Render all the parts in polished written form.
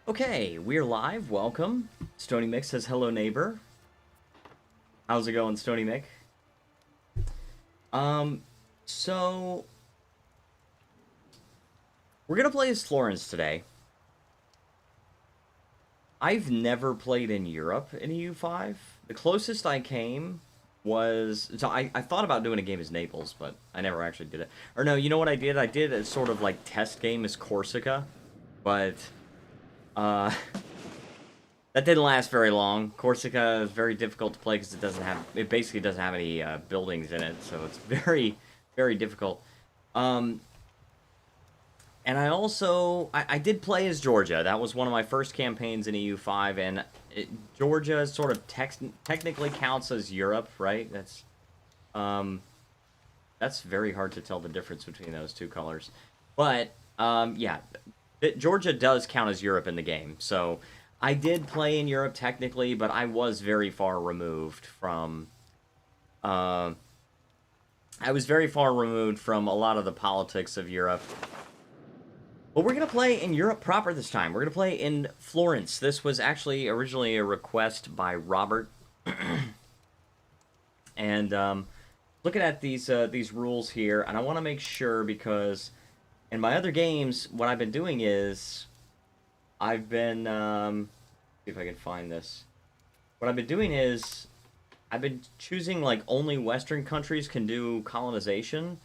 Okay, we're live. Welcome. Stony Mick says hello, neighbor. How's it going, Stony Mick? So we're gonna play as Florence today. I've never played in Europe in EU5. The closest I came was... So I thought about doing a game as Naples, but I never actually did it. Or no, you know what I did? I did a sort of like test game as Corsica, but... that didn't last very long. Corsica is very difficult to play because it basically doesn't have any buildings in it, so it's very, very difficult. And I did play as Georgia. That was one of my first campaigns in EU5, and Georgia sort of technically counts as Europe, right? That's very hard to tell the difference between those two colors. But, yeah, Georgia does count as Europe in the game, so I did play in Europe technically, but I was very far removed from... I was very far removed from a lot of the politics of Europe. But we're going to play in Europe proper this time. We're going to play in Florence. This was actually originally a request by Robert. And looking at these rules here, and I want to make sure because... In my other games, what I've been doing is, I've been, see if I can find this. What I've been doing is, I've been choosing, like, only Western countries can do colonization,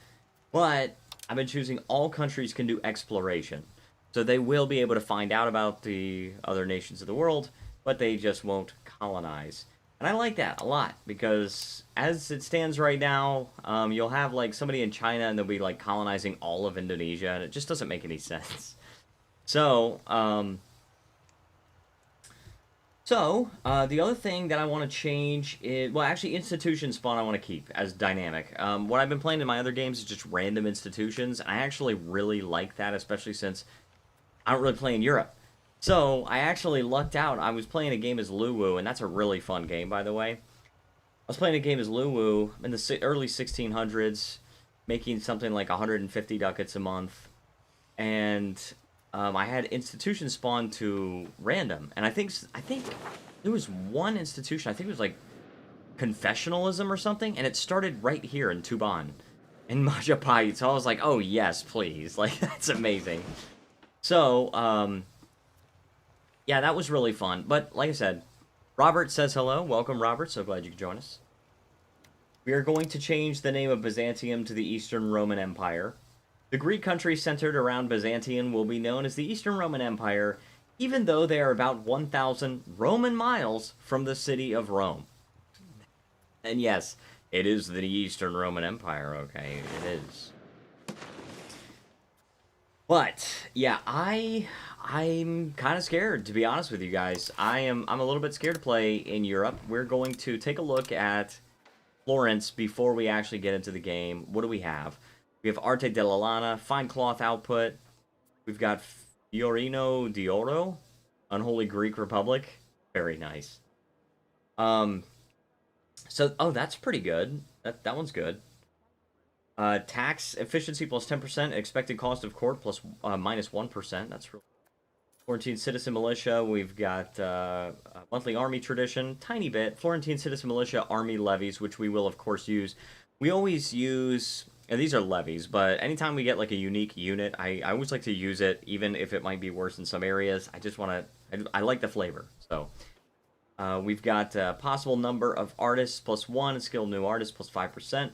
but I've been choosing all countries can do exploration. So they will be able to find out about the other nations of the world, but they just won't colonize. And I like that a lot, because as it stands right now, you'll have, like, somebody in China, and they'll be, like, colonizing all of Indonesia, and it just doesn't make any sense. So, the other thing that I want to change is... Well, actually, institution spawn I want to keep as dynamic. What I've been playing in my other games is just random institutions, and I actually really like that, especially since I don't really play in Europe. So, I actually lucked out. I was playing a game as Luwu, and that's a really fun game, by the way. I was playing a game as Luwu in the early 1600s, making something like 150 ducats a month. And I had institution spawn to random. And I think there was one institution, I think it was like confessionalism or something, and it started right here in Tuban, in Majapahit. So I was like, oh yes, please. Like, that's amazing. So, yeah, that was really fun. But, like I said, Robert says hello. Welcome, Robert. So glad you could join us. We are going to change the name of Byzantium to the Eastern Roman Empire. The Greek countries centered around Byzantium will be known as the Eastern Roman Empire, even though they are about 1,000 Roman miles from the city of Rome. And yes, it is the Eastern Roman Empire, okay? It is. But yeah, I'm kind of scared, to be honest with you guys. I'm a little bit scared to play in Europe. We're going to take a look at Florence before we actually get into the game. What do we have? We have Arte della Lana, fine cloth output. We've got Fiorino d'Oro, Unholy Greek Republic. Very nice. Um, so oh, that's pretty good. That one's good. Tax efficiency plus 10%, expected cost of court plus minus 1%. That's really Florentine Citizen Militia. We've got monthly army tradition, tiny bit. Florentine Citizen Militia army levies, which we will of course use. We always use, and these are levies, but anytime we get like a unique unit, I always like to use it, even if it might be worse in some areas. I just want to, I like the flavor. So we've got possible number of artists plus 1, skilled new artists plus 5%.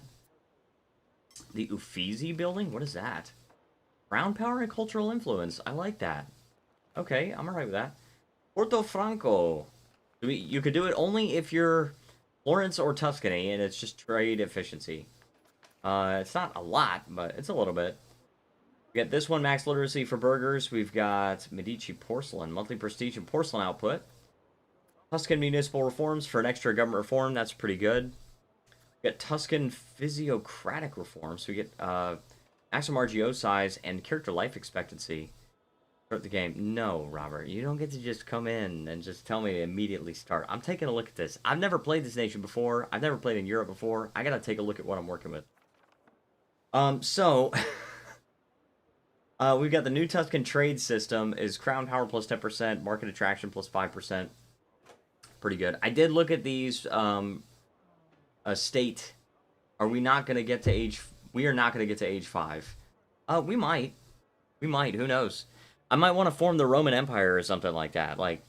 The Uffizi building? What is that? Crown power and cultural influence. I like that. Okay, I'm alright with that. Porto Franco. You could do it only if you're Florence or Tuscany, and it's just trade efficiency. It's not a lot, but it's a little bit. We got this one, max literacy for burgers. We've got Medici porcelain, monthly prestige and porcelain output. Tuscan municipal reforms for an extra government reform. That's pretty good. We got Tuscan physiocratic reforms. So we get maximum RGO size and character life expectancy. Start the game. No, Robert, you don't get to just come in and just tell me to immediately start. I'm taking a look at this. I've never played this nation before. I've never played in Europe before. I gotta take a look at what I'm working with. So we've got the new Tuscan trade system is crown power plus 10%, market attraction plus 5%. Pretty good. I did look at these state. Are we not gonna get to age? We are not gonna get to age 5. We might. We might. Who knows? I might want to form the Roman Empire or something like that. Like,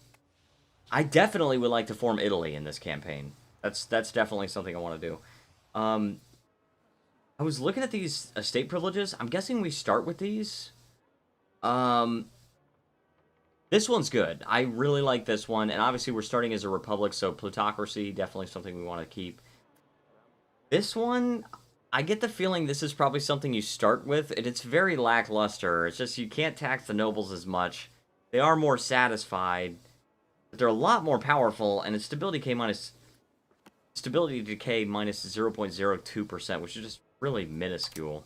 I definitely would like to form Italy in this campaign. That's definitely something I want to do. I was looking at these estate privileges. I'm guessing we start with these. This one's good. I really like this one, and obviously we're starting as a republic, so plutocracy definitely something we want to keep. This one, I get the feeling this is probably something you start with, and it's very lackluster. It's just you can't tax the nobles as much. They are more satisfied, but they're a lot more powerful, and it's stability decay minus 0.02%, which is just really minuscule.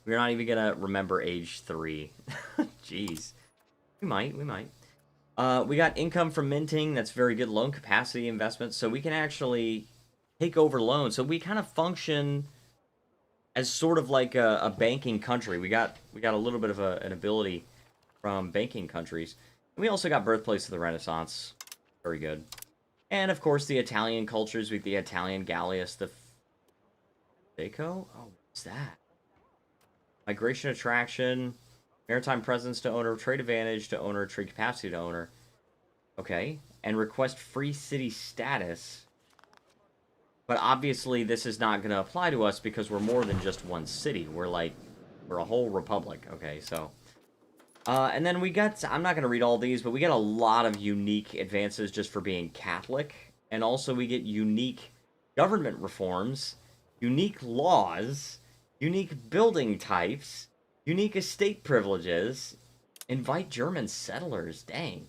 We're not even gonna remember age 3. Jeez. We might. We got income from minting. That's very good. Loan capacity investments, so we can actually take over loans. So we kind of function as sort of like a banking country. We got a little bit of an ability from banking countries. And we also got birthplace of the Renaissance. Very good. And of course the Italian cultures with the Italian Gallius, the Deco? Oh, what's that? Migration attraction, maritime presence to owner, trade advantage to owner, trade capacity to owner. Okay. And request free city status. But obviously, this is not going to apply to us because we're more than just one city. We're a whole republic. Okay, so. And then we got, I'm not going to read all these, but we get a lot of unique advances just for being Catholic. And also we get unique government reforms, unique laws, unique building types, unique estate privileges, invite German settlers. Dang.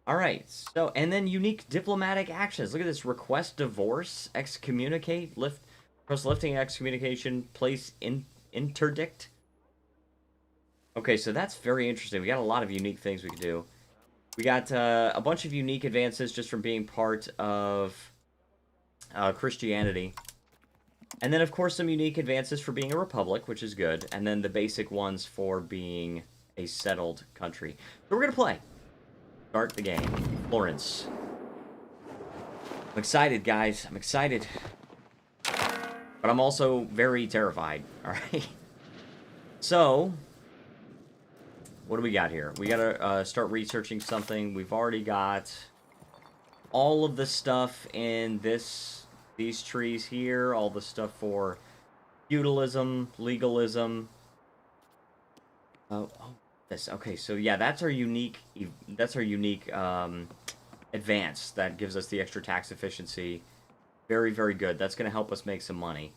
Alright, so, and then unique diplomatic actions. Look at this. Request divorce, excommunicate, lifting excommunication, place interdict. Okay, so that's very interesting. We got a lot of unique things we can do. We got a bunch of unique advances just from being part of Christianity. And then, of course, some unique advances for being a republic, which is good. And then the basic ones for being a settled country. So we're going to play. Start the game. Florence. I'm excited, guys. I'm excited. But I'm also very terrified. Alright? So, what do we got here? We gotta start researching something. We've already got all of the stuff in these trees here. All the stuff for feudalism, legalism. Oh, this. Okay, so yeah, that's our unique advance that gives us the extra tax efficiency. Very, very good. That's going to help us make some money.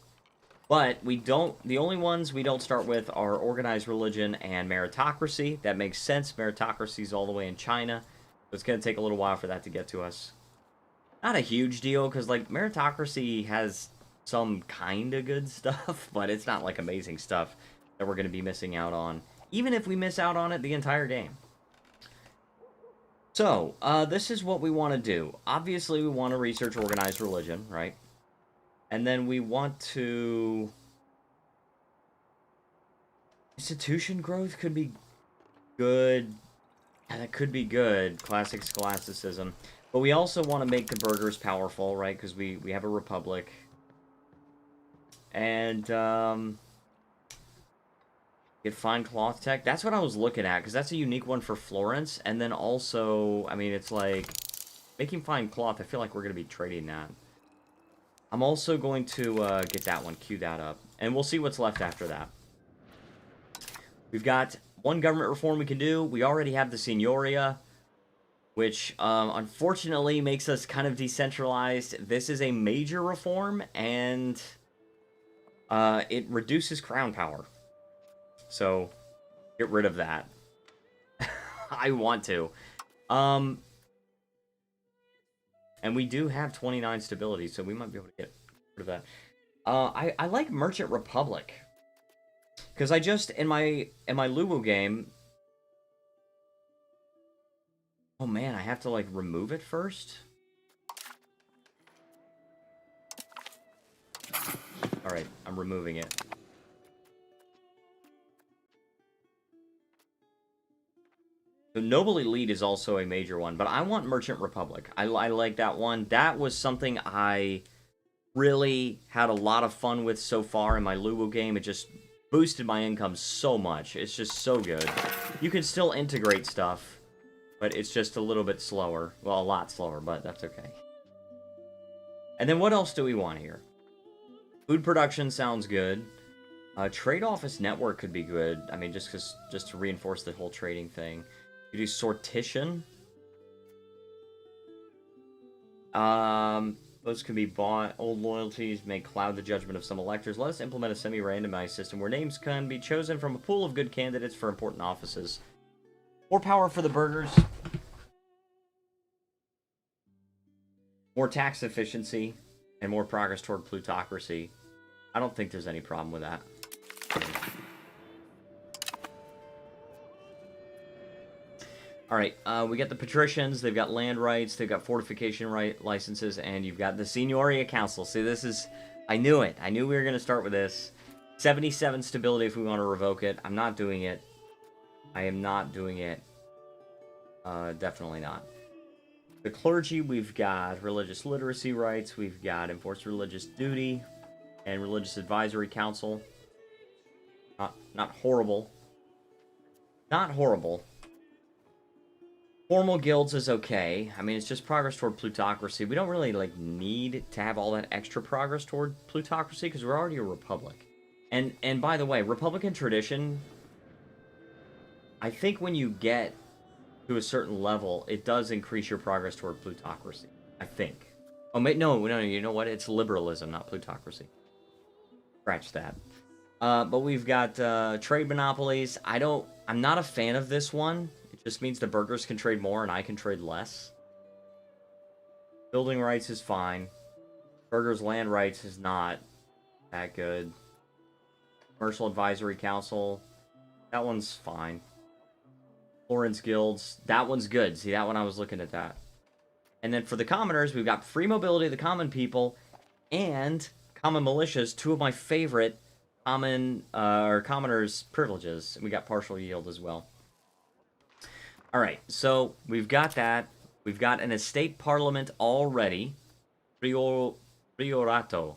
But we don't, the only ones we don't start with are organized religion and meritocracy. That makes sense. Meritocracy is all the way in China. So it's going to take a little while for that to get to us. Not a huge deal, because, like, meritocracy has some kind of good stuff, but it's not, like, amazing stuff that we're going to be missing out on, even if we miss out on it the entire game. So, this is what we want to do. Obviously, we want to research organized religion, right? And then we want to... Institution growth could be good. Yeah, that could be good. Classic scholasticism. But we also want to make the burghers powerful, right? Because we have a republic. And, get fine cloth tech. That's what I was looking at, because that's a unique one for Florence. And then also, I mean, it's like... Making fine cloth, I feel like we're going to be trading that. I'm also going to get that one, queue that up. And we'll see what's left after that. We've got one government reform we can do. We already have the Signoria, which unfortunately makes us kind of decentralized. This is a major reform, and it reduces crown power. So, get rid of that. I want to. And we do have 29 stability, so we might be able to get rid of that. I like Merchant Republic. Because I just, in my Luwu game... Oh man, I have to, like, remove it first? Alright, I'm removing it. So Noble Elite is also a major one, but I want Merchant Republic. I like that one. That was something I really had a lot of fun with so far in my Luwu game. It just boosted my income so much. It's just so good. You can still integrate stuff, but it's just a little bit slower. Well, a lot slower, but that's okay. And then what else do we want here? Food production sounds good. Trade office network could be good. I mean, just to reinforce the whole trading thing. You do sortition. Those can be bought. Old loyalties may cloud the judgment of some electors. Let us implement a semi-randomized system where names can be chosen from a pool of good candidates for important offices. More power for the burghers. More tax efficiency. And more progress toward plutocracy. I don't think there's any problem with that. Alright, we got the patricians, they've got land rights, they've got fortification licenses, and you've got the Signoria Council. See, this is... I knew it. I knew we were going to start with this. 77 stability if we want to revoke it. I'm not doing it. I am not doing it. Definitely not. The clergy, we've got religious literacy rights, we've got enforced religious duty, and religious advisory council. Not horrible. Not horrible. Formal guilds is okay. I mean, it's just progress toward plutocracy. We don't really, like, need to have all that extra progress toward plutocracy, because we're already a republic. And by the way, Republican tradition, I think when you get to a certain level, it does increase your progress toward plutocracy. I think. Oh, no, you know what? It's liberalism, not plutocracy. Scratch that. But we've got trade monopolies. I'm not a fan of this one. It just means the burghers can trade more and I can trade less. Building rights is fine. Burghers' land rights is not that good. Commercial Advisory Council. That one's fine. Florence Guilds. That one's good. See, that one I was looking at that. And then for the commoners, we've got free mobility of the common people and common militias, two of my favorite commoners' privileges. We got partial yield as well. Alright, so we've got that. We've got an estate parliament already. Priorato.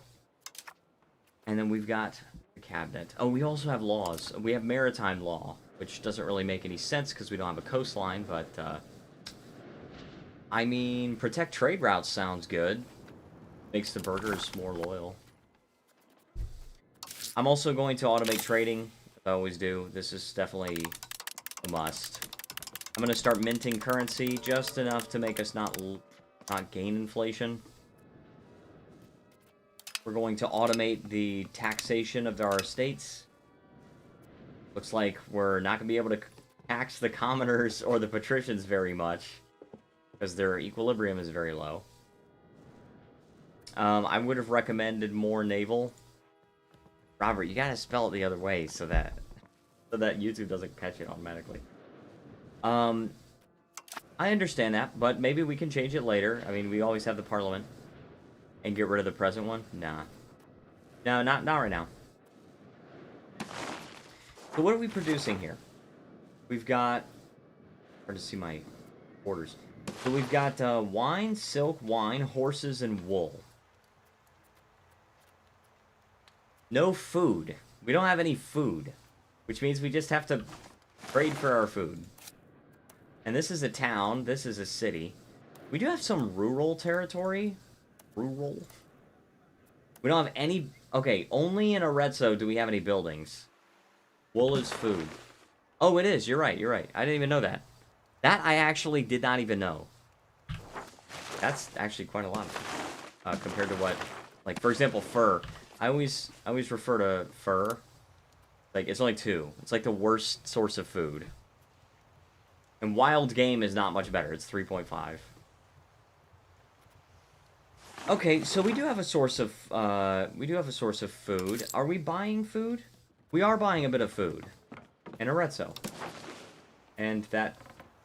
And then we've got the cabinet. Oh, we also have laws. We have maritime law, which doesn't really make any sense because we don't have a coastline, but, I mean, protect trade routes sounds good. Makes the burghers more loyal. I'm also going to automate trading, as I always do. This is definitely a must. I'm going to start minting currency just enough to make us not gain inflation. We're going to automate the taxation of our estates. Looks like we're not going to be able to tax the commoners or the patricians very much, because their equilibrium is very low. I would have recommended more naval. Robert, you gotta spell it the other way so that YouTube doesn't catch it automatically. I understand that, but maybe we can change it later. I mean, we always have the parliament. And get rid of the present one? Nah. No, not right now. So what are we producing here? We've got... Hard to see my orders. So we've got wine, silk, wine, horses, and wool. No food. We don't have any food. Which means we just have to trade for our food. And this is a town. This is a city. We do have some rural territory. Rural? We don't have any... Okay, only in Arezzo do we have any buildings. Wool is food. Oh, it is. You're right. You're right. I didn't even know that. That I actually did not even know. That's actually quite a lot compared to what... Like, for example, fur. I always refer to fur. Like, it's only 2. It's like the worst source of food. And wild game is not much better. It's 3.5. Okay, so we do have a source of food. Are we buying food? We are buying a bit of food in Arezzo. And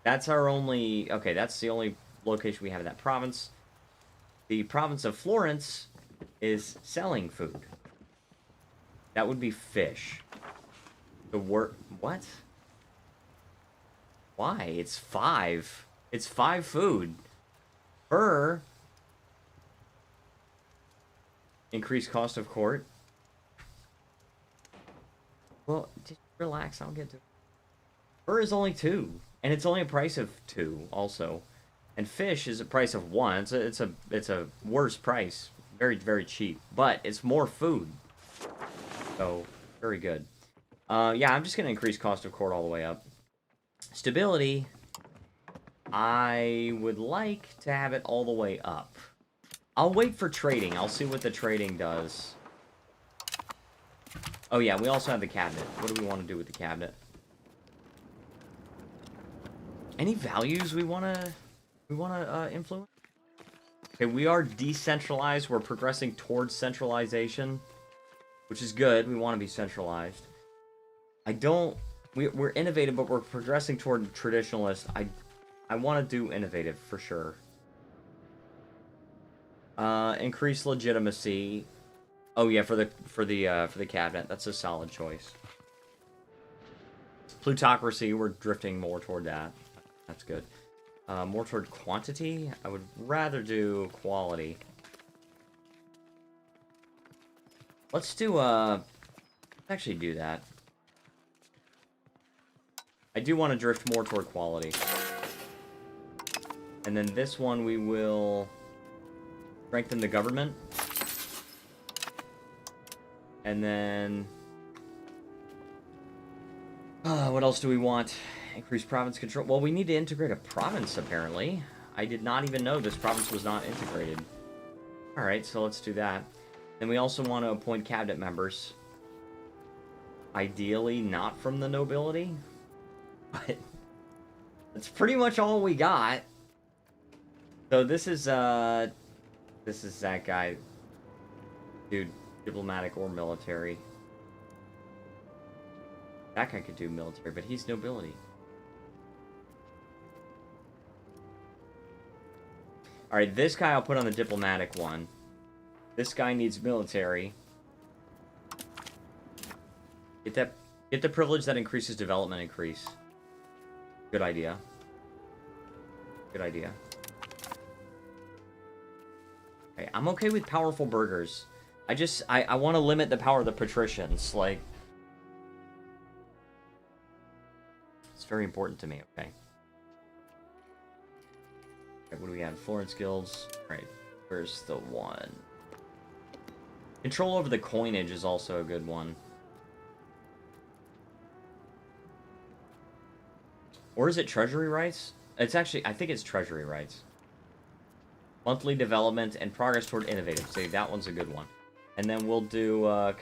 that's our only... Okay, that's the only location we have in that province. The province of Florence is selling food. That would be fish. The word... What? Why? It's 5. It's 5 food. Fur... Increased cost of court. Well, just relax. I'll get to... Fur is only 2. And it's only a price of 2, also. And fish is a price of 1. It's a worse price. Very, very cheap. But it's more food. So, very good. Yeah, I'm just going to increase cost of court all the way up. Stability. I would like to have it all the way up. I'll wait for trading. I'll see what the trading does. Oh yeah, we also have the cabinet. What do we want to do with the cabinet? Any values we wanna influence? Okay, we are decentralized. We're progressing towards centralization, which is good. We want to be centralized. We're innovative, but we're progressing toward traditionalist. I want to do innovative for sure. Increase legitimacy. Oh yeah, for the cabinet. That's a solid choice. Plutocracy, we're drifting more toward that. That's good. More toward quantity. I would rather do quality. Let's do let's actually do that. I do want to drift more toward quality. And then this one we will strengthen the government. And then... what else do we want? Increase province control. Well, we need to integrate a province, apparently. I did not even know this province was not integrated. Alright, so let's do that. Then we also want to appoint cabinet members. Ideally, not from the nobility. But that's pretty much all we got. So this is that guy. Dude, diplomatic or military. That guy could do military, but he's nobility. Alright, this guy I'll put on the diplomatic one. This guy needs military. Get the privilege that increases development increase. Good idea. Good idea. Okay, I'm okay with powerful burghers. I want to limit the power of the patricians, like... It's very important to me, okay? Okay, what do we have? Florence guilds. Alright, where's the one? Control over the coinage is also a good one. Or is it treasury rights? It's actually, I think it's treasury rights. Monthly development and progress toward innovative. See, that one's a good one. And then we'll do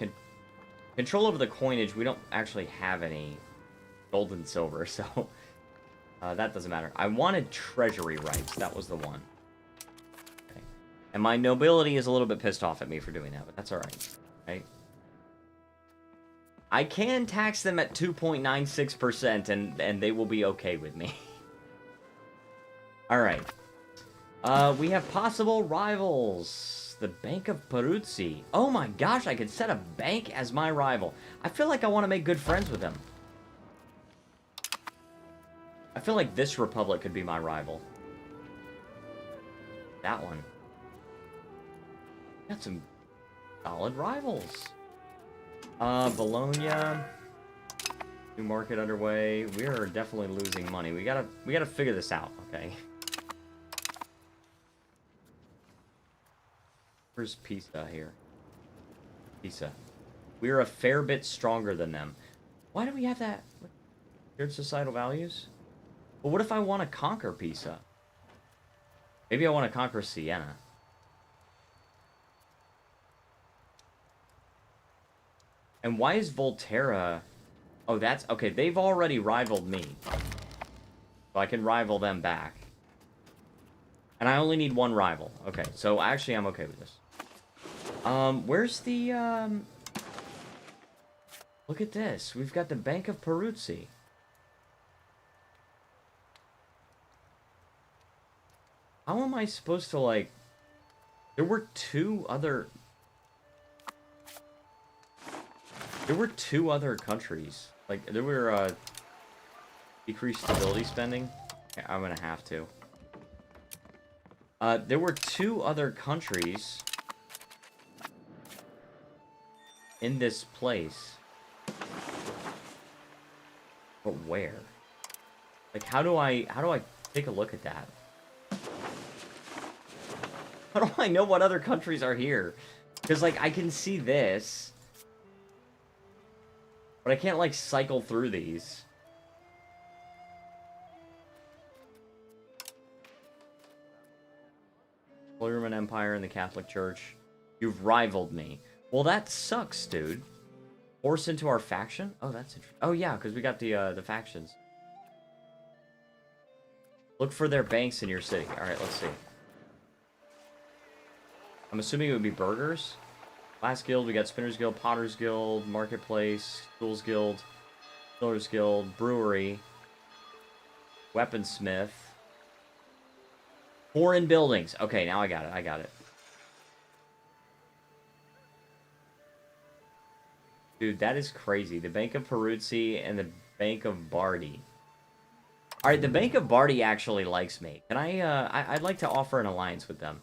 control over the coinage. We don't actually have any gold and silver, so that doesn't matter. I wanted treasury rights. That was the one. Okay. And my nobility is a little bit pissed off at me for doing that, but that's alright. Right? I can tax them at 2.96%, and they will be okay with me. Alright. We have possible rivals. The Bank of Peruzzi. Oh my gosh, I could set a bank as my rival. I feel like I want to make good friends with them. I feel like this republic could be my rival. That one. Got some solid rivals. Bologna. New market underway. We are definitely losing money. We gotta figure this out, okay? Where's Pisa here? Pisa. We're a fair bit stronger than them. Why do we have that? Shared societal values? Well, what if I want to conquer Pisa? Maybe I want to conquer Siena. And why is Volterra... Oh, that's... Okay, they've already rivaled me. So I can rival them back. And I only need one rival. Okay, so actually I'm okay with this. Where's the, Look at this. We've got the Bank of Peruzzi. How am I supposed to, like... There were two other countries. Like, there were, decreased stability spending. Okay, I'm gonna have to. There were two other countries in this place. But where? Like, how do I take a look at that? How do I know what other countries are here? Because, like, I can see this. But I can't, like, cycle through these. Holy Roman Empire and the Catholic Church. You've rivaled me. Well, that sucks, dude. Force into our faction? Oh, that's interesting. Oh, yeah, because we got the factions. Look for their banks in your city. Alright, let's see. I'm assuming it would be burgers. Glass Guild, we got Spinners Guild, Potters Guild, Marketplace, Tools Guild, Fillers Guild, Brewery, Weaponsmith. Foreign buildings. Okay, now I got it. Dude, that is crazy. The Bank of Peruzzi and the Bank of Bardi. Alright, the Bank of Bardi actually likes me. Can I'd like to offer an alliance with them.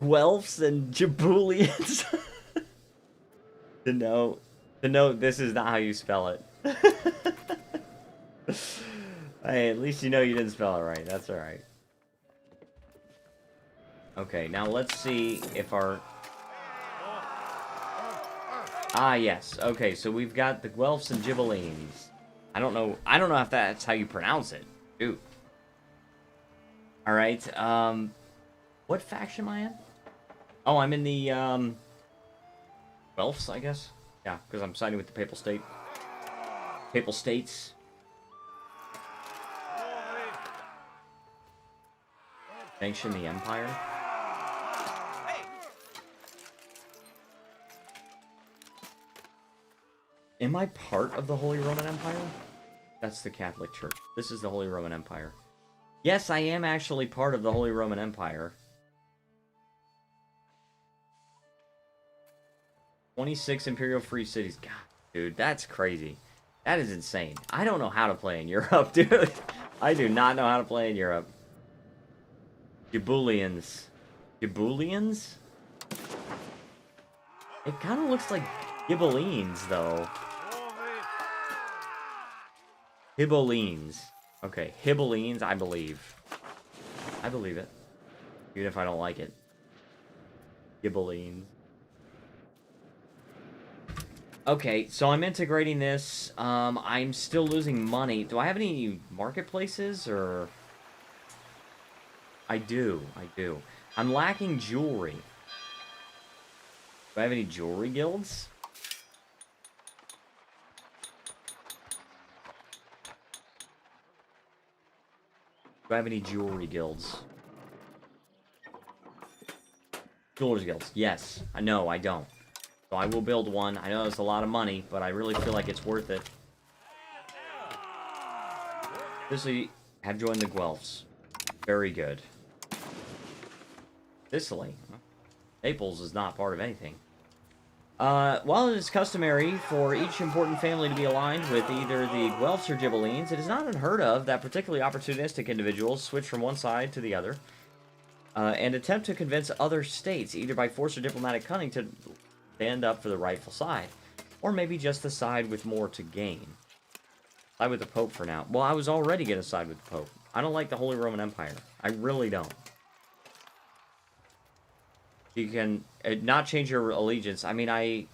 Guelphs and Jabulians. to note, this is not how you spell it. Hey, at least you know you didn't spell it right. That's alright. Okay, now let's see if our... Ah, yes. Okay, so we've got the Guelphs and Ghibellines. I don't know if that's how you pronounce it. Dude. Alright, what faction am I in? Oh, I'm in the, Guelphs, I guess? Yeah, because I'm siding with the Papal State. Papal States. Sanction the Empire. Am I part of the Holy Roman Empire? That's the Catholic Church. This is the Holy Roman Empire. Yes, I am actually part of the Holy Roman Empire. 26 Imperial Free Cities. God, dude, that's crazy. That is insane. I don't know how to play in Europe, dude. I do not know how to play in Europe. Jabulians. Jabulians? It kind of looks like Ghibellines, though. Ghibellines. Okay, Ghibellines, I believe. I believe it. Even if I don't like it. Ghibellines. Okay, so I'm integrating this. I'm still losing money. Do I have any marketplaces, or... I do. I'm lacking jewelry. Do I have any jewelry guilds? Do I have any jewelry guilds? Jewelers guilds. Yes. I know, I don't. So I will build one. I know it's a lot of money, but I really feel like it's worth it. Sicily have joined the Guelphs. Very good. Sicily. Naples is not part of anything. While it is customary for each important family to be aligned with either the Guelphs or Ghibellines, it is not unheard of that particularly opportunistic individuals switch from one side to the other and attempt to convince other states, either by force or diplomatic cunning, to stand up for the rightful side, or maybe just the side with more to gain. Side with the Pope for now. Well, I was already going to side with the Pope. I don't like the Holy Roman Empire. I really don't. You can not change your allegiance. I mean, I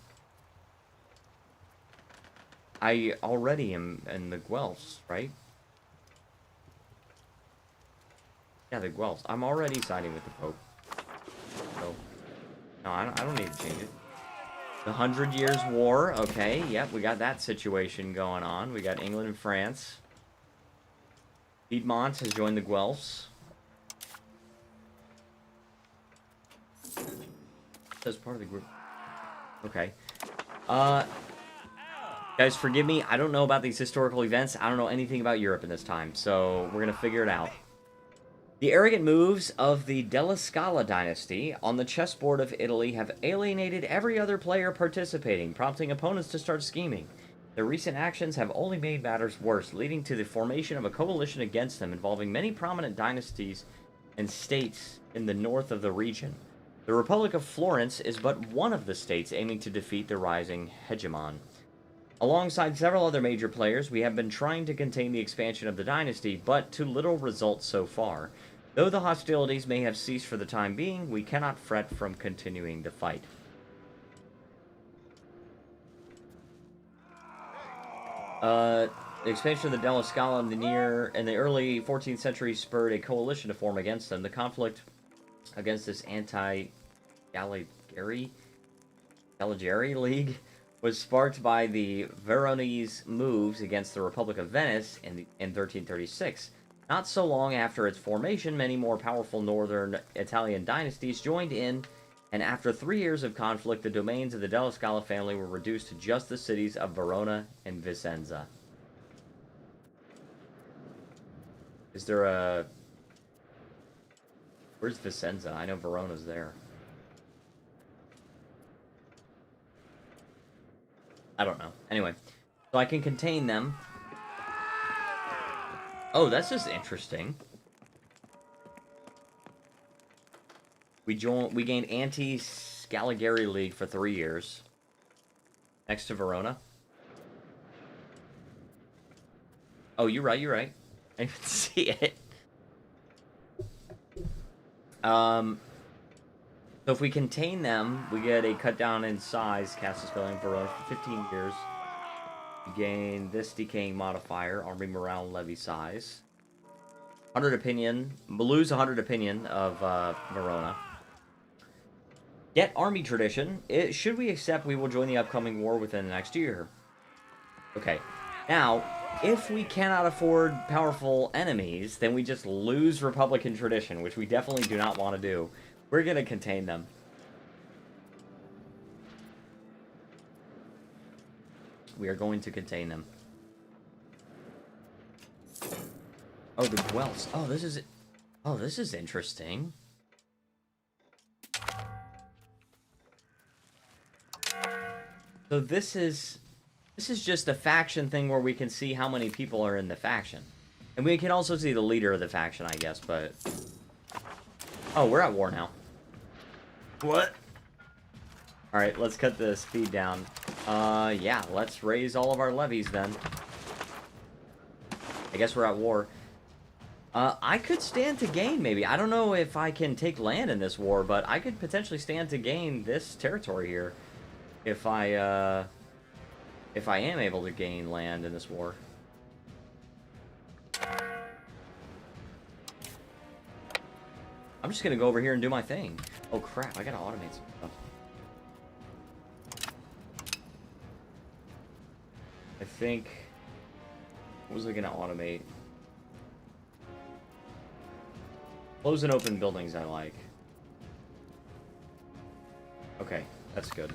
already am in the Guelphs, right? Yeah, the Guelphs. I'm already siding with the Pope. So, no, I don't need to change it. The 100 Years' War. Okay, yep, we got that situation going on. We got England and France. Piedmont has joined the Guelphs. As part of the group. Okay. Guys, forgive me. I don't know about these historical events. I don't know anything about Europe in this time, so we're gonna figure it out. The arrogant moves of the Della Scala dynasty on the chessboard of Italy have alienated every other player participating, prompting opponents to start scheming. Their recent actions have only made matters worse, leading to the formation of a coalition against them involving many prominent dynasties and states in the north of the region. The Republic of Florence is but one of the states aiming to defeat the rising hegemon. Alongside several other major players, we have been trying to contain the expansion of the dynasty, but to little result so far. Though the hostilities may have ceased for the time being, we cannot fret from continuing the fight. The expansion of the Della Scala in the early 14th century spurred a coalition to form against them. The conflict against this Caligari League was sparked by the Veronese moves against the Republic of Venice in 1336. Not so long after its formation, many more powerful northern Italian dynasties joined in, and after 3 years of conflict, the domains of the Della Scala family were reduced to just the cities of Verona and Vicenza. Is there a... Where's Vicenza? I know Verona's there. I don't know. Anyway, so I can contain them. Oh, that's just interesting. We gained anti-Scaligari League for 3 years. Next to Verona. Oh, you're right, you're right. I didn't see it. So if we contain them, we get a cut down in size, cast a spell in Verona for 15 years. We gain this decaying modifier, army morale and levy size. 100 opinion, lose 100 opinion of Verona. Get army tradition. Should we accept, we will join the upcoming war within the next year. Okay, now, if we cannot afford powerful enemies, then we just lose Republican tradition, which we definitely do not want to do. We're going to contain them. We are going to contain them. Oh, the Guelphs. Oh, this is interesting. So this is just a faction thing where we can see how many people are in the faction. And we can also see the leader of the faction, I guess, but... Oh, we're at war now. What? Alright, let's cut the speed down. Yeah, let's raise all of our levies then. I guess we're at war. I could stand to gain, maybe. I don't know if I can take land in this war, but I could potentially stand to gain this territory here. If I am able to gain land in this war. I'm just gonna go over here and do my thing. Oh crap, I gotta automate some stuff. I think... What was I gonna automate? Close and open buildings I like. Okay, that's good.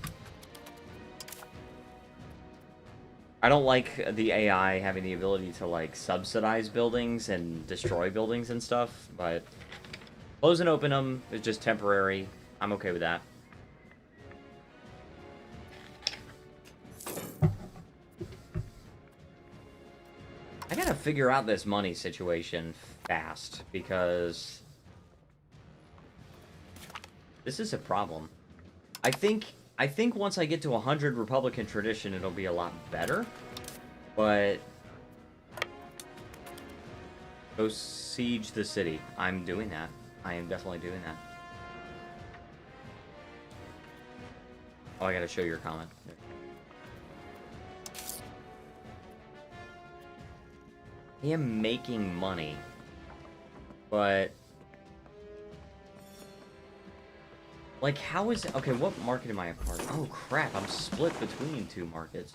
I don't like the AI having the ability to, like, subsidize buildings and destroy buildings and stuff, but close and open them is just temporary. I'm okay with that. I gotta figure out this money situation fast, because this is a problem. I think once I get to 100 Republican tradition, it'll be a lot better. But go siege the city. I'm doing that. I am definitely doing that. Oh, I gotta show your comment. I am making money, but like, how is it? Okay, what market am I a part of? Oh crap, I'm split between two markets.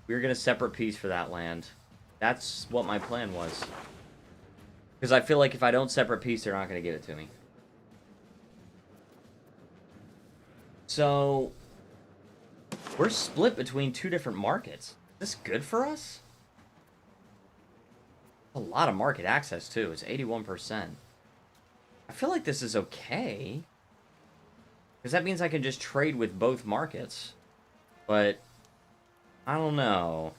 We're gonna separate peace for that land. That's what my plan was. Because I feel like if I don't separate peace, they're not gonna give it to me. So we're split between two different markets. Is this good for us? A lot of market access too. It's 81%. I feel like this is okay. Because that means I can just trade with both markets. But I don't know.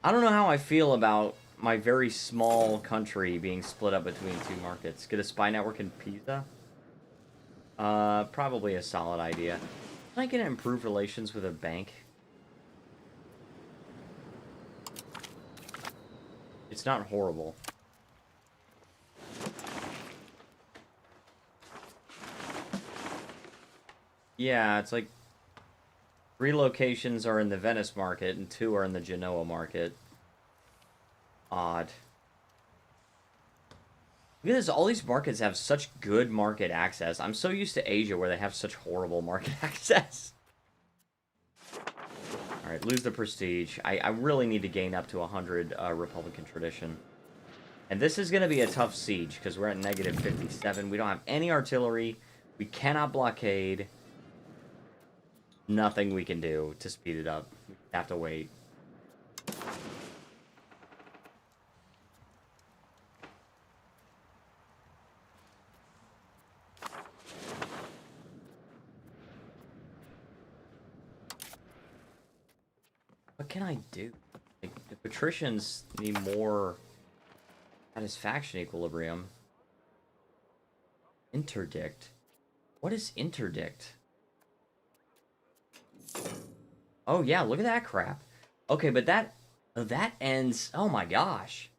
I don't know how I feel about my very small country being split up between two markets. Get a spy network in Pisa? Probably a solid idea. Am I gonna improve relations with a bank? It's not horrible. Yeah, it's like 3 locations are in the Venice market and 2 are in the Genoa market. Odd. Look at this, all these markets have such good market access. I'm so used to Asia where they have such horrible market access. Alright, lose the prestige. I really need to gain up to 100 Republican tradition. And this is going to be a tough siege because we're at negative 57. We don't have any artillery. We cannot blockade. Nothing we can do to speed it up. We have to wait. What can I do? Like, the patricians need more satisfaction equilibrium. Interdict. What is interdict? Oh yeah, look at that crap. Okay, but that ends. Oh my gosh.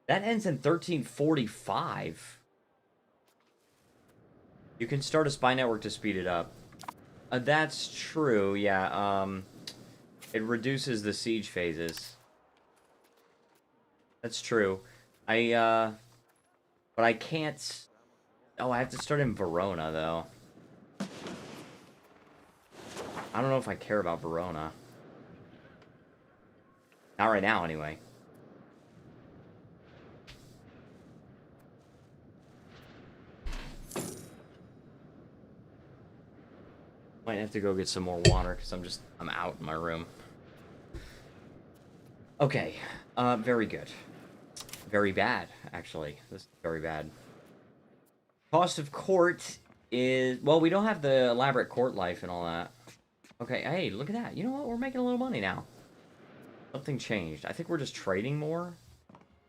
That ends in 1345. You can start a spy network to speed it up. That's true. Yeah. It reduces the siege phases. That's true. But I can't. Oh, I have to start in Verona though. I don't know if I care about Verona. Not right now, anyway. Might have to go get some more water, because I'm out in my room. Okay, very good. Very bad, actually. This is very bad. Cost of court is... Well, we don't have the elaborate court life and all that. Okay, hey, look at that. You know what? We're making a little money now. Something changed. I think we're just trading more.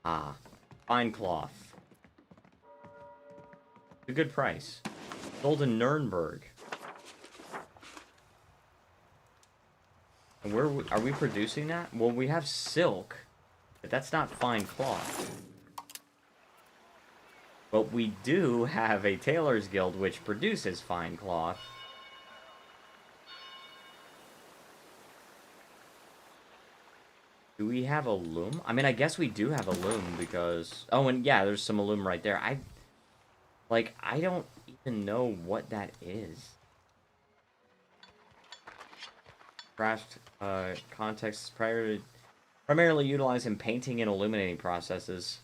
Ah, fine cloth. A good price. Sold in Nuremberg. And where are we producing that? Well, we have silk, but that's not fine cloth. But we do have a tailor's guild which produces fine cloth. Do we have a loom? I mean, I guess we do have a loom because... Oh, and yeah, there's some loom right there. I don't even know what that is. Craft context is primarily utilized in painting and illuminating processes.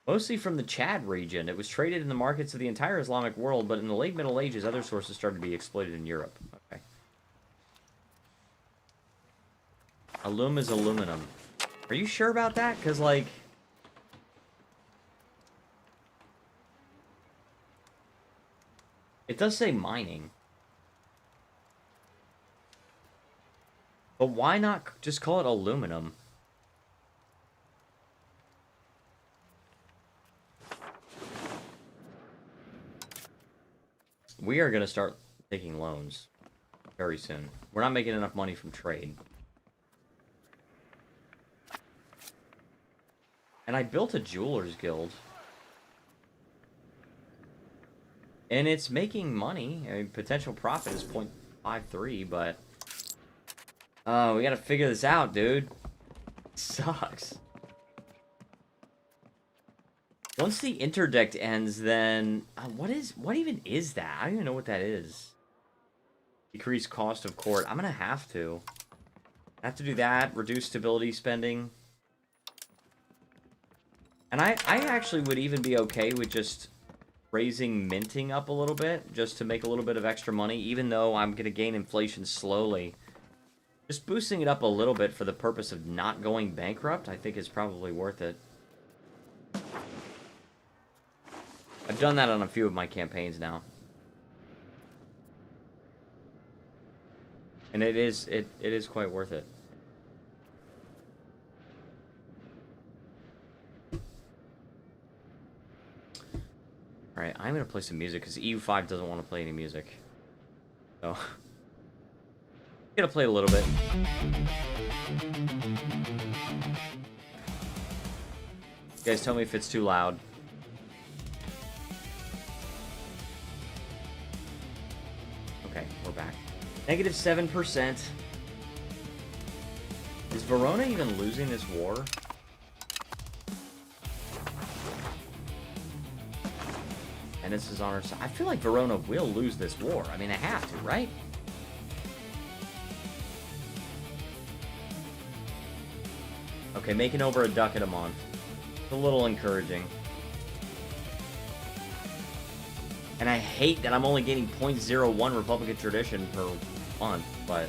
Mostly from the Chad region. It was traded in the markets of the entire Islamic world, but in the late Middle Ages, other sources started to be exploited in Europe. Okay. A loom is aluminum. Are you sure about that? Because, like... It does say mining. But why not just call it aluminum? We are going to start taking loans very soon. We're not making enough money from trade. And I built a jeweler's guild. And it's making money. I mean, potential profit is 0.53, but... Oh, we gotta figure this out, dude. It sucks. Once the interdict ends, then... what even is that? I don't even know what that is. Decrease cost of court. I'm gonna have to. I have to do that. Reduce stability spending. And I actually would even be okay with just raising minting up a little bit, just to make a little bit of extra money, even though I'm gonna gain inflation slowly. Just boosting it up a little bit for the purpose of not going bankrupt, I think is probably worth it. I've done that on a few of my campaigns now. And it is quite worth it. Alright, I'm gonna play some music because EU5 doesn't want to play any music. So I'm gonna play a little bit. You guys tell me if it's too loud. Okay, we're back. Negative 7%. Is Verona even losing this war? And this is on our side. I feel like Verona will lose this war. I mean, they have to, right? Okay, making over a ducat a month. It's a little encouraging. And I hate that I'm only getting 0.01 Republican tradition per month, but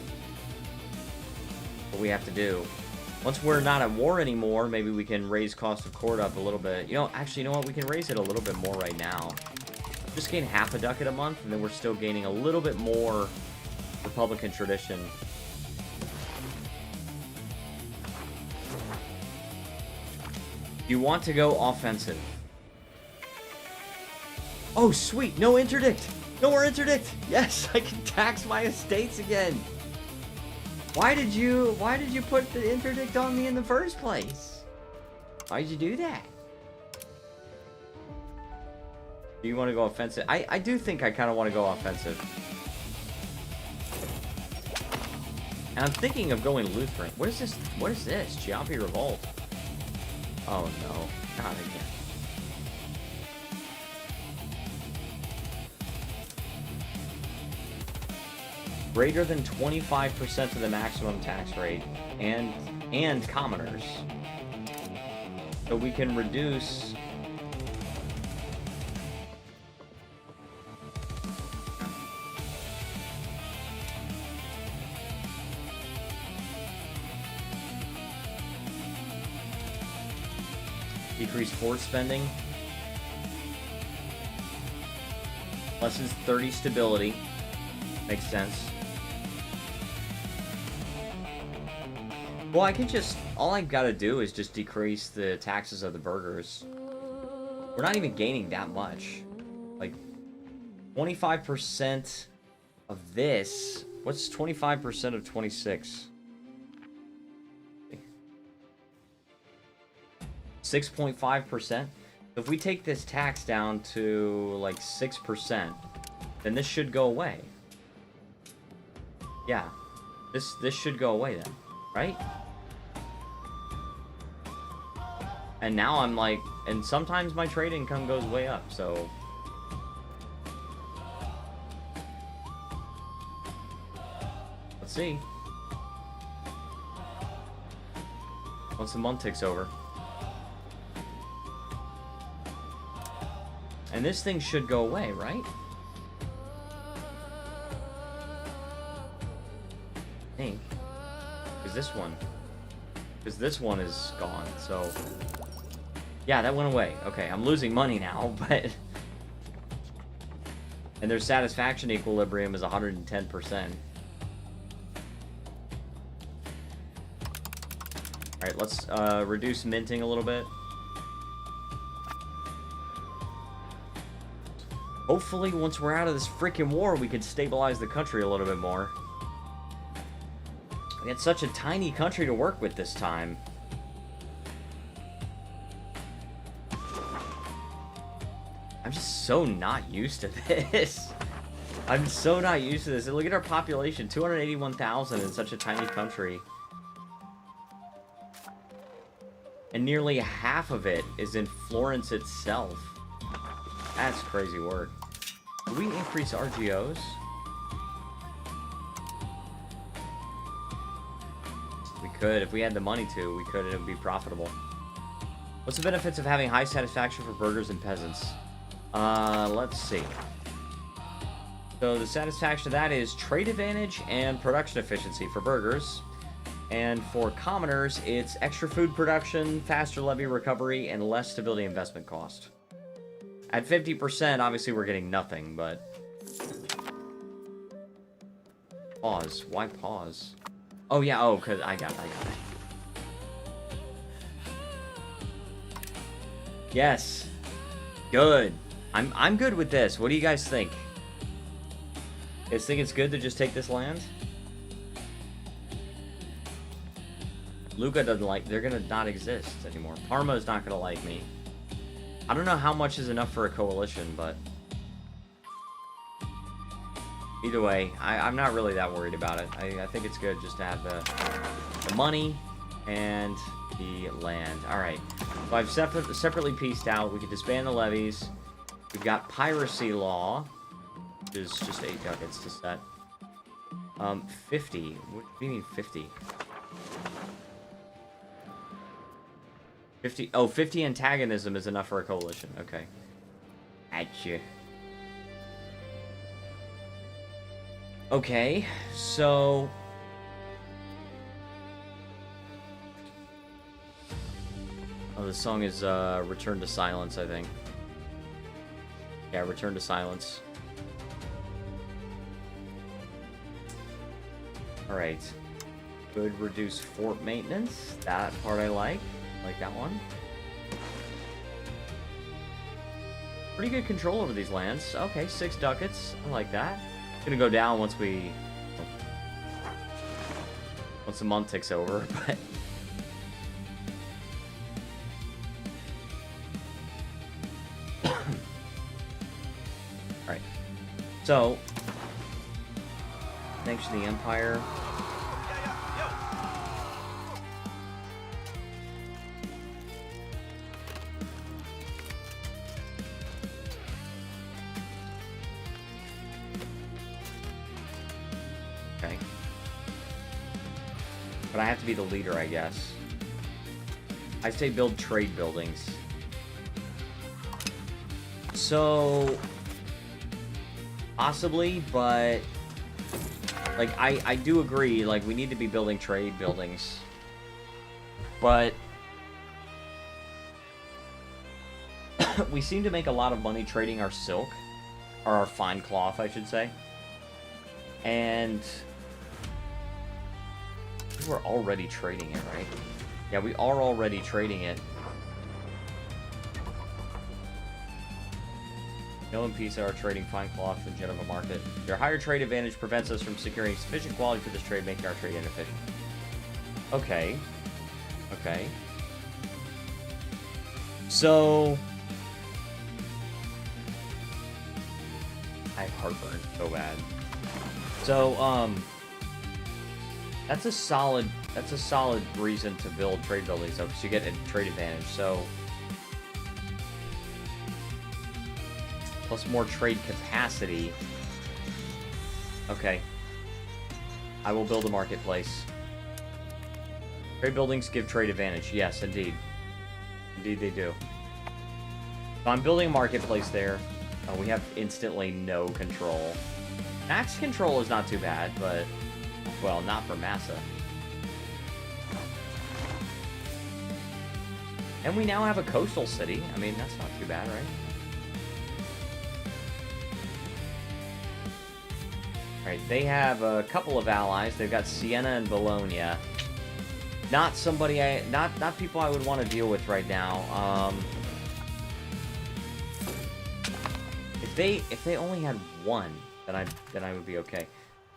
what we have to do. Once we're not at war anymore, maybe we can raise cost of court up a little bit. You know, actually, you know what? We can raise it a little bit more right now. Just gain half a ducat a month, and then we're still gaining a little bit more Republican tradition. You want to go offensive. Oh, sweet. No interdict. No more interdict. Yes, I can tax my estates again. Why did you put the interdict on me in the first place? Why'd you do that? Do you want to go offensive? I do think I kind of want to go offensive. And I'm thinking of going Lutheran. What is this? What is this? Geometry Revolt. Oh no. Not again. Greater than 25% of the maximum tax rate and commoners. So we can reduce decrease fort spending. Lessens 30 stability. Makes sense. Well, I can just... All I've got to do is just decrease the taxes of the burghers. We're not even gaining that much. Like, 25% of this... What's 25% of 26? 6.5%? If we take this tax down to, like, 6%, then this should go away. Yeah. This should go away then, right? And now I'm like, and sometimes my trade income goes way up, so... Let's see. Once the month ticks over. And this thing should go away, right? I think. Because this one is gone, so... Yeah, that went away. Okay, I'm losing money now, but... And their satisfaction equilibrium is 110%. Alright, let's reduce minting a little bit. Hopefully, once we're out of this freaking war, we can stabilize the country a little bit more. We had such a tiny country to work with this time. I'm just so not used to this. I'm so not used to this. And look at our population, 281,000 in such a tiny country. And nearly half of it is in Florence itself. That's crazy work. Do we increase RGOs? We could. If we had the money to, we could, and it would be profitable. What's the benefits of having high satisfaction for burghers and peasants? Let's see. So the satisfaction of that is trade advantage and production efficiency for burghers. And for commoners, it's extra food production, faster levy recovery, and less stability investment cost. At 50%, obviously we're getting nothing, but... Pause. Why pause? Oh, yeah, oh, because I got it. Yes. Good. I'm good with this. What do you guys think? You guys think it's good to just take this land? Luca doesn't like... They're gonna not exist anymore. Parma's not gonna like me. I don't know how much is enough for a coalition, but... Either way, I'm not really that worried about it. I think it's good just to have the money and the land. Alright. So I've separately pieced out. We can disband the levies. We've got piracy law, which is just 8 ducats to set. 50. What do you mean 50? 50. Oh, 50 antagonism is enough for a coalition. Okay. Gotcha. Okay, so... Oh, the song is Return to Silence, I think. Yeah, Return to Silence. Alright. Good reduce fort maintenance. That part I like. Like that one. Pretty good control over these lands. Okay, 6 ducats. I like that. It's gonna go down once the month ticks over, but... Alright. So, thanks to the Empire. Okay. But I have to be the leader, I guess. I say build trade buildings. So... Possibly, but... Like, I do agree, like, we need to be building trade buildings. But... we seem to make a lot of money trading our silk. Or our fine cloth, I should say. And... we're already trading it, right? Yeah, we are already trading it. No impedes our trading fine cloth in Geneva market. Your higher trade advantage prevents us from securing sufficient quality for this trade, making our trade inefficient. Okay. Okay. So... I have heartburn so bad. So, That's a solid reason to build trade buildings, though, because you get a trade advantage. So plus more trade capacity. Okay. I will build a marketplace. Trade buildings give trade advantage. Yes, indeed. Indeed they do. So I'm building a marketplace there. We have instantly no control. Tax control is not too bad, but... well, not for Massa. And we now have a coastal city. I mean, that's not too bad, right? Alright, they have a couple of allies. They've got Siena and Bologna. Not somebody not people I would want to deal with right now. If they only had one, then I would be okay.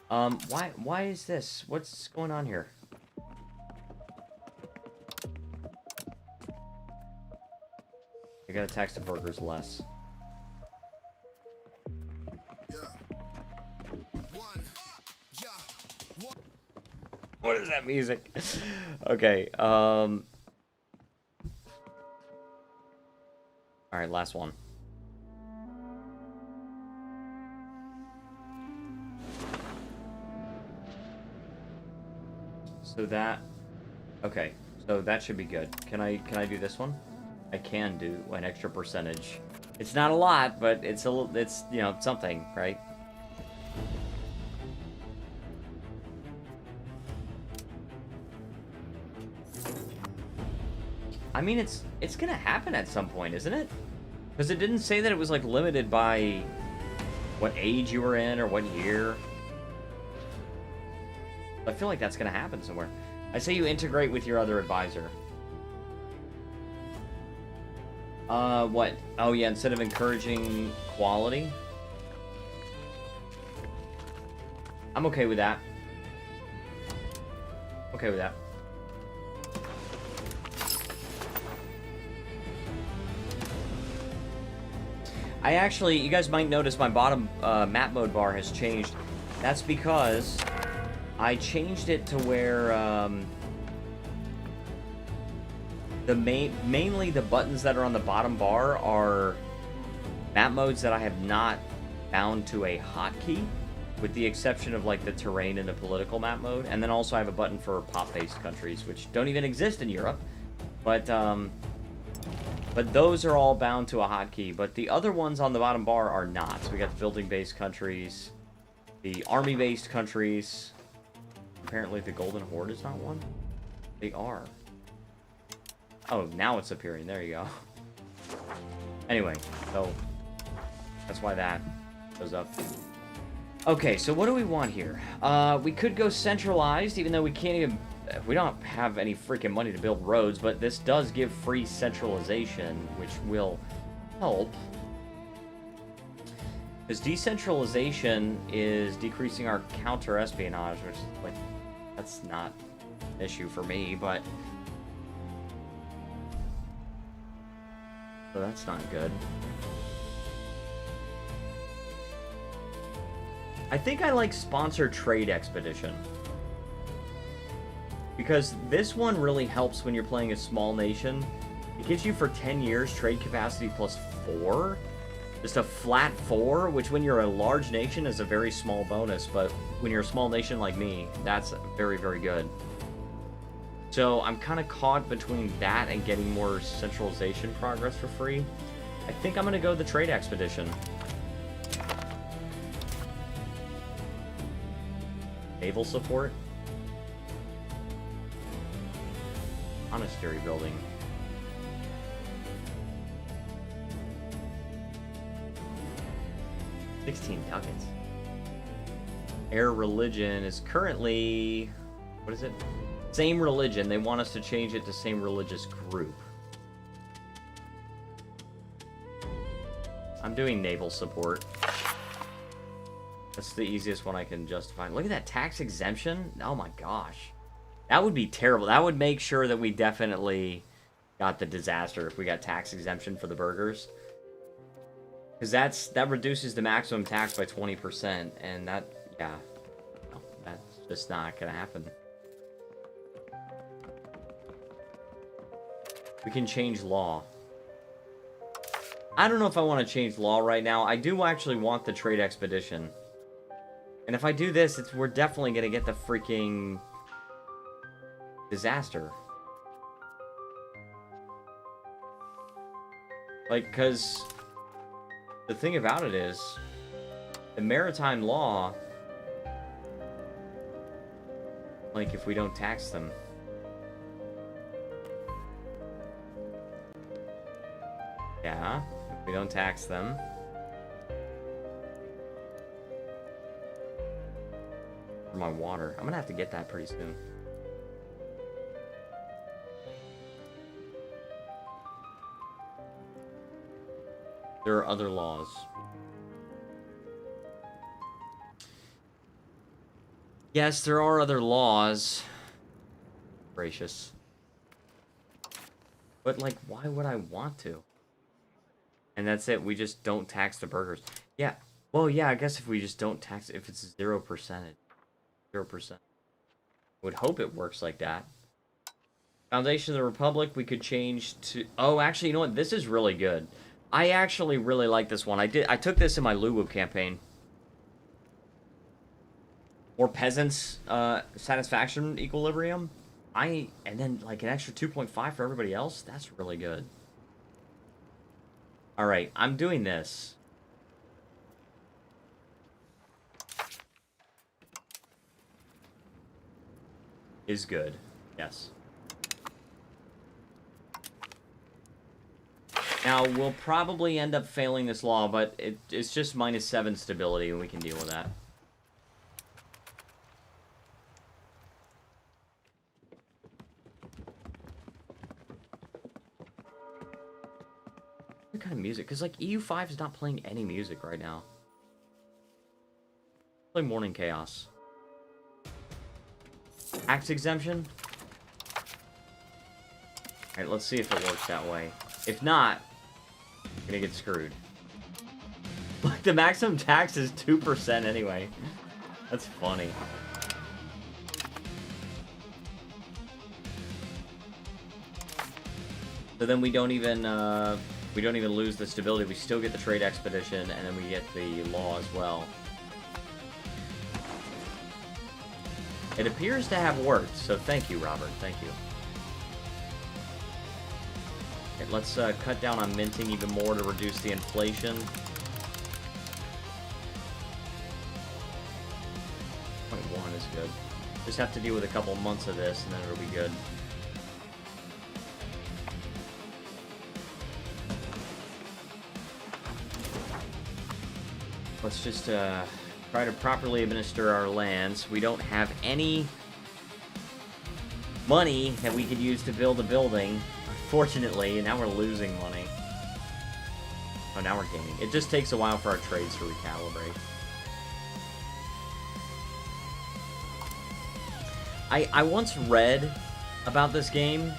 Why is this? What's going on here? I gotta tax the burgers less. What is that music? Okay, alright, last one. So that... okay, so that should be good. Can I do this one? I can do an extra percentage. It's not a lot, but it's you know, something, right? I mean, it's gonna happen at some point, isn't it? Because it didn't say that it was, like, limited by what age you were in or what year. I feel like that's gonna happen somewhere. I say you integrate with your other advisor. What? Oh, yeah, instead of encouraging quality? I'm okay with that. Okay with that. I actually, you guys might notice my bottom map mode bar has changed. That's because I changed it to where mainly the buttons that are on the bottom bar are map modes that I have not bound to a hotkey, with the exception of, like, the terrain and the political map mode. And then also I have a button for pop-based countries, which don't even exist in Europe. But those are all bound to a hotkey. But the other ones on the bottom bar are not. So we got the building-based countries, the army-based countries. Apparently the Golden Horde is not one. They are. Oh, now it's appearing. There you go. Anyway, so that's why that goes up. Okay, so what do we want here? We could go centralized, even though we can't even... we don't have any freaking money to build roads, but this does give free centralization, which will help. Because decentralization is decreasing our counter-espionage, which is, like, that's not an issue for me, but... so that's not good. I think I like Sponsor Trade Expedition. Because this one really helps when you're playing a small nation. It gives you for 10 years trade capacity plus 4. Just a flat 4, which when you're a large nation is a very small bonus, but when you're a small nation like me, that's very, very good. So I'm kind of caught between that and getting more centralization progress for free. I think I'm going to go the Trade Expedition. Naval support. Monastery building. $16 ducats. Air religion is currently... what is it? Same religion. They want us to change it to same religious group. I'm doing naval support. That's the easiest one I can justify. Look at that tax exemption. Oh my gosh. That would be terrible. That would make sure that we definitely got the disaster if we got tax exemption for the burgers. Because that reduces the maximum tax by 20%. And that, yeah. No, that's just not going to happen. We can change law. I don't know if I want to change law right now. I do actually want the trade expedition. And if I do this, we're definitely going to get the freaking disaster. Like, because the thing about it is, the maritime law, like, if we don't tax them. Yeah, if we don't tax them. For my water. I'm gonna have to get that pretty soon. There are other laws. Yes, there are other laws. Gracious. But, like, why would I want to? And that's it. We just don't tax the burgers. Yeah. Well, yeah, I guess if we just don't tax... If it's 0%. 0%. I would hope it works like that. Foundation of the Republic, we could change to... Oh, actually, you know what? This is really good. I actually really like this one. I took this in my Luwu campaign. More peasants, satisfaction equilibrium. And then, like, an extra 2.5 for everybody else. That's really good. Alright, I'm doing this. Is good. Yes. Now, we'll probably end up failing this law, but it's just -7 stability, and we can deal with that. What kind of music? Because, like, EU5 is not playing any music right now. Play Morning Chaos. Tax exemption? Alright, let's see if it works that way. If not, we're gonna get screwed. Like, the maximum tax is 2% anyway. That's funny. So then we don't even lose the stability. We still get the trade expedition, and then we get the law as well. It appears to have worked, so thank you, Robert. Thank you. Okay, let's cut down on minting even more to reduce the inflation. 0.1 is good. Just have to deal with a couple months of this, and then it'll be good. Let's just try to properly administer our lands. We don't have any money that we could use to build a building, unfortunately, and now we're losing money. Oh, now we're gaining. It just takes a while for our trades to recalibrate. I once read about this game.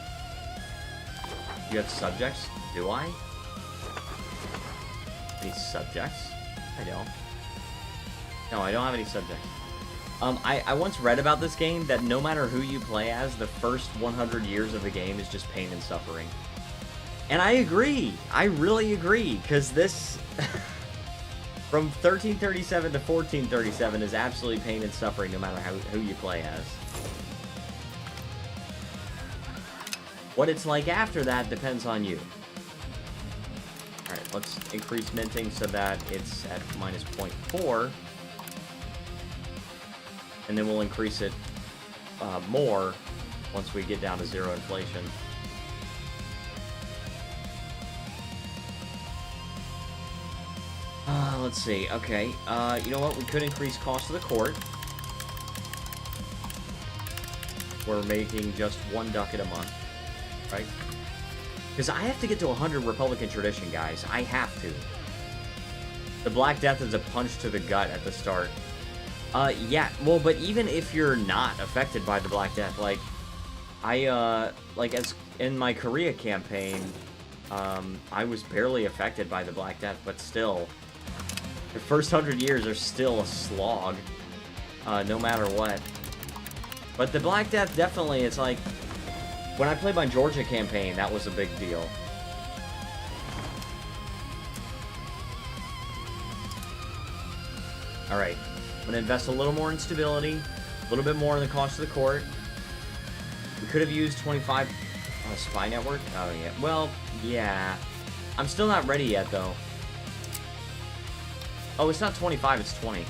You have subjects? Do I? Any subjects? I don't. No, I don't have any subjects. I once read about this game that no matter who you play as, the first 100 years of the game is just pain and suffering. And I agree. I really agree, because this... from 1337 to 1437 is absolutely pain and suffering no matter who you play as. What it's like after that depends on you. Alright, let's increase minting so that it's at -0.4. And then we'll increase it more once we get down to 0 inflation. Let's see. Okay. You know what? We could increase cost of the court. We're making just 1 ducat a month. Right? Because I have to get to 100 Republican tradition, guys. I have to. The Black Death is a punch to the gut at the start. Yeah, well, but even if you're not affected by the Black Death, like, as in my Korea campaign, I was barely affected by the Black Death, but still, the first 100 years are still a slog, no matter what. But the Black Death, definitely, it's like, When I played my Georgia campaign, that was a big deal. Alright. I'm going to invest a little more in stability. A little bit more in the cost of the court. We could have used 25... spy network? Oh, yeah. Well, yeah. I'm still not ready yet, though. Oh, it's not 25, it's 20.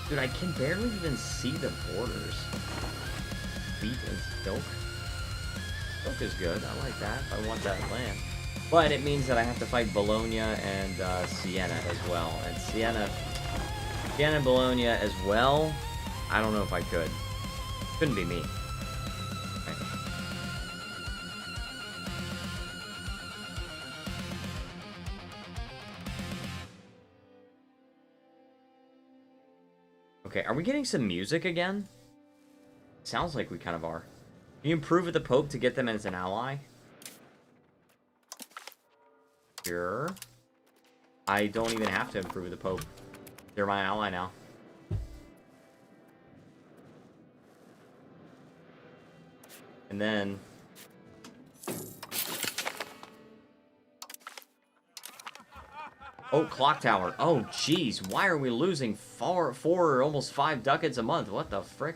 Dude, I can barely even see the borders. Wheat and silk. Silk is good. I like that. I want that land. But it means that I have to fight Bologna and Siena as well. And Siena and Bologna as well. I don't know if I could. Couldn't be me. Okay, are we getting some music again? Sounds like we kind of are. Can you improve with the Pope to get them as an ally? Sure. I don't even have to improve with the Pope. They're my ally now. And then... Oh, clock tower. Oh, jeez. Why are we losing four or almost 5 ducats a month? What the frick?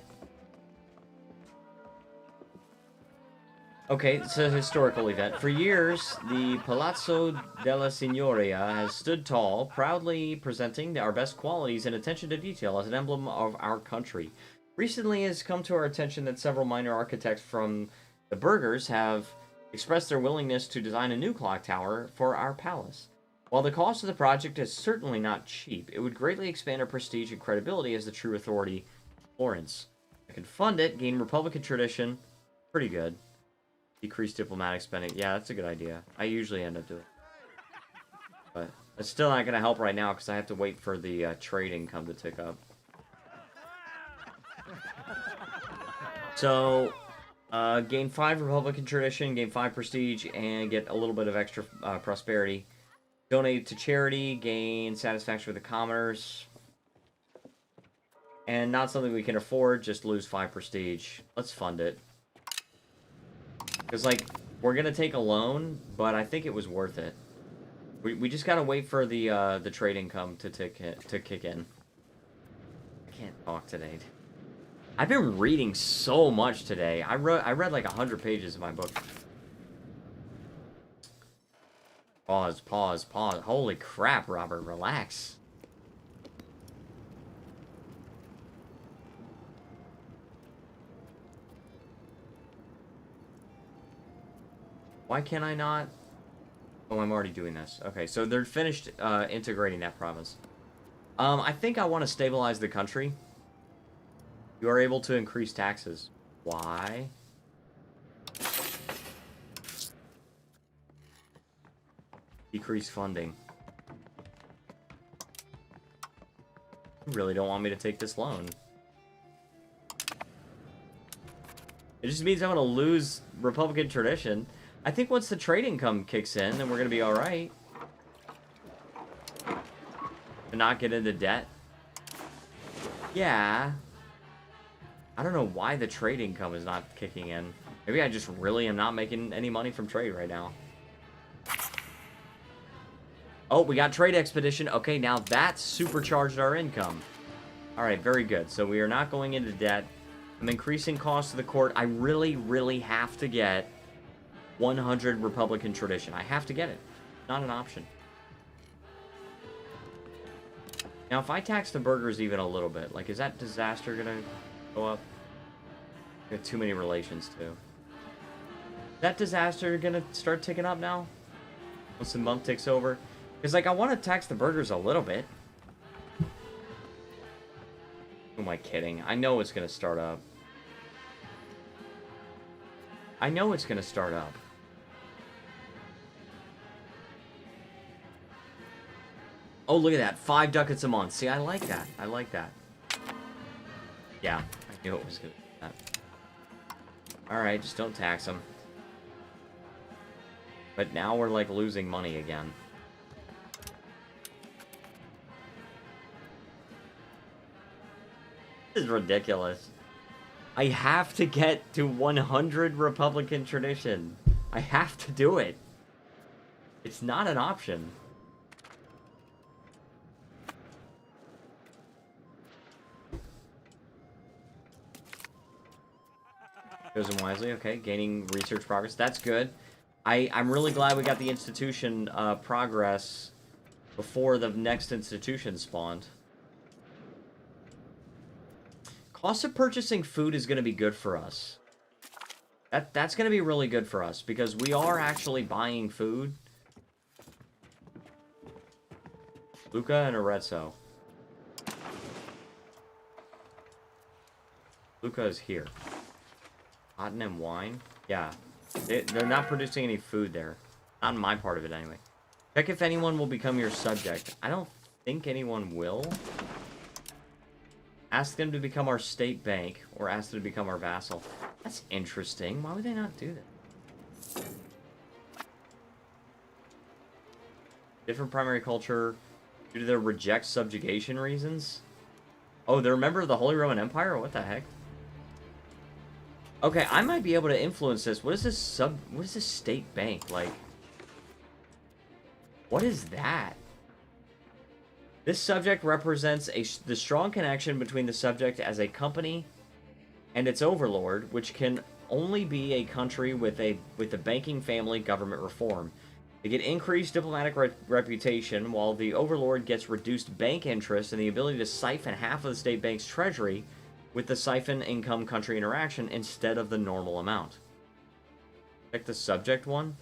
Okay, it's a historical event. For years, the Palazzo della Signoria has stood tall, proudly presenting our best qualities and attention to detail as an emblem of our country. Recently, it has come to our attention that several minor architects from the burghers have expressed their willingness to design a new clock tower for our palace. While the cost of the project is certainly not cheap, it would greatly expand our prestige and credibility as the true authority in Florence. I can fund it, gain Republican tradition. Pretty good. Decrease diplomatic spending. Yeah, that's a good idea. I usually end up doing it. But it's still not going to help right now because I have to wait for the trade income to tick up. So, gain 5 Republican tradition, gain 5 prestige, and get a little bit of extra prosperity. Donate to charity, gain satisfaction with the commoners. And not something we can afford, just lose 5 prestige. Let's fund it. Because, like, we're going to take a loan, but I think it was worth it. We just got to wait for the trade income to kick in. I can't talk today. I've been reading so much today. I read like 100 pages of my book. Pause, pause, pause. Holy crap, Robert, relax. Why can I not? Oh, I'm already doing this. Okay, so they're finished integrating that province. I think I want to stabilize the country. You are able to increase taxes. Why? Decrease funding. You really don't want me to take this loan. It just means I'm going to lose Republican tradition. I think once the trade income kicks in, then we're going to be alright. To not get into debt. Yeah. I don't know why the trade income is not kicking in. Maybe I just really am not making any money from trade right now. Oh, we got trade expedition. Okay, now that supercharged our income. Alright, very good. So we are not going into debt. I'm increasing costs of the court. I really, really have to get 100 Republican tradition. I have to get it. Not an option. Now, if I tax the burghers even a little bit, like, is that disaster gonna go up? I got too many relations, too. Is that disaster gonna start ticking up now? Once the month ticks over? Because, like, I want to tax the burghers a little bit. Who am I kidding? I know it's gonna start up. I know it's gonna start up. Oh, look at that. 5 ducats a month. See, I like that. I like that. Yeah, I knew it was good. Alright, just don't tax them. But now we're, like, losing money again. This is ridiculous. I have to get to 100 Republican tradition. I have to do it. It's not an option. Chosen wisely, okay. Gaining research progress. That's good. I'm really glad we got the institution progress before the next institution spawned. Cost of purchasing food is going to be good for us. That's going to be really good for us, because we are actually buying food. Luca and Arezzo. Luca is here. Cotton and wine? Yeah. They're not producing any food there. Not in my part of it, anyway. Check if anyone will become your subject. I don't think anyone will. Ask them to become our state bank, or ask them to become our vassal. That's interesting. Why would they not do that? Different primary culture due to their reject subjugation reasons? Oh, they're a member of the Holy Roman Empire? What the heck? Okay, I might be able to influence this. What is this state bank? Like, what is that? This subject represents the strong connection between the subject as a company and its overlord, which can only be a country with the banking family government reform. They get increased diplomatic reputation, while the overlord gets reduced bank interest and the ability to siphon half of the state bank's treasury with the siphon income country interaction instead of the normal amount. Check the subject one.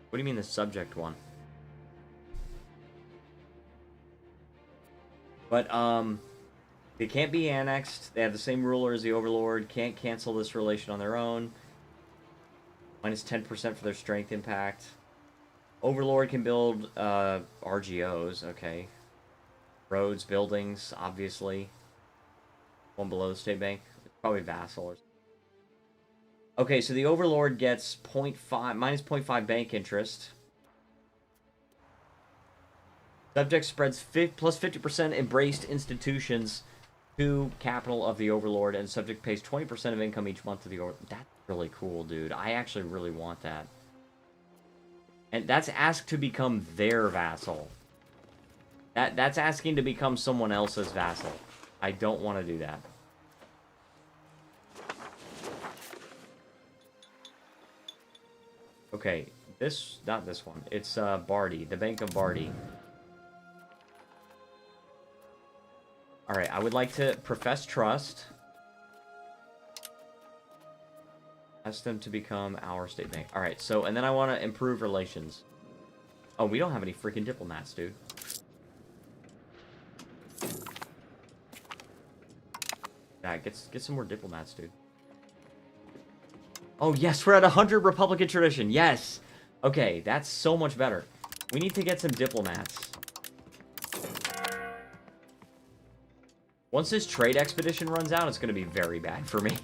What do you mean the subject one? But, they can't be annexed. They have the same ruler as the overlord. Can't cancel this relation on their own. Minus 10% for their strength impact. Overlord can build, RGOs. Okay. Roads, buildings, obviously. One below the state bank. It's probably vassal or something. Okay, so the overlord gets minus 0.5 bank interest. Subject spreads plus 50% embraced institutions to capital of the overlord, and subject pays 20% of income each month to the overlord. That's really cool, dude. I actually really want that. And that's asked to become their vassal. That's asking to become someone else's vassal. I don't want to do that. Okay, not this one. It's Bardi, the Bank of Bardi. Alright, I would like to profess trust. Ask them to become our state bank. Alright, so, and then I want to improve relations. Oh, we don't have any freaking diplomats, dude. Yeah, get some more diplomats, dude. Oh, yes, we're at 100 Republican tradition. Yes! Okay, that's so much better. We need to get some diplomats. Once this trade expedition runs out, it's going to be very bad for me.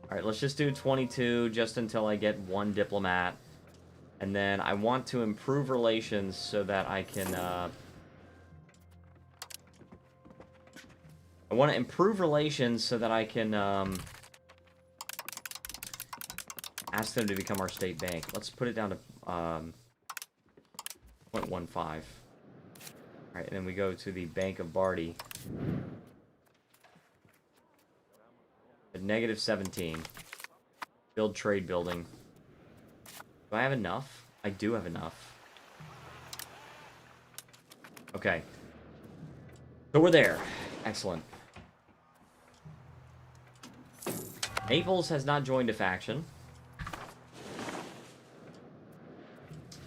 Alright, let's just do 22 just until I get one diplomat. And then I want to improve relations so that I can, I want to improve relations so that I can, ask them to become our state bank. Let's put it down to, 0.15. Alright, and then we go to the Bank of Bardi. At negative 17. Build trade building. Do I have enough? I do have enough. Okay. So we're there. Excellent. Naples has not joined a faction.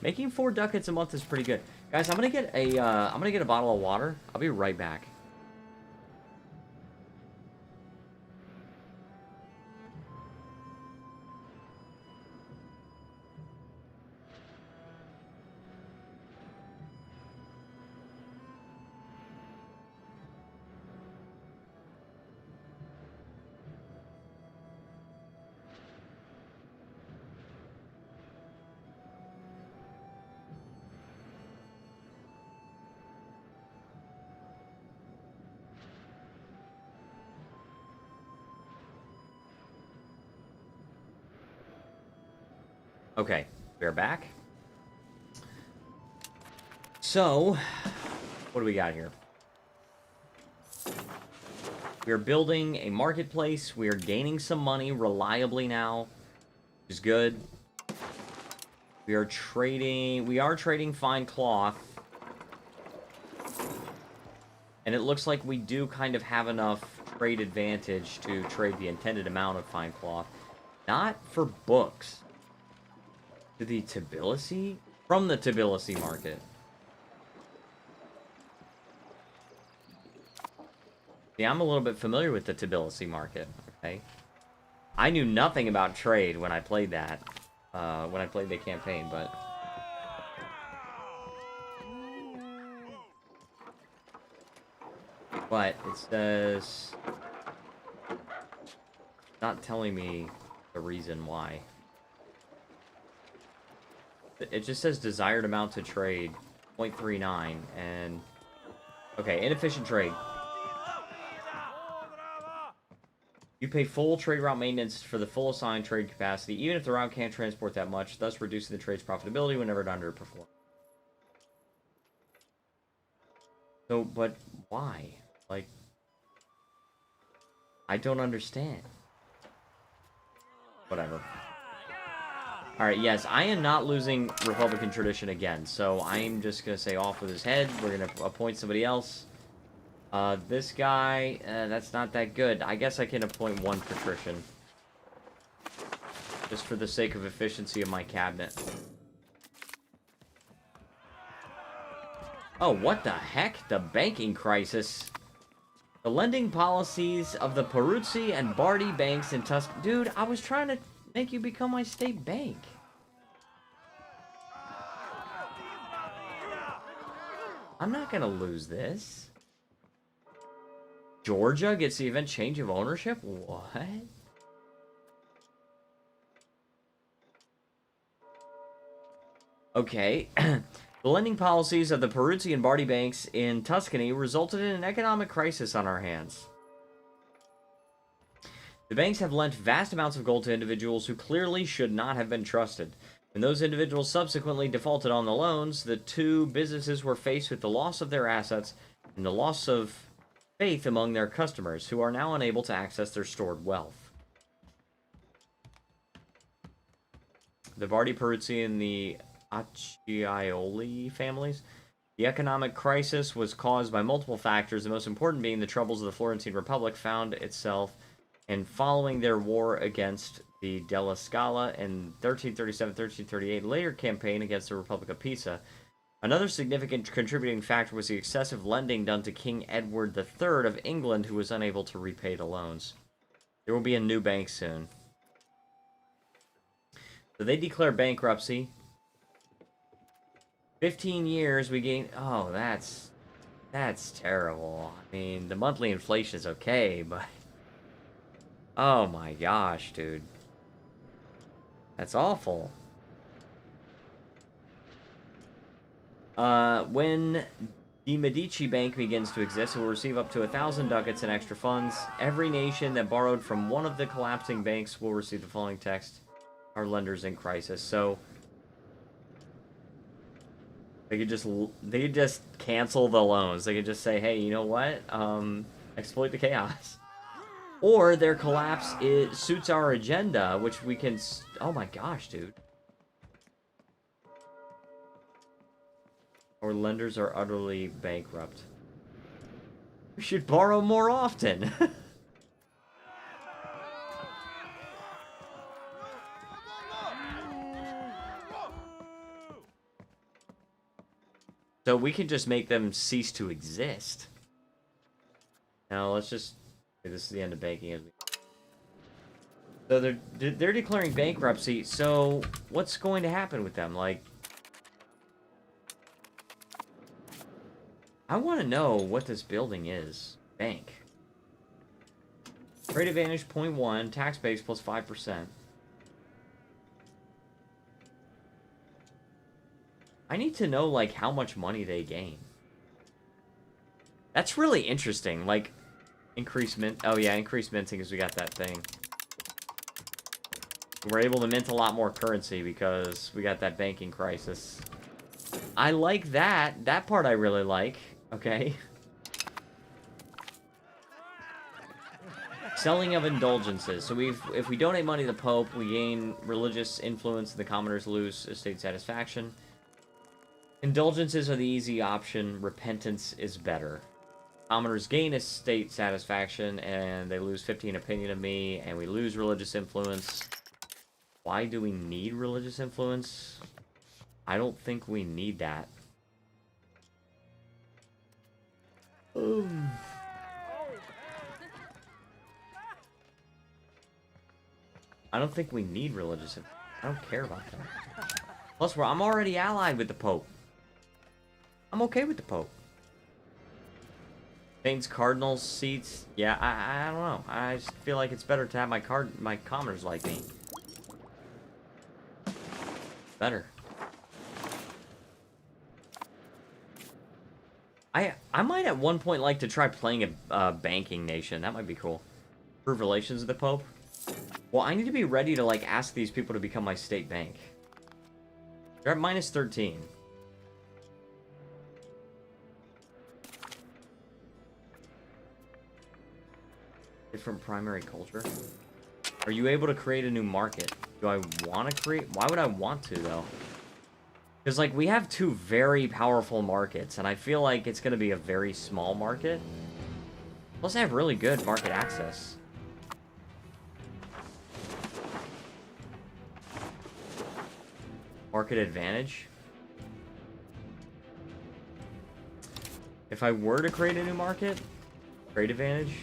Making 4 ducats a month is pretty good. Guys, I'm gonna get a bottle of water. I'll be right back. Okay, we're back. So, what do we got here? We are building a marketplace. We are gaining some money reliably now, which is good. We are trading fine cloth. And it looks like we do kind of have enough trade advantage to trade the intended amount of fine cloth. Not for books. To the Tbilisi? From the Tbilisi market. Yeah, I'm a little bit familiar with the Tbilisi market, okay? I knew nothing about trade when I played that. When I played the campaign, but... But it says... Not telling me the reason why. It just says desired amount to trade, 0.39, and... Okay, inefficient trade. You pay full trade route maintenance for the full assigned trade capacity, even if the route can't transport that much, thus reducing the trade's profitability whenever it underperforms. So, but why? Like, I don't understand. Whatever. Alright, yes, I am not losing Republican tradition again, so I'm just gonna say off with his head. We're gonna appoint somebody else. This guy, that's not that good. I guess I can appoint one patrician. Just for the sake of efficiency of my cabinet. Oh, what the heck? The banking crisis. The lending policies of the Peruzzi and Bardi banks in Tuscany. Dude, I was trying to make you become my state bank. I'm not gonna lose this. Georgia gets the event change of ownership? What? Okay. The lending policies of the Peruzzi and Bardi banks in Tuscany resulted in an economic crisis on our hands. The banks have lent vast amounts of gold to individuals who clearly should not have been trusted. When those individuals subsequently defaulted on the loans, the two businesses were faced with the loss of their assets and the loss of faith among their customers, who are now unable to access their stored wealth. The Bardi, Peruzzi, and the Acciaioli families. The economic crisis was caused by multiple factors, the most important being the troubles of the Florentine Republic found itself in following their war against the Della Scala in 1337-1338, later campaign against the Republic of Pisa. Another significant contributing factor was the excessive lending done to King Edward III of England, who was unable to repay the loans. There will be a new bank soon. So they declare bankruptcy. 15 years, we gain... Oh, that's terrible. I mean, the monthly inflation is okay, but... Oh my gosh, dude. That's awful. When the Medici Bank begins to exist, it will receive up to 1,000 ducats in extra funds. Every nation that borrowed from one of the collapsing banks will receive the following text. Our lenders in crisis. So they could just cancel the loans. They could just say, hey, you know what? Exploit the chaos. Or their collapse suits our agenda, which we can... Oh my gosh, dude. Our lenders are utterly bankrupt. We should borrow more often. So we can just make them cease to exist. Now let's just... This is the end of banking. So they're declaring bankruptcy. So what's going to happen with them? Like, I want to know what this building is. Bank. Trade advantage 0.1. Tax base plus 5%. I need to know, like, how much money they gain. That's really interesting. Like, increase mint... Oh, yeah, increase minting because we got that thing. We're able to mint a lot more currency because we got that banking crisis. I like that. That part I really like. Okay. Selling of indulgences. So if we donate money to the Pope, we gain religious influence, and the commoners lose estate satisfaction. Indulgences are the easy option. Repentance is better. Commoners gain estate satisfaction, and they lose 15 opinion of me, and we lose religious influence. Why do we need religious influence? I don't think we need that. I don't think we need religious influence. I don't care about that. Plus, I'm already allied with the Pope. I'm okay with the Pope. Saints Cardinals seats. Yeah, I don't know. I just feel like it's better to have my commoners like me. Better. I might at one point like to try playing a banking nation. That might be cool. Improve relations with the Pope. Well, I need to be ready to like ask these people to become my state bank. They're at minus 13. Different primary culture. Are you able to create a new market? Do I want to create? Why would I want to, though? Because, like, we have two very powerful markets, and I feel like it's going to be a very small market. Plus, I have really good market access. Market advantage. If I were to create a new market, trade advantage.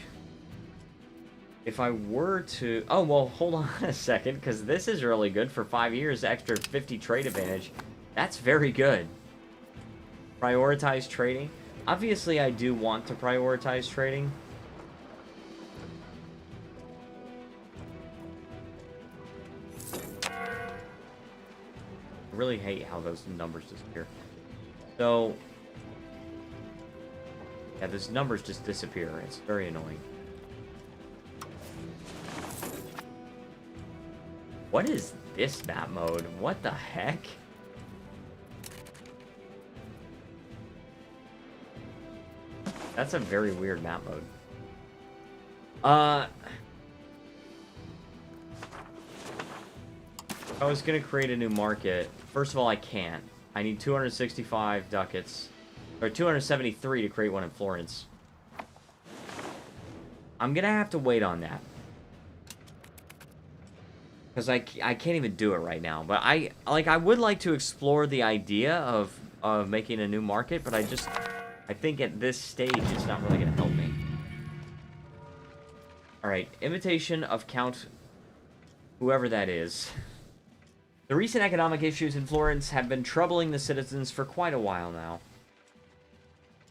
If I were to... Oh, well, hold on a second, because this is really good for 5 years, extra 50 trade advantage. That's very good. Prioritize trading. Obviously, I do want to prioritize trading. I really hate how those numbers disappear. So... yeah, those numbers just disappear. It's very annoying. What is this map mode? What the heck? That's a very weird map mode. If I was gonna create a new market, first of all, I can't. I need 265 ducats, or 273 to create one in Florence. I'm gonna have to wait on that. Because I can't even do it right now. But I would like to explore the idea of making a new market, but I think at this stage it's not really going to help me. Alright, invitation of Count whoever that is. The recent economic issues in Florence have been troubling the citizens for quite a while now.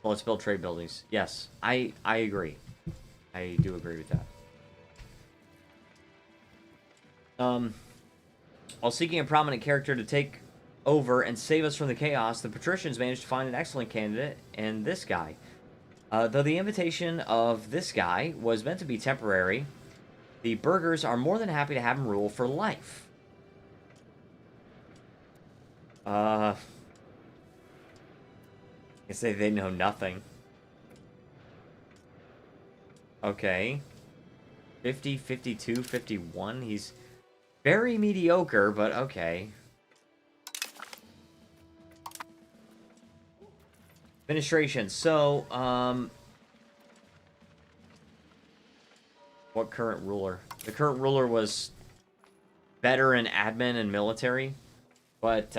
Well, let's build trade buildings. Yes, I agree. I do agree with that. While seeking a prominent character to take over and save us from the chaos, the patricians managed to find an excellent candidate in this guy. Though the invitation of this guy was meant to be temporary, the burghers are more than happy to have him rule for life. I say they know nothing. Okay. 50, 52, 51. He's very mediocre, but okay. Administration. So, what current ruler? The current ruler was better in admin and military, but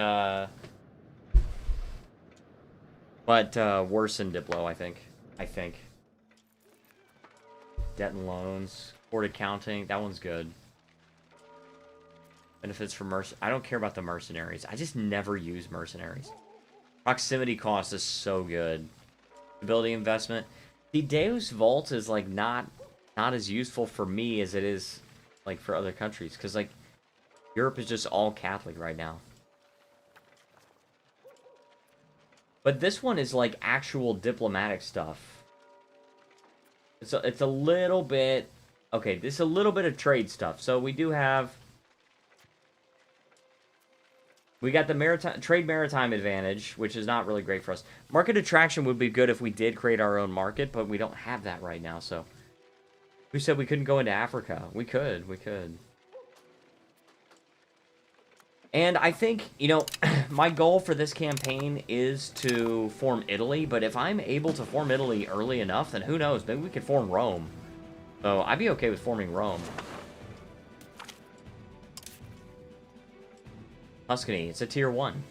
worse in Diplo, I think. Debt and loans. Court accounting. That one's good. Benefits for I don't care about the mercenaries. I just never use mercenaries. Proximity cost is so good. Stability investment. The Deus Vault is like not as useful for me as it is like for other countries, because like Europe is just all Catholic right now. But this one is like actual diplomatic stuff. It's a little bit okay. This is a little bit of trade stuff. So we do have We got the maritime advantage, which is not really great for us. Market attraction would be good if we did create our own market, but we don't have that right now, so... Who said we couldn't go into Africa? We could. And I think, you know, my goal for this campaign is to form Italy, but if I'm able to form Italy early enough, then who knows? Maybe we could form Rome. So I'd be okay with forming Rome. Tuscany, it's a tier 1.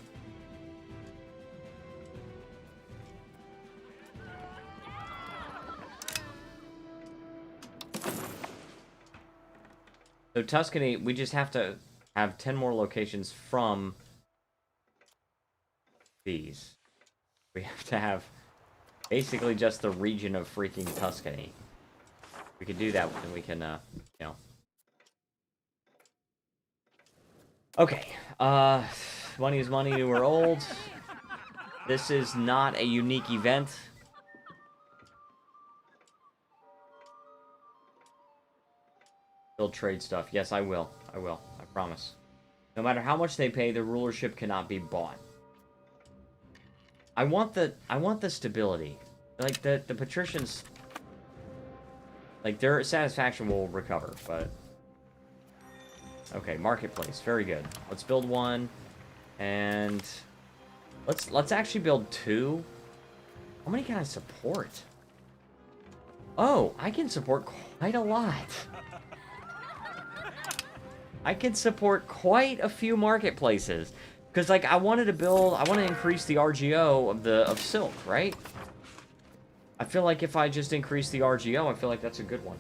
So Tuscany, we just have to have 10 more locations from these. We have to have basically just the region of freaking Tuscany. We can do that, and we can, you know. Okay, money is money, we're old. This is not a unique event. Build trade stuff. Yes, I will. I promise. No matter how much they pay, the rulership cannot be bought. I want the stability. Like, the patricians... Like, their satisfaction will recover, but... Okay, marketplace. Very good. Let's build one. And... Let's actually build 2. How many can I support? Oh, I can support quite a lot. I can support quite a few marketplaces. Because, like, I want to increase the RGO of silk, right? I feel like if I just increase the RGO, I feel like that's a good one.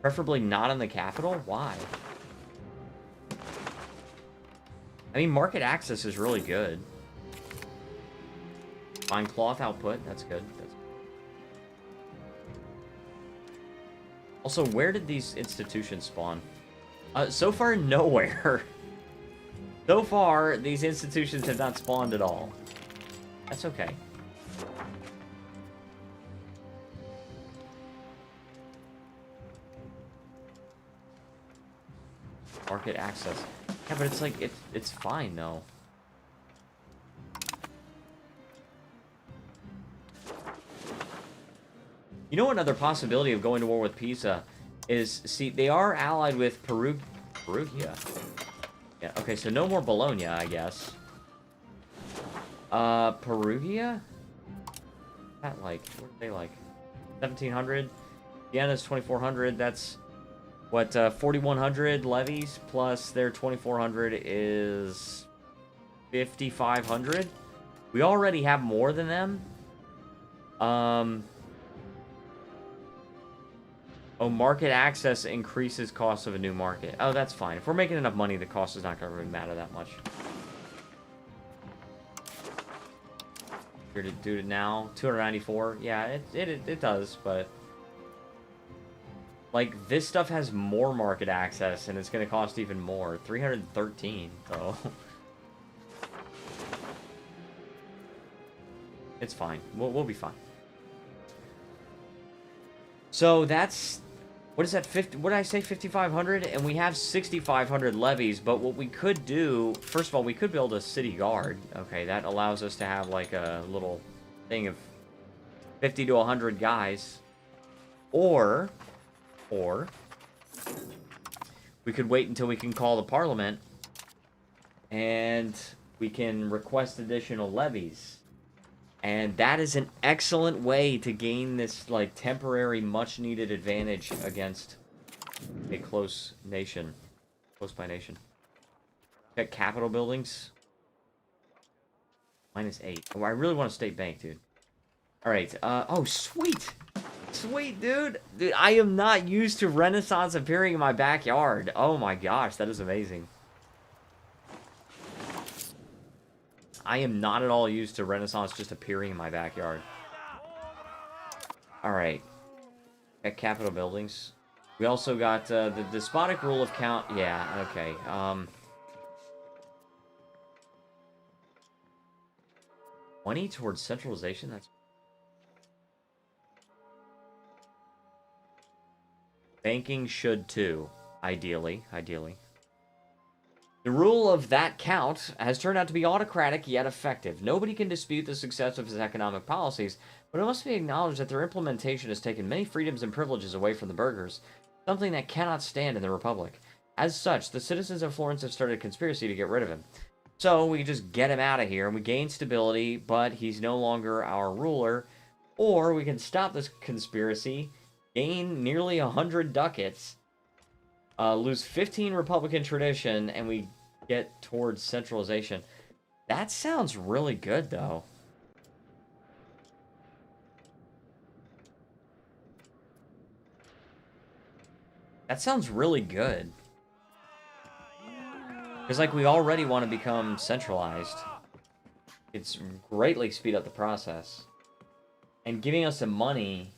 Preferably not in the capital? Why? I mean, market access is really good. Fine cloth output, that's good. Also, where did these institutions spawn? So far, nowhere. So far, these institutions have not spawned at all. That's okay. Market access. Yeah, but it's like, it's fine, though. You know, another possibility of going to war with Pisa is, see, they are allied with Perugia. Yeah, okay, so no more Bologna, I guess. Perugia? What's that like? What are they like? 1,700? Vienna's 2,400, that's... What, 4,100 levies plus their 2,400 is 5,500. We already have more than them. Oh, market access increases cost of a new market. Oh, that's fine. If we're making enough money, the cost is not going to really matter that much. Here to do it now. 294. Yeah, it does, but... Like, this stuff has more market access, and it's going to cost even more. 313, though. It's fine. We'll be fine. So, that's... What is that? 50? What did I say? 5,500? And we have 6,500 levies, but what we could do... First of all, we could build a city guard. Okay, that allows us to have, like, a little thing of 50 to 100 guys. Or... we could wait until we can call the parliament and we can request additional levies. And that is an excellent way to gain this, like, temporary, much-needed advantage against a close nation. Close by nation. Check capital buildings. -8. Oh, I really want a state bank, dude. Alright, oh, sweet! Sweet, dude! Dude, I am not used to Renaissance appearing in my backyard. Oh my gosh, that is amazing. I am not at all used to Renaissance just appearing in my backyard. Alright. Got capital buildings. We also got, the despotic rule of count. Yeah, okay. 20 towards centralization? That's... Banking should too, ideally. The rule of that count has turned out to be autocratic yet effective. Nobody can dispute the success of his economic policies, but it must be acknowledged that their implementation has taken many freedoms and privileges away from the burghers, something that cannot stand in the Republic. As such, the citizens of Florence have started a conspiracy to get rid of him. So we just get him out of here, and we gain stability, but he's no longer our ruler. Or we can stop this conspiracy, gain nearly 100 ducats, lose 15 Republican tradition, and we get towards centralization. That sounds really good, though. That sounds really good. Because, like, we already want to become centralized. It's greatly speed up the process. And giving us some money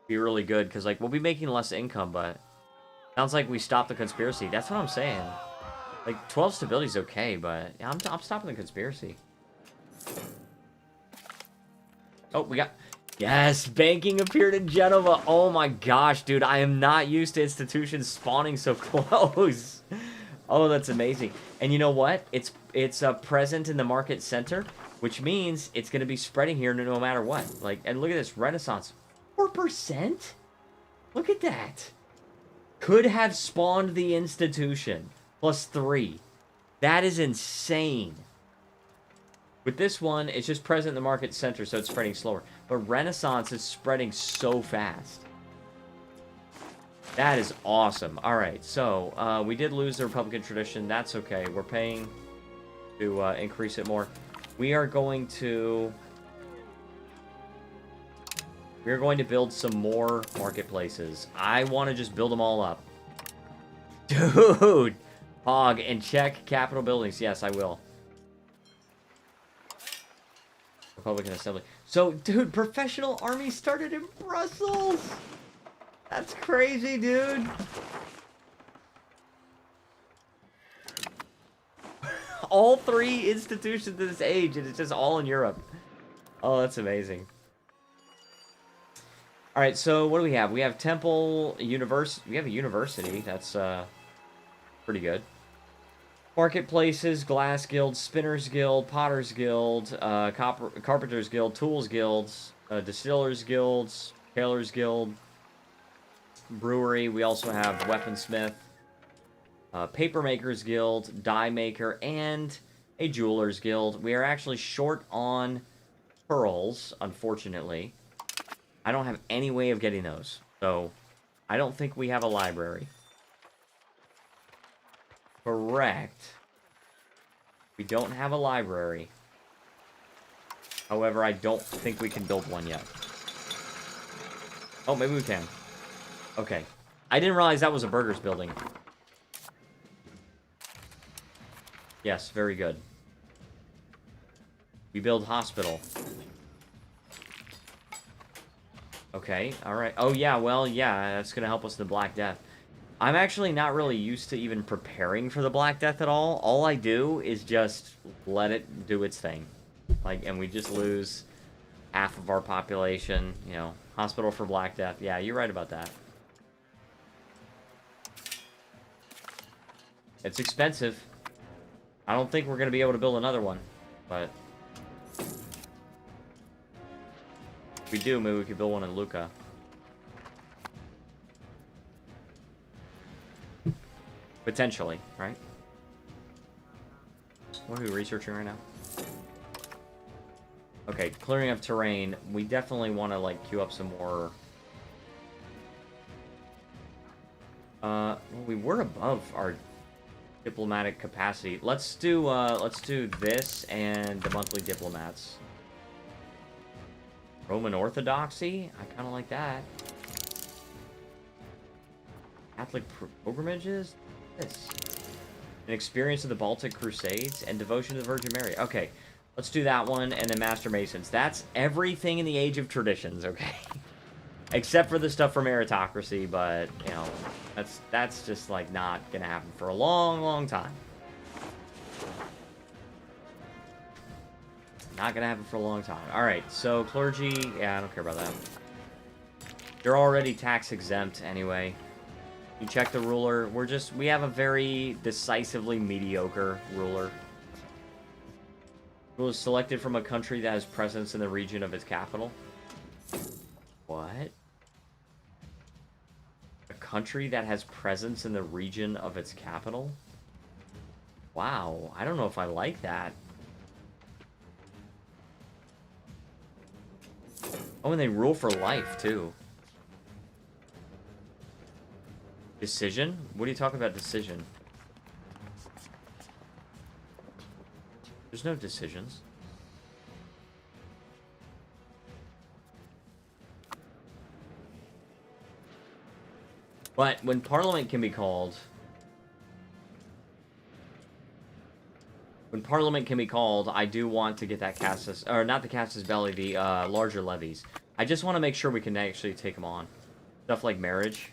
would be really good, because, like, we'll be making less income, but sounds like we stopped the conspiracy. That's what I'm saying. Like, 12 stability is okay, but yeah, I'm stopping the conspiracy. Oh, we got... Yes, banking appeared in Genova. Oh my gosh, dude, I am not used to institutions spawning so close. Oh, that's amazing. And you know what? It's present in the market center, which means it's going to be spreading here no matter what. Like, and look at this, Renaissance. 4%? Look at that. Could have spawned the institution. +3. That is insane. With this one, it's just present in the market center, so it's spreading slower. But Renaissance is spreading so fast. That is awesome. Alright, so we did lose the Republican tradition. That's okay. We're paying to increase it more. We are going to build some more marketplaces. I want to just build them all up. Dude! Hog, and check capital buildings. Yes, I will. Republican Assembly. So, dude, professional army started in Brussels! That's crazy, dude! All 3 institutions to this age, and it's just all in Europe. Oh, that's amazing. Alright, so what do we have? We have Temple, we have a university. That's, pretty good. Marketplaces, Glass Guild, Spinners Guild, Potters Guild, Carpenters Guild, Tools Guilds, Distillers Guilds, Tailors Guild, Brewery. We also have Weaponsmith, Papermakers Guild, Die Maker, and a Jewelers Guild. We are actually short on pearls, unfortunately. I don't have any way of getting those, so I don't think we have a library. Correct. We don't have a library. However, I don't think we can build one yet. Oh, maybe we can. Okay. I didn't realize that was a burgers building. Yes, very good. We build hospital. Okay, alright. Oh, yeah, well, yeah, that's gonna help us in the Black Death. I'm actually not really used to even preparing for the Black Death at all. All I do is just let it do its thing. Like, and we just lose half of our population, you know. Hospital for Black Death. Yeah, you're right about that. It's expensive. I don't think we're going to be able to build another one, but if we do, maybe we could build one in Lucca. Potentially, right? What are we researching right now? Okay, clearing of terrain. We definitely want to, like, queue up some more. Well, we were above our diplomatic capacity. Let's do this and the monthly diplomats. Roman Orthodoxy? I kind of like that. Catholic pilgrimages? This. An experience of the Baltic Crusades and devotion to the Virgin Mary. Okay, let's do that one, and then Master Masons. That's everything in the Age of Traditions, okay? Except for the stuff from Meritocracy, but, you know, that's just, like, not gonna happen for a long, long time. Not gonna happen for a long time. Alright, so clergy, yeah, I don't care about that. They're already tax exempt anyway. You check the ruler. We have a very decisively mediocre ruler. Ruler is selected from a country that has presence in the region of its capital. What? A country that has presence in the region of its capital? Wow, I don't know if I like that. Oh, and they rule for life, too. Decision? What are you talking about, decision? There's no decisions. But when Parliament can be called... When Parliament can be called, I do want to get that Casus... Or not the Casus Belli, the larger levies. I just want to make sure we can actually take them on. Stuff like marriage.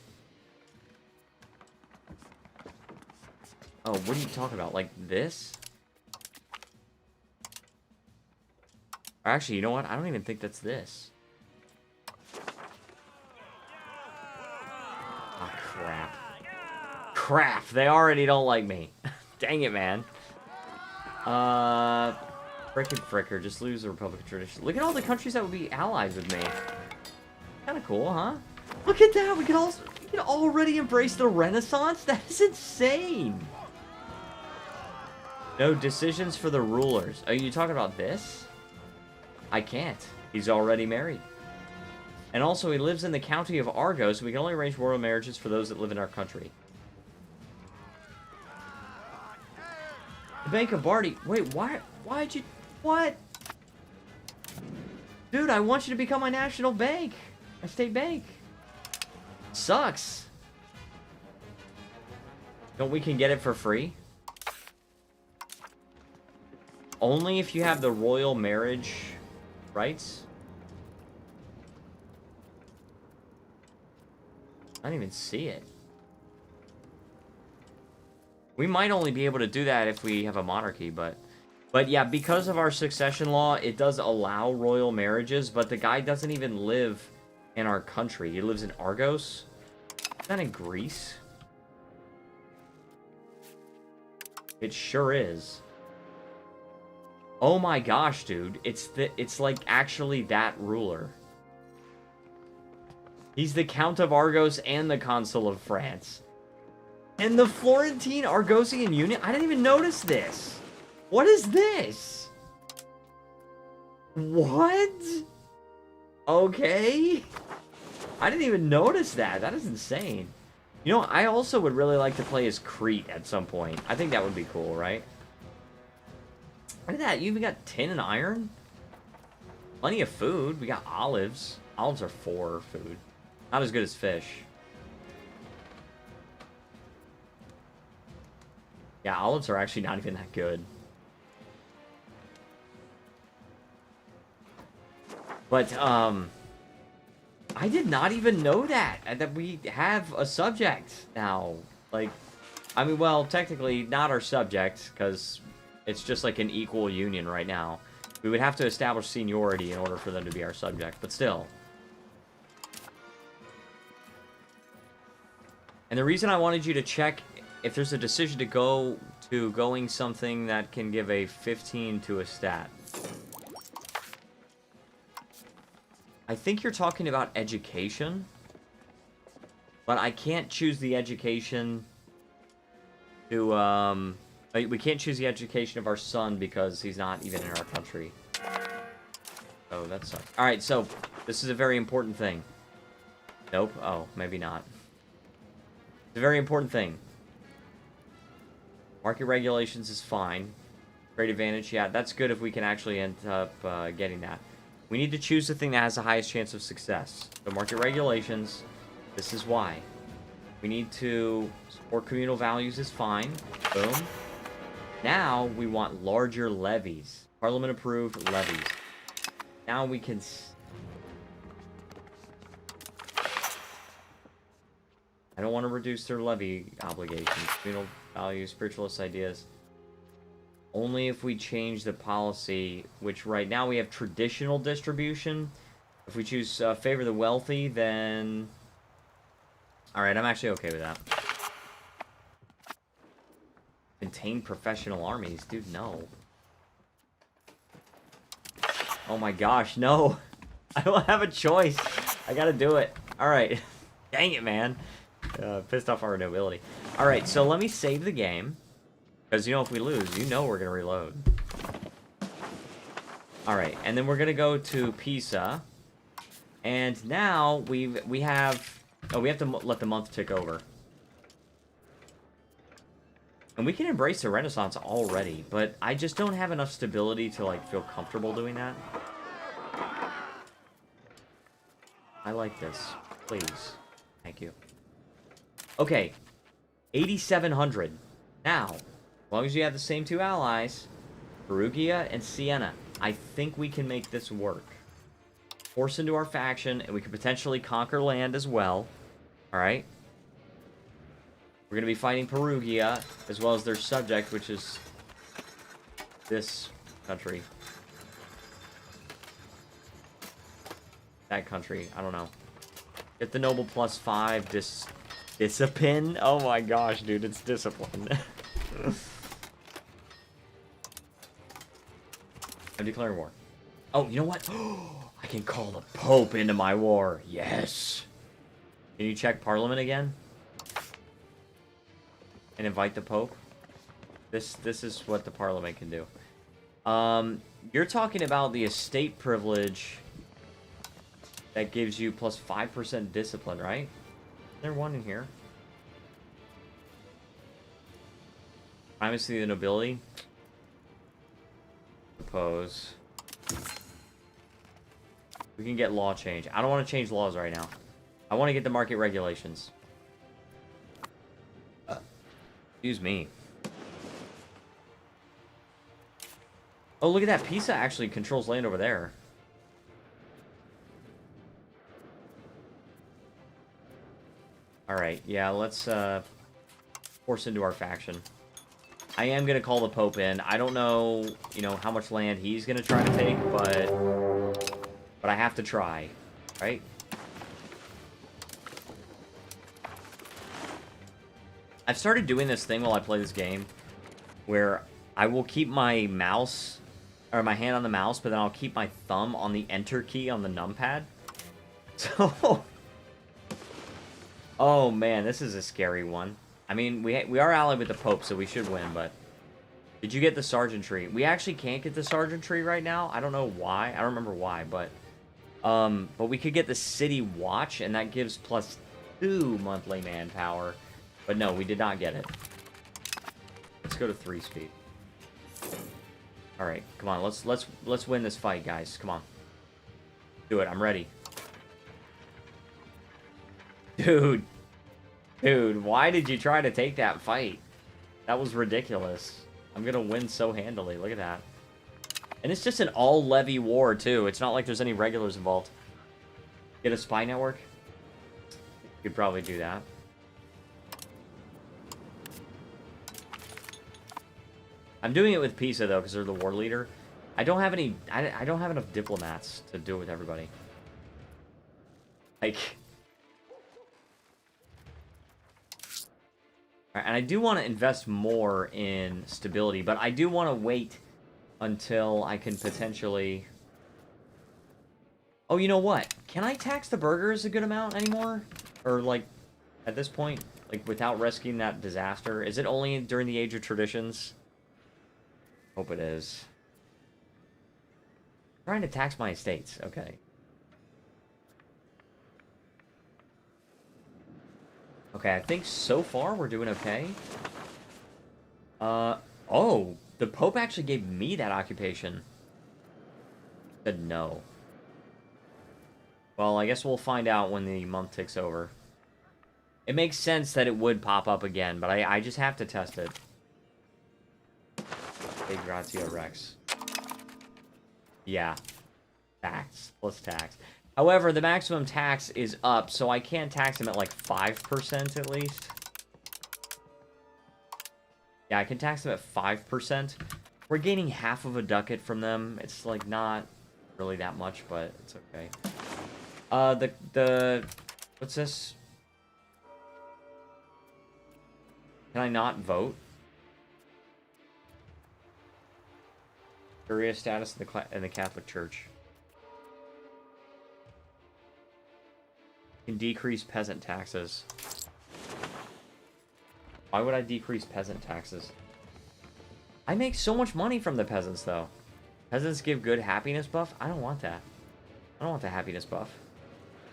Oh, what are you talking about? Like this? Or actually, you know what? I don't even think that's this. Ah, crap. Crap! They already don't like me. Dang it, man. Frickin' fricker. Just lose the Republic of Tradition. Look at all the countries that would be allies with me. Kinda cool, huh? Look at that! We can already embrace the Renaissance? That is insane! No decisions for the rulers. Are you talking about this? I can't. He's already married. And also, he lives in the county of Argos, so we can only arrange royal marriages for those that live in our country. The Bank of Bardi. Wait, why'd you... What? Dude, I want you to become my national bank. My state bank. Sucks. Don't we can get it for free? Only if you have the royal marriage rights? I don't even see it. We might only be able to do that if we have a monarchy, but yeah, because of our succession law, it does allow royal marriages, but the guy doesn't even live in our country. He lives in Argos. Is that in Greece? It sure is. Oh my gosh, dude. It's like actually that ruler. He's the Count of Argos and the Consul of France. And the Florentine Argosian Union? I didn't even notice this. What is this? What? Okay. I didn't even notice that. That is insane. You know, I also would really like to play as Crete at some point. I think that would be cool, right? Look at that. You even got tin and iron. Plenty of food. We got olives. Olives are for food. Not as good as fish. Yeah, olives are actually not even that good. But, I did not even know that we have a subject now. Like, I mean, well, technically not our subject, because it's just like an equal union right now. We would have to establish seniority in order for them to be our subject, but still. And the reason I wanted you to check if there's a decision to go to going something that can give a 15 to a stat. I think you're talking about education, but I can't choose the education to, we can't choose the education of our son because he's not even in our country. Oh, that sucks. Alright, so, this is a very important thing. Nope. Oh, maybe not. It's a very important thing. Market regulations is fine. Great advantage, yeah, that's good if we can actually end up getting that. We need to choose the thing that has the highest chance of success. So market regulations, this is why. We need to support communal values is fine. Boom. Now we want larger levies. Parliament approved levies. Now we can... I don't want to reduce their levy obligations. Communal values, spiritualist ideas. Only if we change the policy, which right now we have traditional distribution. If we choose favor the wealthy, then Alright, I'm actually okay with that. Contain professional armies? Dude, no. Oh my gosh, no. I don't have a choice. I gotta do it. Alright. Dang it, man. Pissed off our nobility. Alright, so let me save the game. Because, you know, if we lose, you know we're gonna reload. Alright, and then we're gonna go to Pisa. And now we have... Oh, we have to let the month tick over. And we can embrace the Renaissance already, but I just don't have enough stability to, like, feel comfortable doing that. I like this. Please. Thank you. Okay. 8,700. Now, as long as you have the same two allies, Perugia and Siena, I think we can make this work. Force into our faction, and we could potentially conquer land as well. Alright? We're going to be fighting Perugia, as well as their subject, which is this country. That country. I don't know. Get the noble +5. Discipline? Oh my gosh, dude. It's discipline. I'm declaring war. Oh, you know what? I can call the Pope into my war. Yes. Can you check Parliament again? And invite the Pope? This is what the Parliament can do. You're talking about the estate privilege that gives you +5% discipline, right? Is there one in here? Primacy of the nobility? Suppose. We can get law change. I don't want to change laws right now. I want to get the market regulations. Excuse me. Oh, look at that. Pisa actually controls land over there. Alright, yeah, let's force into our faction. I am going to call the Pope in. I don't know, you know, how much land he's going to try to take, but I have to try, right? I've started doing this thing while I play this game, where I will keep my mouse, or my hand on the mouse, but then I'll keep my thumb on the enter key on the numpad. So, oh man, this is a scary one. I mean, we are allied with the Pope, so we should win, but... Did you get the sergeantry? We actually can't get the sergeantry right now. I don't know why. I don't remember why, but we could get the city watch, and that gives +2 monthly manpower. But no, we did not get it. Let's go to 3 speed. All right, come on. Let's win this fight, guys. Come on. Do it. I'm ready. Dude, why did you try to take that fight? That was ridiculous. I'm gonna win so handily. Look at that. And it's just an all-levy war, too. It's not like there's any regulars involved. Get a spy network? You could probably do that. I'm doing it with Pisa, though, because they're the war leader. I don't have any... I don't have enough diplomats to do it with everybody. Like... And I do want to invest more in stability, but I do want to wait until I can potentially... Oh, you know what? Can I tax the burghers a good amount anymore? Or, like, at this point, like, without risking that disaster? Is it only during the Age of Traditions? Hope it is. I'm trying to tax my estates. Okay. Okay, I think so far we're doing okay. Oh, the Pope actually gave me that occupation. Said no. Well, I guess we'll find out when the month ticks over. It makes sense that it would pop up again, but I just have to test it. Hey, Grazia Rex. Yeah. Tax. Plus tax. However, the maximum tax is up, so I can tax them at like 5% at least. Yeah, I can tax them at 5%. We're gaining half of a ducat from them. It's like not really that much, but it's okay. What's this? Can I not vote? Curia status in the Catholic Church. Can decrease peasant taxes. Why would I decrease peasant taxes? I make so much money from the peasants, though. Peasants give good happiness buff? I don't want that. I don't want the happiness buff.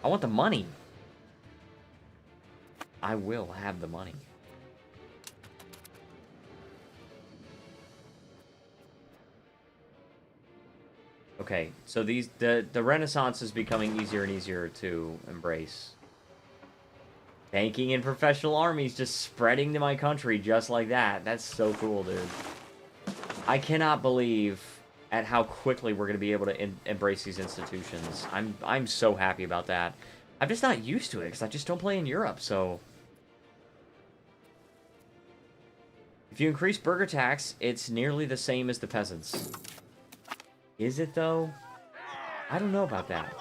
I want the money. I will have the money. Okay, so the Renaissance is becoming easier and easier to embrace. Banking and professional armies just spreading to my country just like that. That's so cool, dude. I cannot believe at how quickly we're going to be able to embrace these institutions. I'm so happy about that. I'm just not used to it because I just don't play in Europe, so... If you increase burgher tax, it's nearly the same as the peasants. Is it, though? I don't know about that.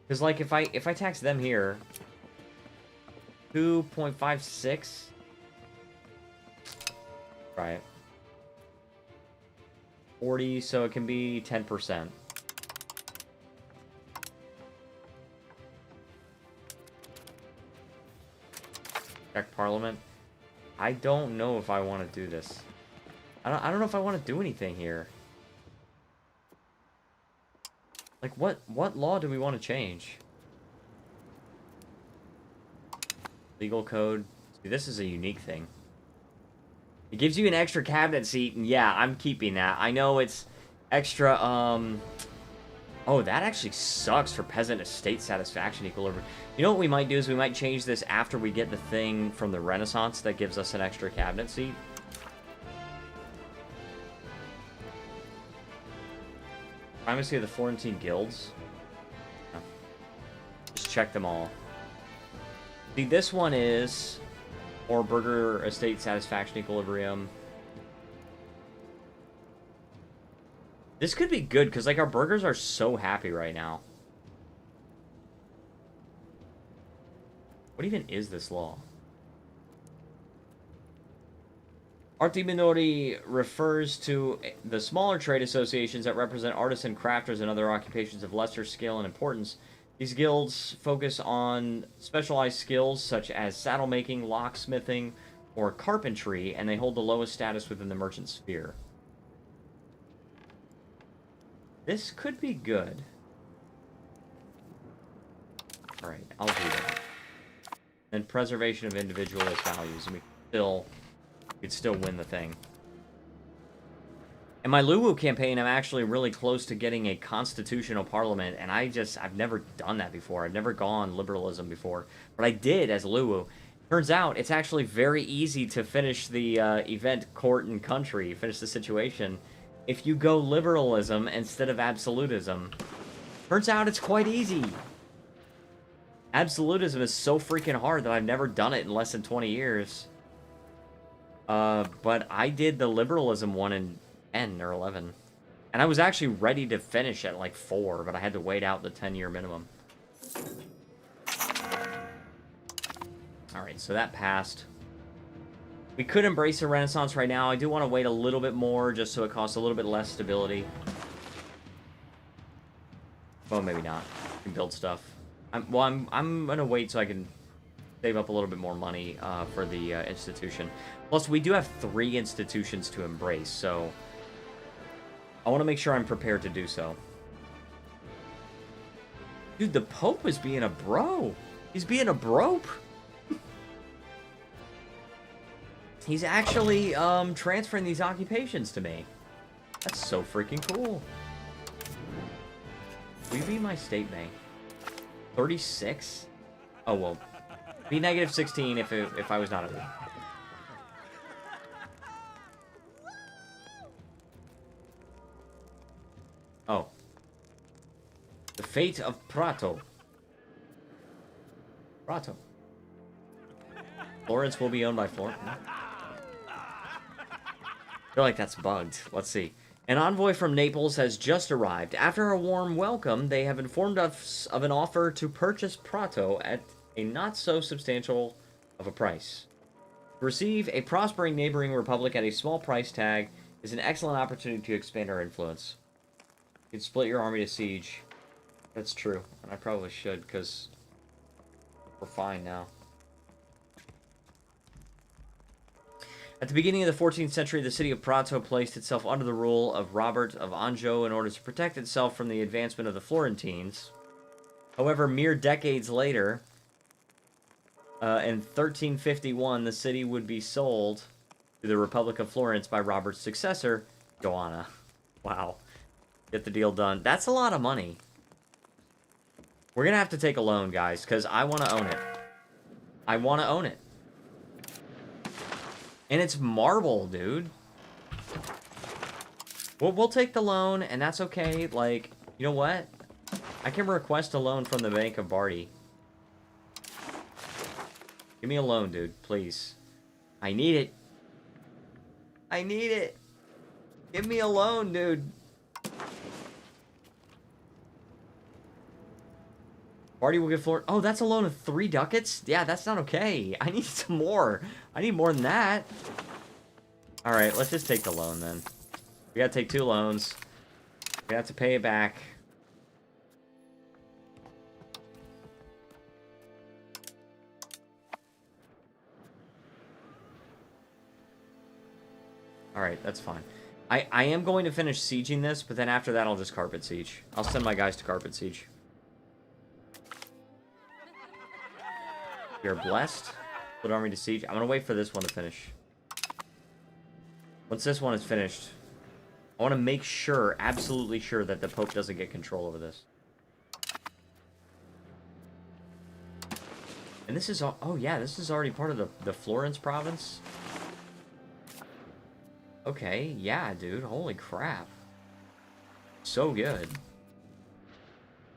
Because, like, if I tax them here... 2.56? Right. 40, so it can be 10%. Check Parliament. I don't know if I want to do this. I don't know if I want to do anything here. Like, what law do we want to change? Legal code. See, this is a unique thing. It gives you an extra cabinet seat, and yeah, I'm keeping that. I know it's extra, Oh, that actually sucks for peasant estate satisfaction equilibrium. You know what we might do is we might change this after we get the thing from the Renaissance that gives us an extra cabinet seat. Primacy of the Florentine guilds. Oh. Just check them all. See, this one is... Or burger estate satisfaction equilibrium. This could be good, because, like, our burgers are so happy right now. What even is this law? Arti Minori refers to the smaller trade associations that represent artisan crafters and other occupations of lesser scale and importance. These guilds focus on specialized skills such as saddle making, locksmithing, or carpentry, and they hold the lowest status within the merchant sphere. This could be good. Alright, I'll do that. And preservation of individualist values, and we could still win the thing. In my Luwu campaign, I'm actually really close to getting a constitutional parliament, and I've never done that before. I've never gone liberalism before, but I did as Luwu. Turns out, it's actually very easy to finish the event court and country, finish the situation, if you go liberalism instead of absolutism. Turns out it's quite easy. Absolutism is so freaking hard that I've never done it in less than 20 years. But I did the liberalism one in 10 or 11. And I was actually ready to finish at like 4, but I had to wait out the 10-year minimum. Alright, so that passed. We could embrace a Renaissance right now. I do want to wait a little bit more just so it costs a little bit less stability. Well, maybe not. I can build stuff. I'm going to wait so I can save up a little bit more money for the institution. Plus, we do have 3 institutions to embrace, so I want to make sure I'm prepared to do so. Dude, the Pope is being a bro. He's being a brope. He's actually transferring these occupations to me. That's so freaking cool. Will you be my state bank? 36? Oh, well. Be negative 16 if I was not a lead. Oh. The fate of Prato. Prato. Florence will be owned by Florence. I feel like that's bugged. Let's see. An envoy from Naples has just arrived. After a warm welcome, they have informed us of an offer to purchase Prato at a not-so-substantial of a price. To receive a prospering neighboring republic at a small price tag is an excellent opportunity to expand our influence. You can split your army to siege. That's true, and I probably should, because we're fine now. At the beginning of the 14th century, the city of Prato placed itself under the rule of Robert of Anjou in order to protect itself from the advancement of the Florentines. However, mere decades later, in 1351, the city would be sold to the Republic of Florence by Robert's successor, Joanna. Wow. Get the deal done. That's a lot of money. We're going to have to take a loan, guys, because I want to own it. I want to own it. And it's marble, dude. We'll take the loan, and that's okay. Like, you know what? I can request a loan from the Bank of Bardi. Give me a loan, dude, please. I need it. I need it. Give me a loan, dude. Bardi will give Florence. Oh, that's a loan of 3 ducats? Yeah, that's not okay. I need some more. I need more than that. Alright, let's just take the loan then. We gotta take 2 loans. We have to pay it back. Alright, that's fine. I am going to finish sieging this, but then after that I'll just carpet siege. I'll send my guys to carpet siege. You're blessed. Put army to siege. I'm gonna wait for this one to finish. Once this one is finished, I want to make sure, absolutely sure, that the Pope doesn't get control over this. And this is all... Oh, yeah, this is already part of the Florence province. Okay, yeah, dude. Holy crap. So good.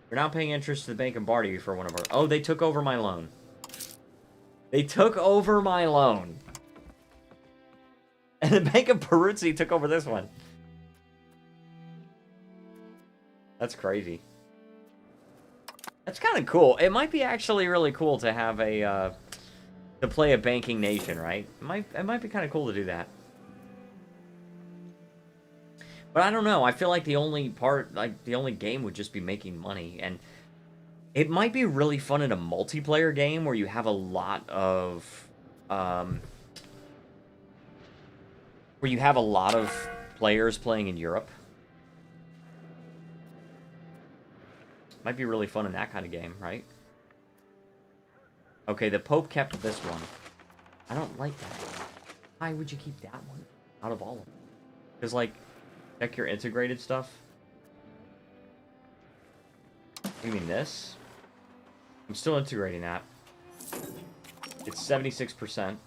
We're now paying interest to the Bank of Bardi for one of our... Oh, they took over my loan. They took over my loan. And the Bank of Peruzzi took over this one. That's crazy. That's kind of cool. It might be actually really cool to have a, to play a banking nation, right? It might be kind of cool to do that. But I don't know. I feel like the only part, like, the only game would just be making money. And it might be really fun in a multiplayer game where you have a lot of, players playing in Europe. Might be really fun in that kind of game, right? Okay, the Pope kept this one. I don't like that. Why would you keep that one out of all of them? Because, like, check your integrated stuff. You mean this? I'm still integrating that. It's 76%.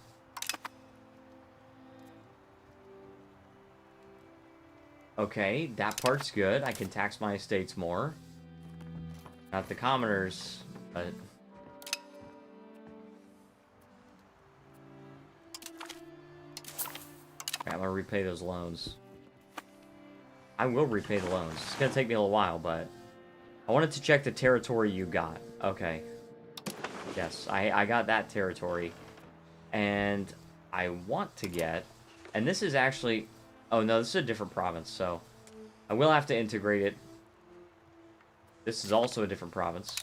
Okay, that part's good. I can tax my estates more. Not the commoners, but... Okay, I'm gonna repay those loans. I will repay the loans. It's gonna take me a little while, but... I wanted to check the territory you got. Okay. Yes, I got that territory. And I want to get... And this is actually... Oh, no, this is a different province, so... I will have to integrate it. This is also a different province.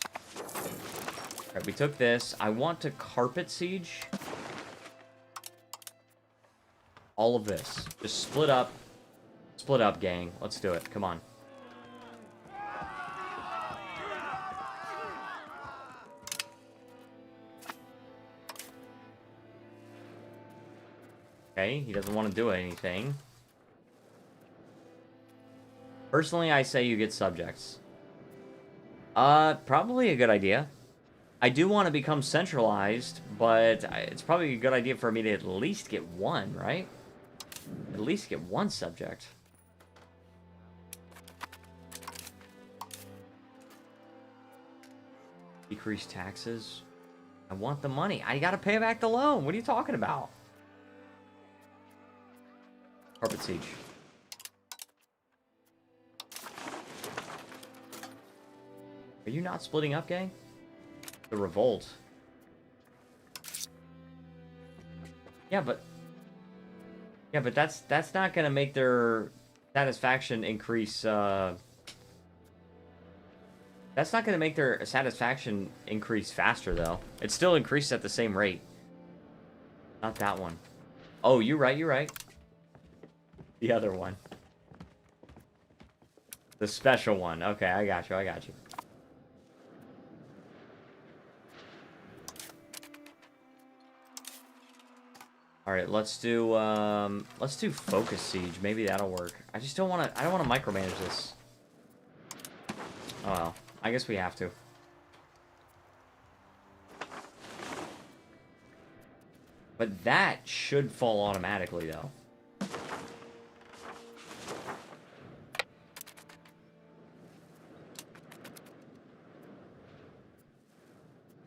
Alright, we took this. I want to carpet siege all of this. Just split up. Split up, gang. Let's do it. Come on. Okay, he doesn't want to do anything. Personally, I say you get subjects. Probably a good idea. I do want to become centralized, but it's probably a good idea for me to at least get one, right? At least get one subject. Decrease taxes. I want the money. I gotta pay back the loan. What are you talking about? Carpet siege. Are you not splitting up, gang? The revolt. Yeah, but that's not gonna make their satisfaction increase. That's not gonna make their satisfaction increase faster though. It still increases at the same rate. Not that one. Oh, you're right. You're right. The other one. The special one. Okay, I got you. I got you. All right, let's do focus siege. Maybe that'll work. I just don't want to. I don't want to micromanage this. Oh well, I guess we have to. But that should fall automatically, though.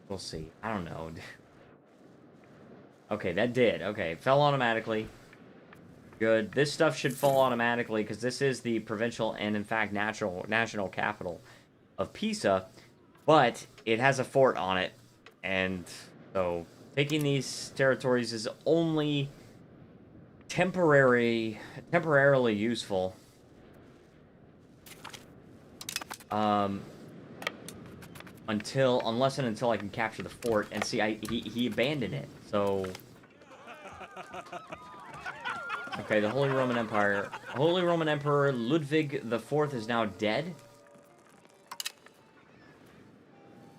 We'll see. I don't know. Okay, that did. Okay, fell automatically. Good. This stuff should fall automatically because this is the provincial and, in fact, national capital of Pisa. But it has a fort on it, and so taking these territories is only temporarily useful. Unless and until I can capture the fort. And see, he abandoned it. So, okay, the Holy Roman Emperor Ludwig IV is now dead.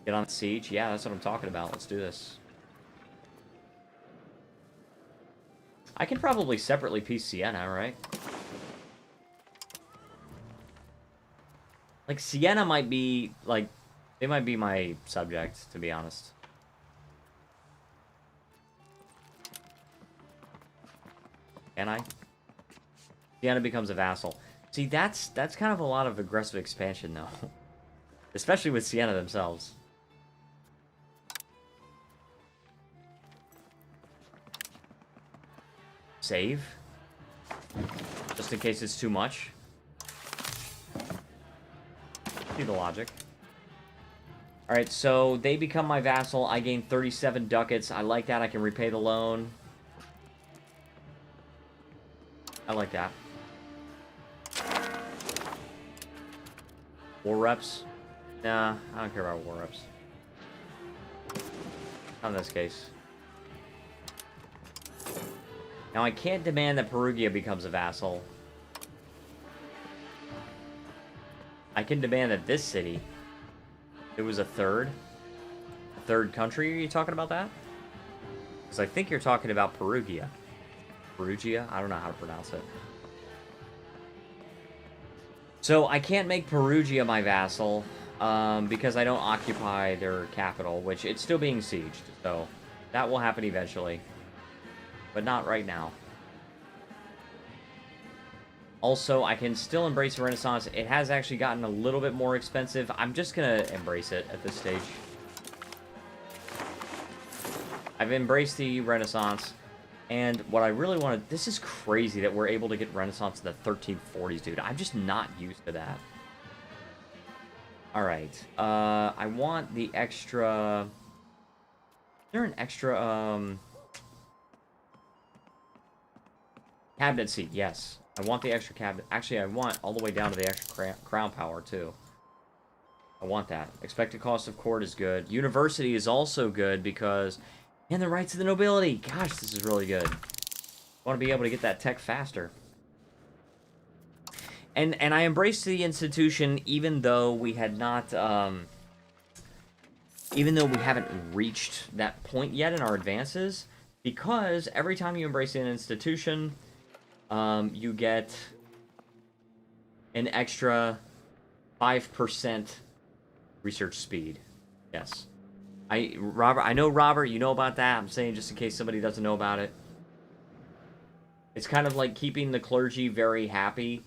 Get on siege. Yeah, that's what I'm talking about. Let's do this. I can probably separately piece Siena, right? Like, Siena might be, like, they might be my subject, to be honest. Can I? Siena becomes a vassal. See, that's kind of a lot of aggressive expansion, though. Especially with Siena themselves. Save. Just in case it's too much. See the logic. Alright, so they become my vassal. I gain 37 ducats. I like that. I can repay the loan. I like that. War reps? Nah, I don't care about war reps. Not in this case. Now, I can't demand that Perugia becomes a vassal. I can demand that this city... It was a third country. Are you talking about that? Because I think you're talking about Perugia. Perugia? I don't know how to pronounce it. So I can't make Perugia my vassal because I don't occupy their capital, which it's still being sieged. So that will happen eventually. But not right now. Also, I can still embrace the Renaissance. It has actually gotten a little bit more expensive. I'm just going to embrace it at this stage. I've embraced the Renaissance. And what I really wanted... This is crazy that we're able to get Renaissance in the 1340s, dude. I'm just not used to that. Alright. I want the extra... Is there an extra... Cabinet seat, yes. I want the extra cabinet. Actually, I want all the way down to the extra crown power, too. I want that. Expected cost of court is good. University is also good because... And the rights of the nobility. Gosh, this is really good. I want to be able to get that tech faster. And I embraced the institution even though we had not... even though we haven't reached that point yet in our advances. Because every time you embrace an institution... you get an extra 5% research speed. Yes. Robert, I know, Robert, you know about that. I'm saying just in case somebody doesn't know about it. It's kind of like keeping the clergy very happy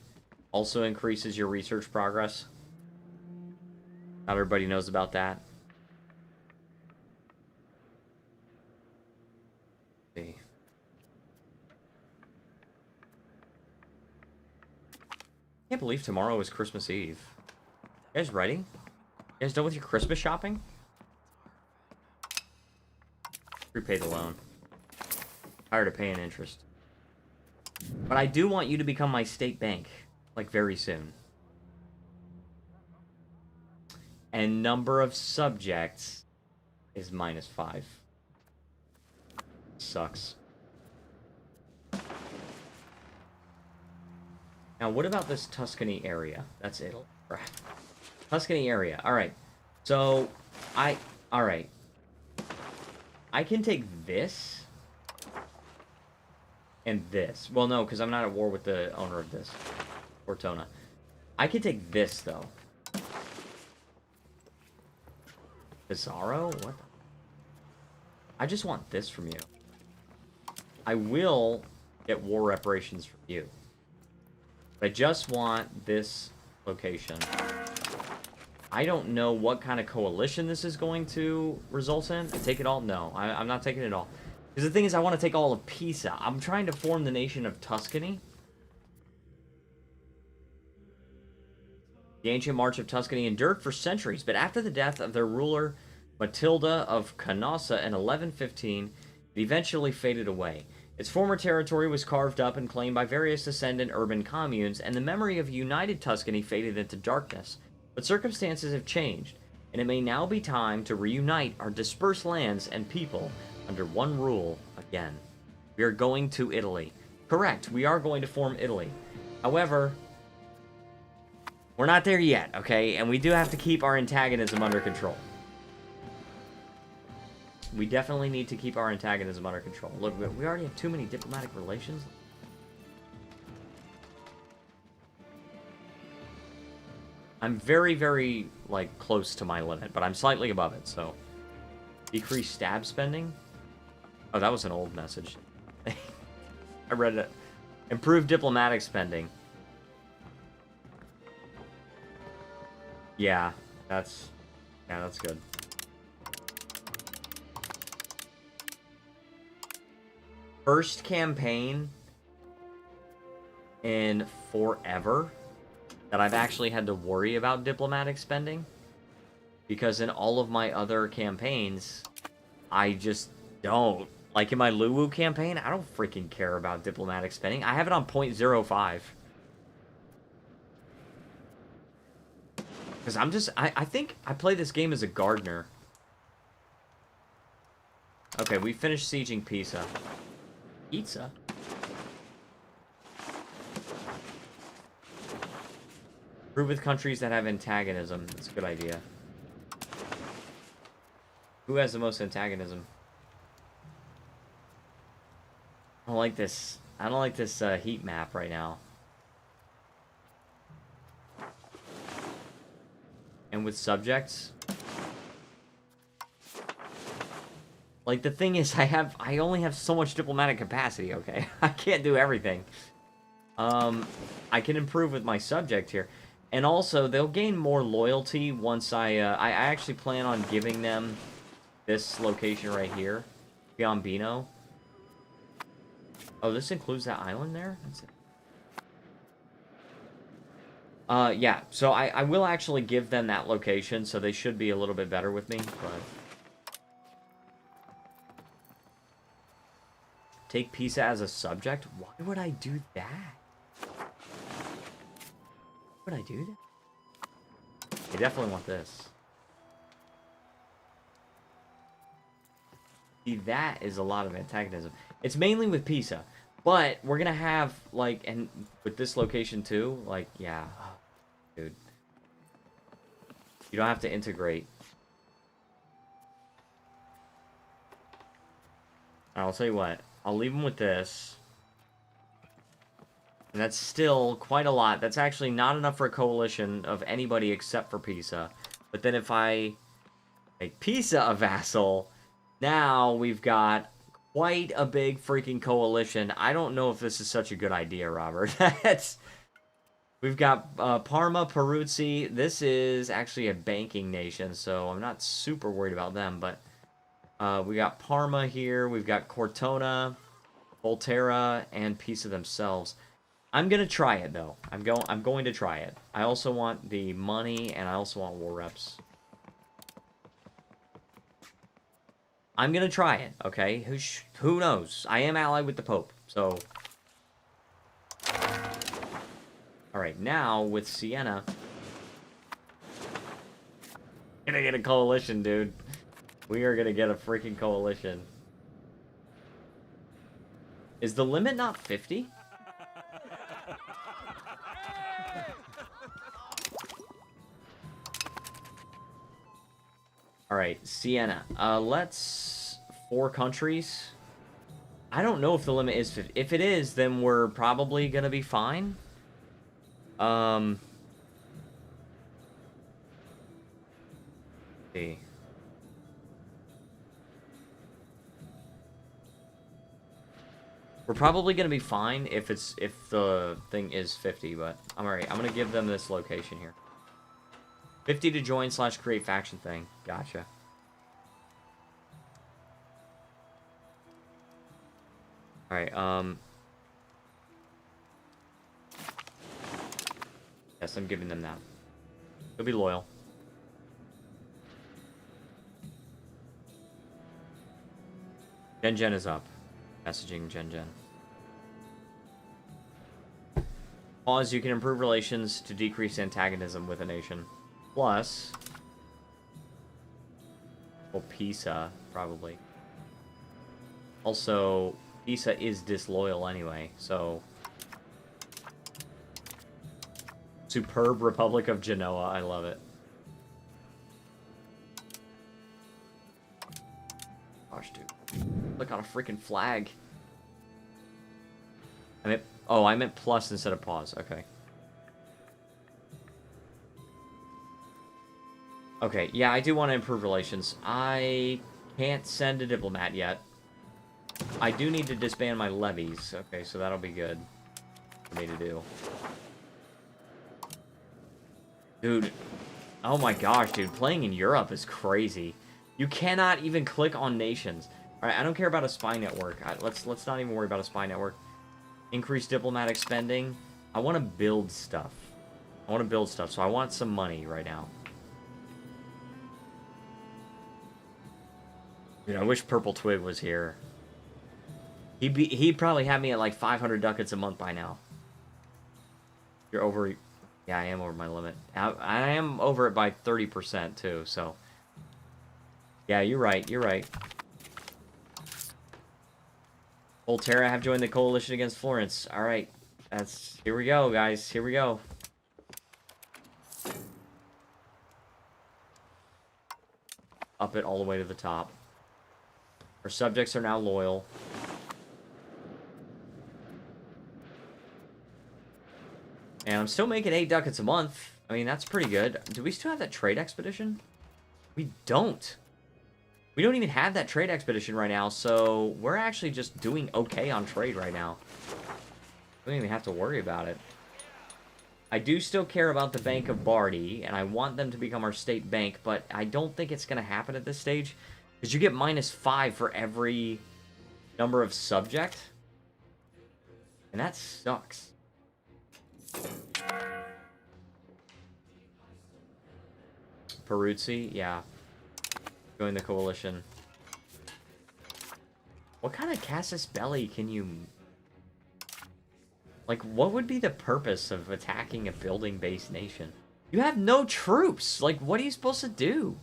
also increases your research progress. Not everybody knows about that. Let's see. I can't believe tomorrow is Christmas Eve. You guys ready? You guys done with your Christmas shopping? Repay the loan. Tired of paying interest. But I do want you to become my state bank, like, very soon. And number of subjects is -5. Sucks. Now, what about this Tuscany area? That's Italy. Tuscany area. Alright. So, alright. I can take this. And this. Well, no, because I'm not at war with the owner of this. Cortona. I can take this, though. Pizarro? What the... I just want this from you. I will get war reparations from you. But I just want this location. I don't know what kind of coalition this is going to result in. Take it all? No, I'm not taking it all. Because the thing is, I want to take all of Pisa. I'm trying to form the nation of Tuscany. The ancient march of Tuscany endured for centuries, but after the death of their ruler, Matilda of Canossa in 1115, it eventually faded away. Its former territory was carved up and claimed by various descendant urban communes, and the memory of united Tuscany faded into darkness. But circumstances have changed, and it may now be time to reunite our dispersed lands and people under one rule again. We are going to Italy. Correct, we are going to form Italy. However, we're not there yet, okay? And we do have to keep our antagonism under control. We definitely need to keep our antagonism under control. Look, we already have too many diplomatic relations. I'm very, very, like, close to my limit, but I'm slightly above it, so... Decrease stab spending? Oh, that was an old message. I read it. Improve diplomatic spending. Yeah, that's good. First campaign in forever that I've actually had to worry about diplomatic spending, because in all of my other campaigns, I just don't. Like in my Luwu campaign, I don't freaking care about diplomatic spending. I have it on 0.05. Because I think I play this game as a gardener. Okay, we finished sieging Pisa. Pizza? Prove with countries that have antagonism. That's a good idea. Who has the most antagonism? I don't like this. I don't like this heat map right now. And with subjects, like, the thing is, I only have so much diplomatic capacity, okay? I can't do everything. I can improve with my subject here. And also, they'll gain more loyalty once I actually plan on giving them this location right here, Piombino. Oh, this includes that island there? That's it. Yeah, so I will actually give them that location, so they should be a little bit better with me, but... Take Pisa as a subject? Why would I do that? Why would I do that? I definitely want this. See, that is a lot of antagonism. It's mainly with Pisa, but we're gonna have, like, and with this location too, like, yeah. Dude. You don't have to integrate. I'll tell you what. I'll leave them with this. And that's still quite a lot. That's actually not enough for a coalition of anybody except for Pisa. But then if I make Pisa a vassal, now we've got quite a big freaking coalition. I don't know if this is such a good idea, Robert. We've got Parma, Peruzzi. This is actually a banking nation, so I'm not super worried about them. But we got Parma here. We've got Cortona, Volterra, and Pisa themselves. I'm gonna try it though. I'm going to try it. I also want the money, and I also want war reps. I'm gonna try it, okay? Who knows? I am allied with the Pope, so... Alright, now, with Siena... Gonna get a coalition, dude. We are gonna get a freaking coalition. Is the limit not 50? Alright, Siena. Let's... 4 countries. I don't know if the limit is 50. If it is, then we're probably gonna be fine. See. We're probably gonna be fine if the thing is 50, but I'm alright. I'm gonna give them this location here. 50 to join / create faction thing. Gotcha. Alright, yes, I'm giving them that. They'll be loyal. Gen is up. Messaging Gen. Pause, you can improve relations to decrease antagonism with a nation. Plus... well, Pisa, probably. Also, Pisa is disloyal anyway, so... Superb Republic of Genoa, I love it. Gosh, dude. Click on a freaking flag. I meant plus instead of pause. Okay. Okay, yeah, I do want to improve relations. I can't send a diplomat yet. I do need to disband my levies. Okay, so that'll be good for me to do. Dude. Oh my gosh, dude. Playing in Europe is crazy. You cannot even click on nations. Alright, I don't care about a spy network. Let's not even worry about a spy network. Increase diplomatic spending. I want to build stuff. So I want some money right now. Dude, I wish Purple Twig was here. He'd probably have me at like 500 ducats a month by now. You're over... Yeah, I am over my limit. I am over it by 30% too, so... Yeah, you're right. Volterra have joined the coalition against Florence. Alright. Here we go, guys. Here we go. Up it all the way to the top. Our subjects are now loyal. And I'm still making 8 ducats a month. I mean, that's pretty good. Do we still have that trade expedition? We don't. We don't even have that trade expedition right now, so we're actually just doing okay on trade right now. We don't even have to worry about it. I do still care about the Bank of Bardi, and I want them to become our state bank, but I don't think it's going to happen at this stage, because you get -5 for every number of subject, and that sucks. Peruzzi, yeah. Join the coalition. What kind of casus belli can you... Like, what would be the purpose of attacking a building-based nation? You have no troops! Like, what are you supposed to do?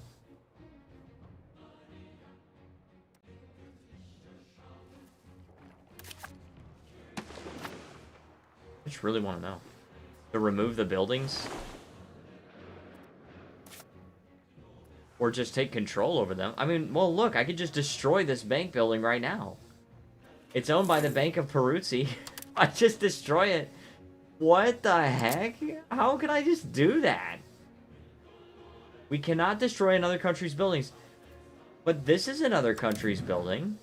I just really want to know. To remove the buildings? Or just take control over them. I mean, well, look, I could just destroy this bank building right now. It's owned by the Bank of Peruzzi. I just destroy it. What the heck? How can I just do that? We cannot destroy another country's buildings. But this is another country's building.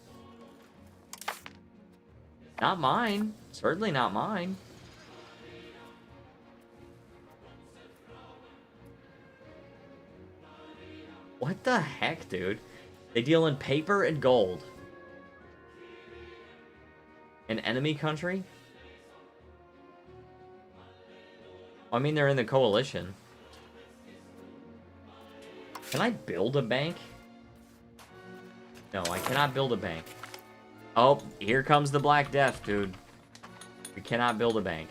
Not mine. Certainly not mine. What the heck, dude? They deal in paper and gold. An enemy country? I mean, they're in the coalition. Can I build a bank? No, I cannot build a bank. Oh, here comes the Black Death, dude. We cannot build a bank.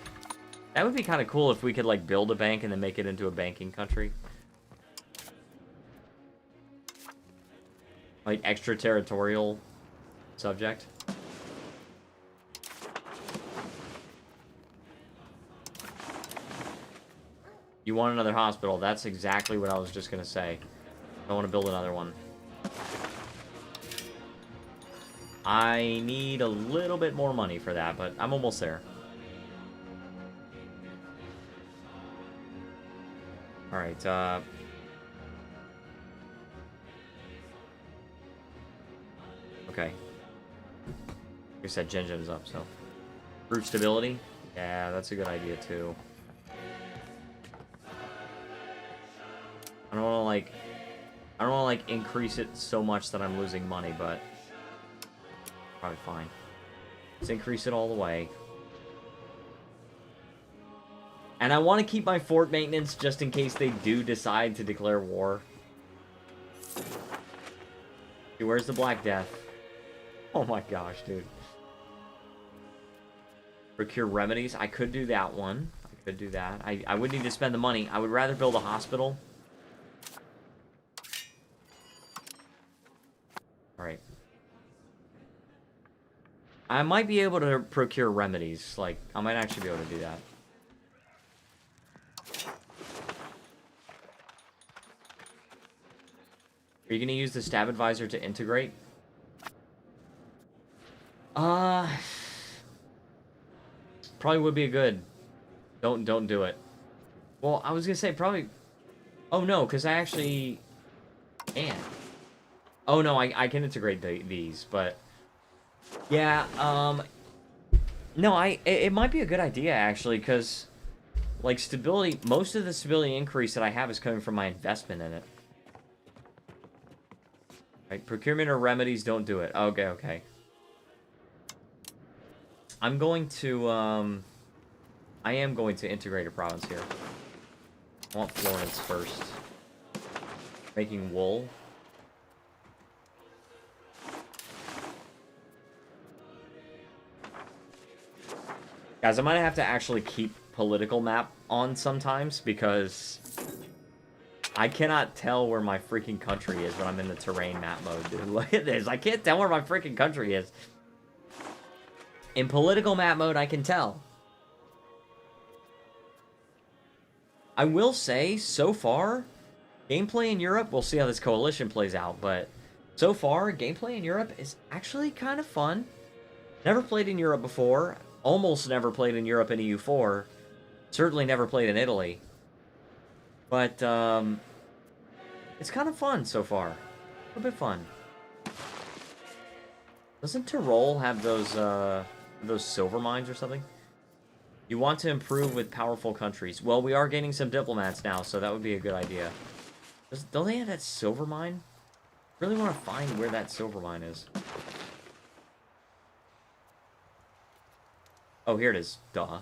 That would be kind of cool if we could, like, build a bank and then make it into a banking country. Like, extraterritorial subject. You want another hospital. That's exactly what I was just going to say. I want to build another one. I need a little bit more money for that, but I'm almost there. Alright, okay. Like I said, Gengen's up, so. Brute stability? Yeah, that's a good idea, too. I don't want to, like, increase it so much that I'm losing money, but probably fine. Let's increase it all the way. And I want to keep my fort maintenance just in case they do decide to declare war. Dude, where's the Black Death? Oh my gosh, dude. Procure remedies. I could do that one. I could do that. I would need to spend the money. I would rather build a hospital. Alright. I might be able to procure remedies. Like, I might actually be able to do that. Are you going to use the stab advisor to integrate? Probably would be a good. Don't do it. Well, I was going to say probably... Oh, no, because I actually can. Oh, no, I can integrate these, but... Yeah, no, it might be a good idea, actually, because, like, stability... Most of the stability increase that I have is coming from my investment in it. Right, procurement or remedies, don't do it. Okay, okay. I'm going to, I am going to integrate a province here. I want Florence first. Making wool. Guys, I might have to actually keep political map on sometimes, because I cannot tell where my freaking country is when I'm in the terrain map mode, dude. Look at this. I can't tell where my freaking country is. In political map mode, I can tell. I will say, so far, gameplay in Europe, we'll see how this coalition plays out, but so far, gameplay in Europe is actually kind of fun. Never played in Europe before. Almost never played in Europe in EU4. Certainly never played in Italy. But, it's kind of fun so far. A little bit fun. Doesn't Tyrol have those silver mines or something? You want to improve with powerful countries. Well, we are gaining some diplomats now, so that would be a good idea. Don't they have that silver mine? I really want to find where that silver mine is. Oh, here it is. Duh.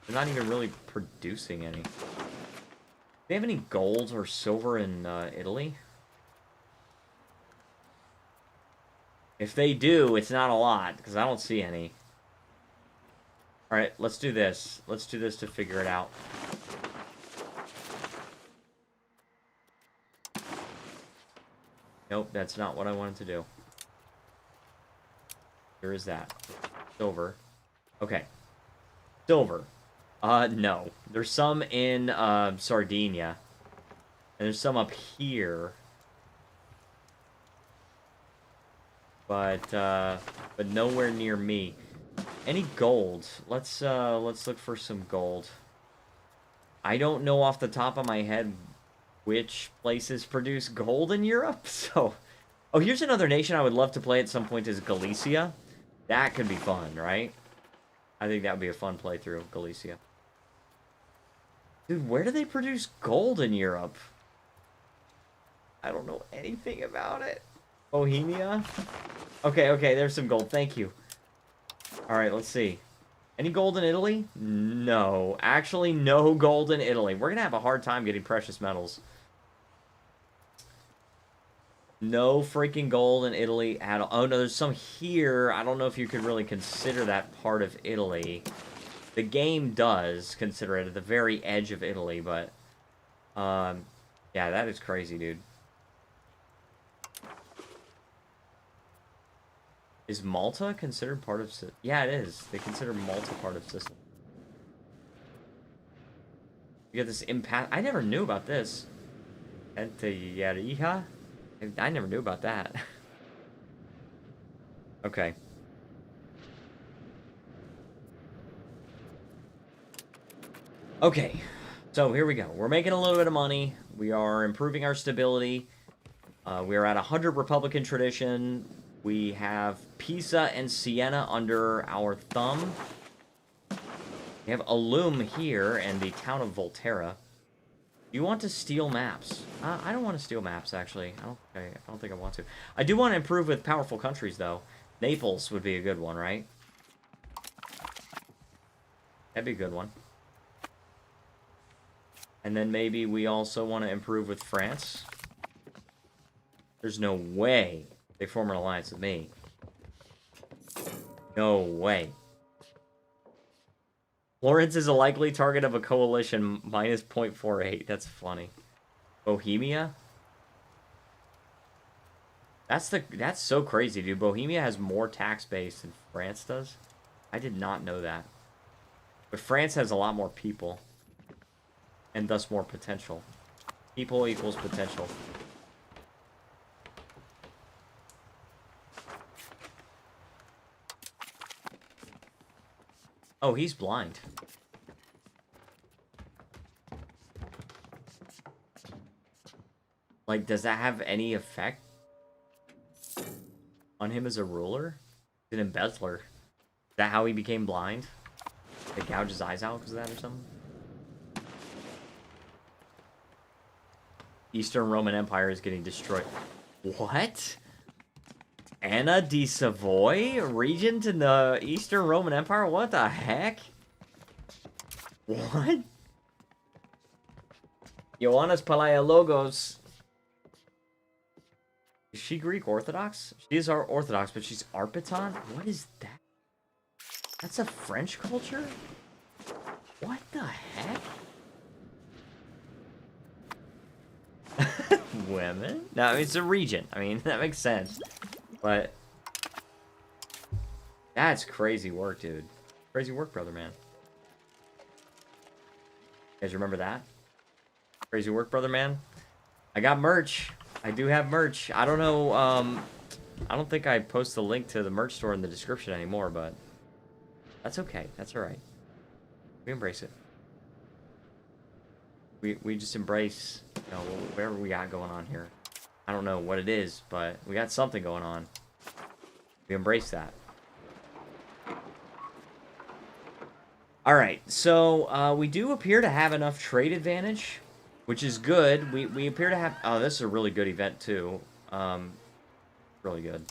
They're not even really producing any. Do they have any gold or silver in Italy? If they do, it's not a lot, because I don't see any. Alright, let's do this. Let's do this to figure it out. Nope, that's not what I wanted to do. Here is that. Silver. Okay. Silver. No. There's some in, Sardinia. And there's some up here. But nowhere near me. Any gold? Let's look for some gold. I don't know off the top of my head which places produce gold in Europe, so... Oh, here's another nation I would love to play at some point is Galicia. That could be fun, right? I think that would be a fun playthrough, Galicia. Dude, where do they produce gold in Europe? I don't know anything about it. Bohemia? Okay, okay, there's some gold. Thank you. Alright, let's see. Any gold in Italy? No. Actually, no gold in Italy. We're gonna have a hard time getting precious metals. No freaking gold in Italy at all. Oh, no, there's some here. I don't know if you could really consider that part of Italy. The game does consider it at the very edge of Italy, but... yeah, that is crazy, dude. Is Malta considered part of... Yeah, it is. They consider Malta part of Sicily. You get this impasse... I never knew about this. Entayariha? I never knew about that. Okay. Okay. So, here we go. We're making a little bit of money. We are improving our stability. We are at 100 Republican tradition. We have Pisa and Siena under our thumb. We have Ulm here and the town of Volterra. You want to steal maps? I don't want to steal maps, actually. I don't think I want to. I do want to improve with powerful countries, though. Naples would be a good one, right? That'd be a good one. And then maybe we also want to improve with France. There's no way they form an alliance with me. No way. Florence is a likely target of a coalition, minus 0.48. That's funny. Bohemia? That's so crazy, dude. Bohemia has more tax base than France does. I did not know that. But France has a lot more people. And thus more potential. People equals potential. Oh, he's blind. Like, does that have any effect on him as a ruler? He's an embezzler. Is that how he became blind? They gouge his eyes out because of that or something? Eastern Roman Empire is getting destroyed. What? Anna di Savoy? Regent in the Eastern Roman Empire? What the heck? What? Ioannis Palaiologos. Is she Greek Orthodox? She is Orthodox, but she's Arpiton? What is that? That's a French culture? What the heck? Women? No, I mean, it's a regent. I mean, that makes sense. But that's crazy work, dude. Crazy work, brother, man. You guys remember that? Crazy work, brother, man. I got merch. I do have merch. I don't know, I don't think I post the link to the merch store in the description anymore, but that's okay. That's alright. We embrace it. We just embrace, you know, whatever we got going on here. I don't know what it is, but we got something going on. We embrace that. Alright, so we do appear to have enough trade advantage, which is good. We appear to have... Oh, this is a really good event, too. Really good.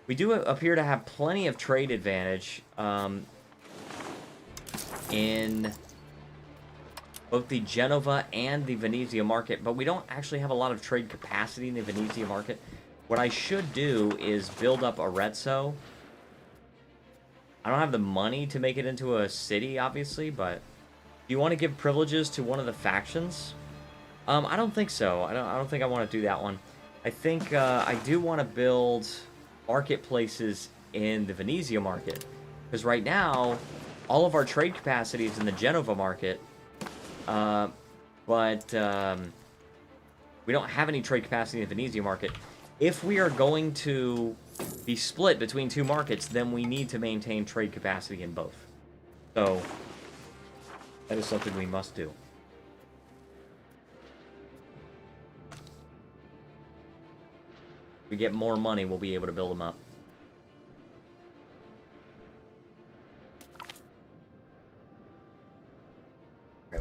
We do appear to have plenty of trade advantage in both the Genova and the Venezia market, but we don't actually have a lot of trade capacity in the Venezia market. What I should do is build up Arezzo. I don't have the money to make it into a city, obviously, but do you want to give privileges to one of the factions? I don't think so. I don't think I want to do that one. I think I do want to build marketplaces in the Venezia market, because right now all of our trade capacity is in the Genova market. But we don't have any trade capacity in the Venezia market. If we are going to be split between two markets, then we need to maintain trade capacity in both. So, that is something we must do. If we get more money, we'll be able to build them up.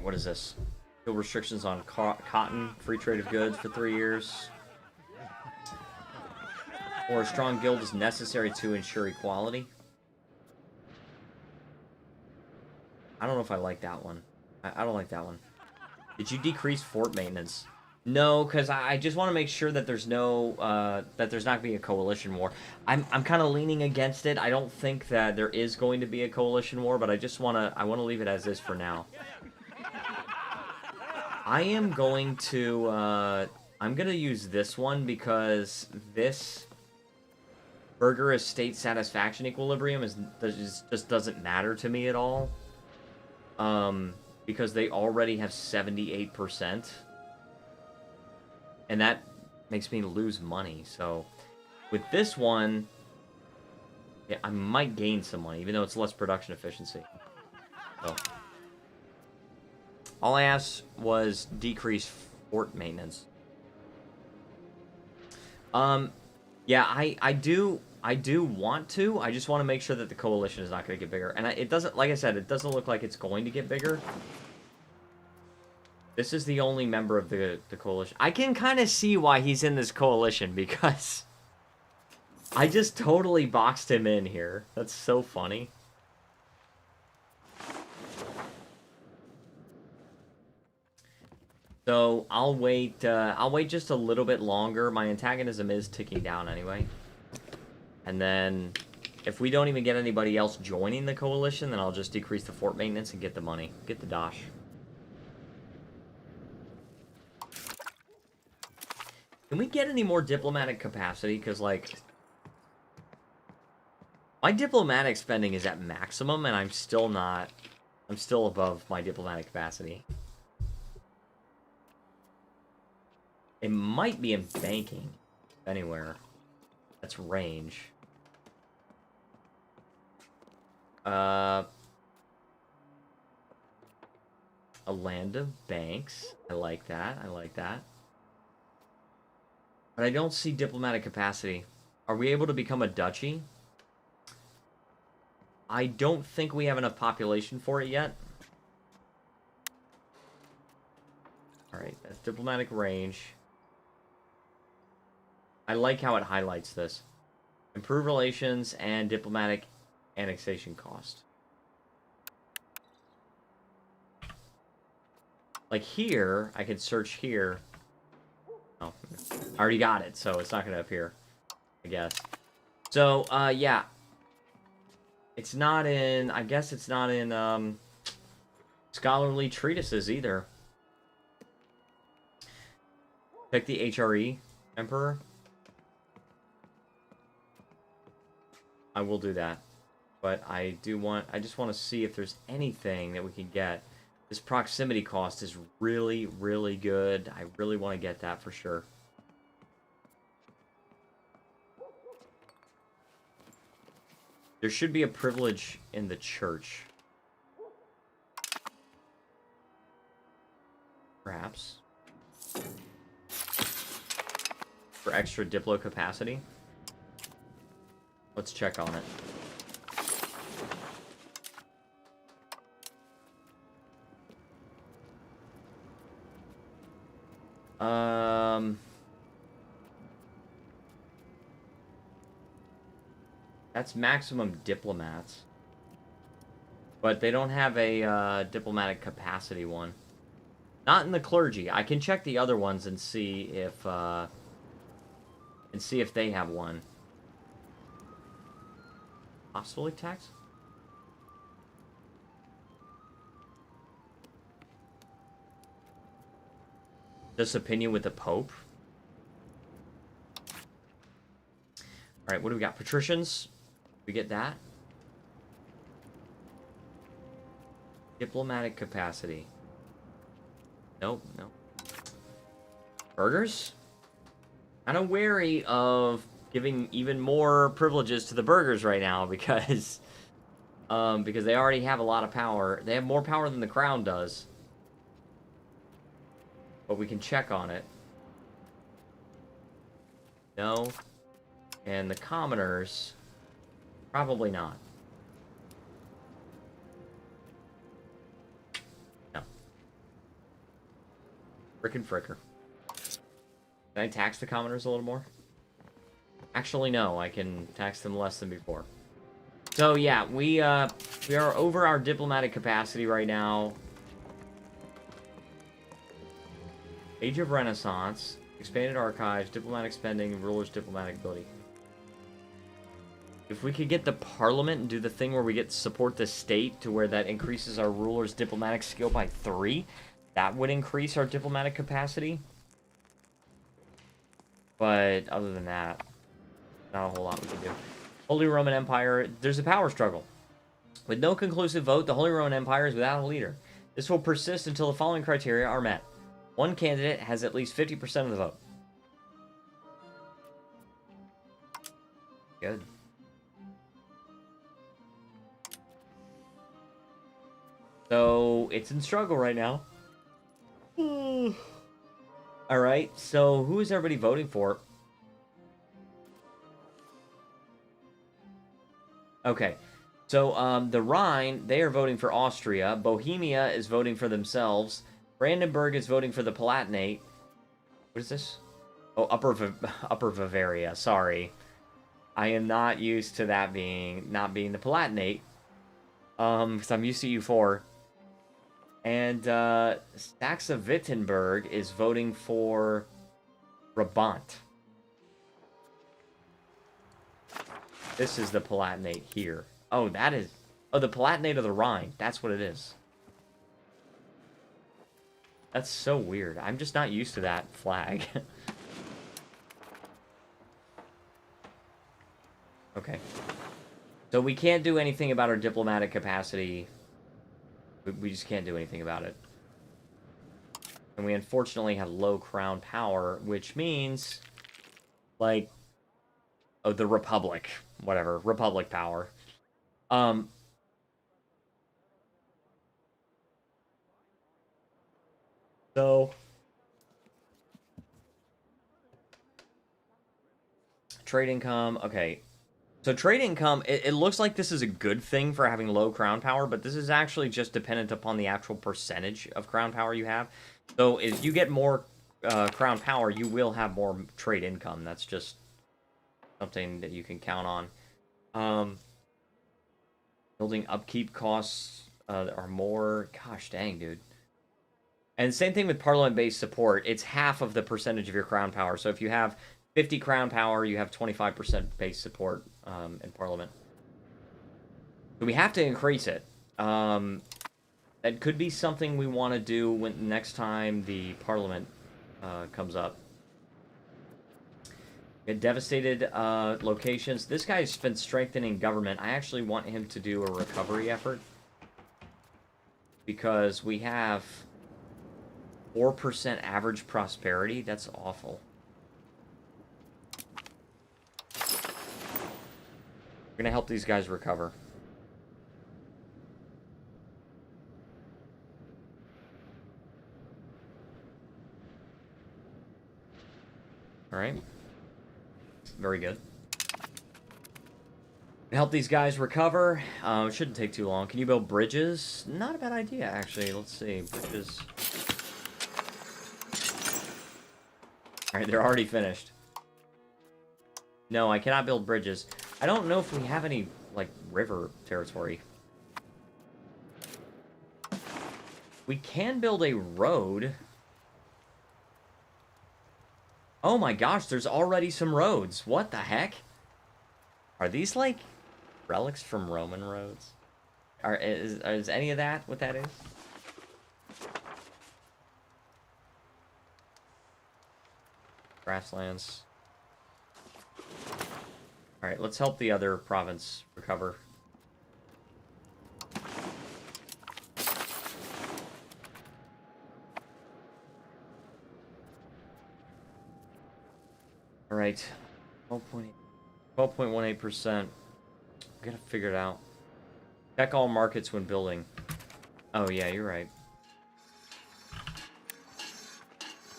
What is this? Still restrictions on cotton, free trade of goods for 3 years. Or a strong guild is necessary to ensure equality. I don't know if I like that one. I don't like that one. Did you decrease fort maintenance? No, because I just want to make sure that there's no that there's not going to be a coalition war. I'm kind of leaning against it. I don't think that there is going to be a coalition war, but I want to leave it as is for now. I am going to I'm gonna use this one because this burger estate satisfaction equilibrium just doesn't matter to me at all. Because they already have 78%. And that makes me lose money. So with this one, yeah, I might gain some money, even though it's less production efficiency. So all I asked was decrease fort maintenance. Yeah, I do want to. I just want to make sure that the coalition is not going to get bigger. And it doesn't, like I said, it doesn't look like it's going to get bigger. This is the only member of the coalition. I can kind of see why he's in this coalition, because I just totally boxed him in here. That's so funny. So I'll wait just a little bit longer. My antagonism is ticking down anyway. And then if we don't even get anybody else joining the coalition, then I'll just decrease the fort maintenance and get the money. Get the dosh. Can we get any more diplomatic capacity? Because, like, my diplomatic spending is at maximum, and I'm still not... I'm still above my diplomatic capacity. It might be in banking. Anywhere. That's range. A land of banks. I like that. I like that. But I don't see diplomatic capacity. Are we able to become a duchy? I don't think we have enough population for it yet. Alright, that's diplomatic range. I like how it highlights this. Improve relations and diplomatic annexation cost. Like here, I could search here. Oh, I already got it, so it's not going to appear, I guess. So, yeah. It's not in, I guess it's not in, scholarly treatises either. Pick the HRE Emperor. I will do that. But I just want to see if there's anything that we can get. This proximity cost is really, really good. I really want to get that for sure. There should be a privilege in the church. Perhaps. For extra diplo capacity. Let's check on it. That's maximum diplomats. But they don't have a diplomatic capacity one. Not in the clergy. I can check the other ones and see if they have one. Apostolic tax? This opinion with the Pope? Alright, what do we got? Patricians? We get that? Diplomatic capacity. Nope, no. Burghers? Kind of wary of giving even more privileges to the burghers right now because they already have a lot of power. They have more power than the crown does. But we can check on it. No. And the commoners, probably not. No. Frickin' fricker. Can I tax the commoners a little more? Actually, no. I can tax them less than before. So, yeah, we are over our diplomatic capacity right now. Age of Renaissance, expanded archives, diplomatic spending, rulers' diplomatic ability. If we could get the parliament and do the thing where we get support the state to where that increases our ruler's diplomatic skill by 3, that would increase our diplomatic capacity. But other than that, not a whole lot we can do. Holy Roman Empire, there's a power struggle. With no conclusive vote, the Holy Roman Empire is without a leader. This will persist until the following criteria are met. One candidate has at least 50% of the vote. Good. So, it's in struggle right now. Alright, so who is everybody voting for? Okay, so the Rhine, they are voting for Austria. Bohemia is voting for themselves. Brandenburg is voting for the Palatinate. What is this? Oh, Upper Bavaria, sorry. I am not used to that not being the Palatinate. Because I'm used to EU4. And Saxe-Wittenberg is voting for Brabant. This is the Palatinate here. Oh, that is... Oh, the Palatinate of the Rhine. That's what it is. That's so weird. I'm just not used to that flag. Okay. So we can't do anything about our diplomatic capacity. We just can't do anything about it. And we unfortunately have low crown power, which means, like, oh, the Republic. Whatever. Republic power. So, trade income. Okay. So trade income, it looks like this is a good thing for having low crown power, but this is actually just dependent upon the actual percentage of crown power you have. So if you get more crown power, you will have more trade income. That's just something that you can count on. Building upkeep costs are more. Gosh dang, dude. And same thing with parliament-based support. It's half of the percentage of your crown power. So if you have 50 crown power, you have 25% base support in Parliament. So we have to increase it. That could be something we want to do when next time the Parliament comes up. We had devastated locations. This guy's been strengthening government. I actually want him to do a recovery effort. Because we have 4% average prosperity. That's awful. We're gonna help these guys recover. Alright. Very good. Help these guys recover. It shouldn't take too long. Can you build bridges? Not a bad idea, actually. Let's see. Bridges. Alright, they're already finished. No, I cannot build bridges. I don't know if we have any, like, river territory. We can build a road. Oh my gosh, there's already some roads. What the heck? Are these, like, relics from Roman roads? Is any of that what that is? Grasslands. Alright, let's help the other province recover. Alright. 12.18%. We gotta figure it out. Check all markets when building. Oh yeah, you're right.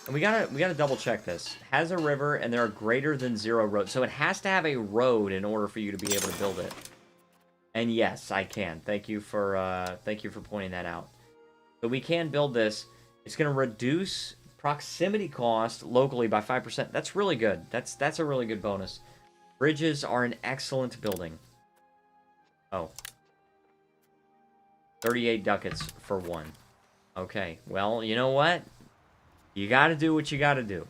And we gotta double check this. Has a river and there are greater than 0 roads. So it has to have a road in order for you to be able to build it. And yes, I can. Thank you for pointing that out. So we can build this. It's gonna reduce proximity cost locally by 5%. That's really good. That's a really good bonus. Bridges are an excellent building. Oh. 38 ducats for one. Okay. Well, you know what? You gotta do what you gotta do.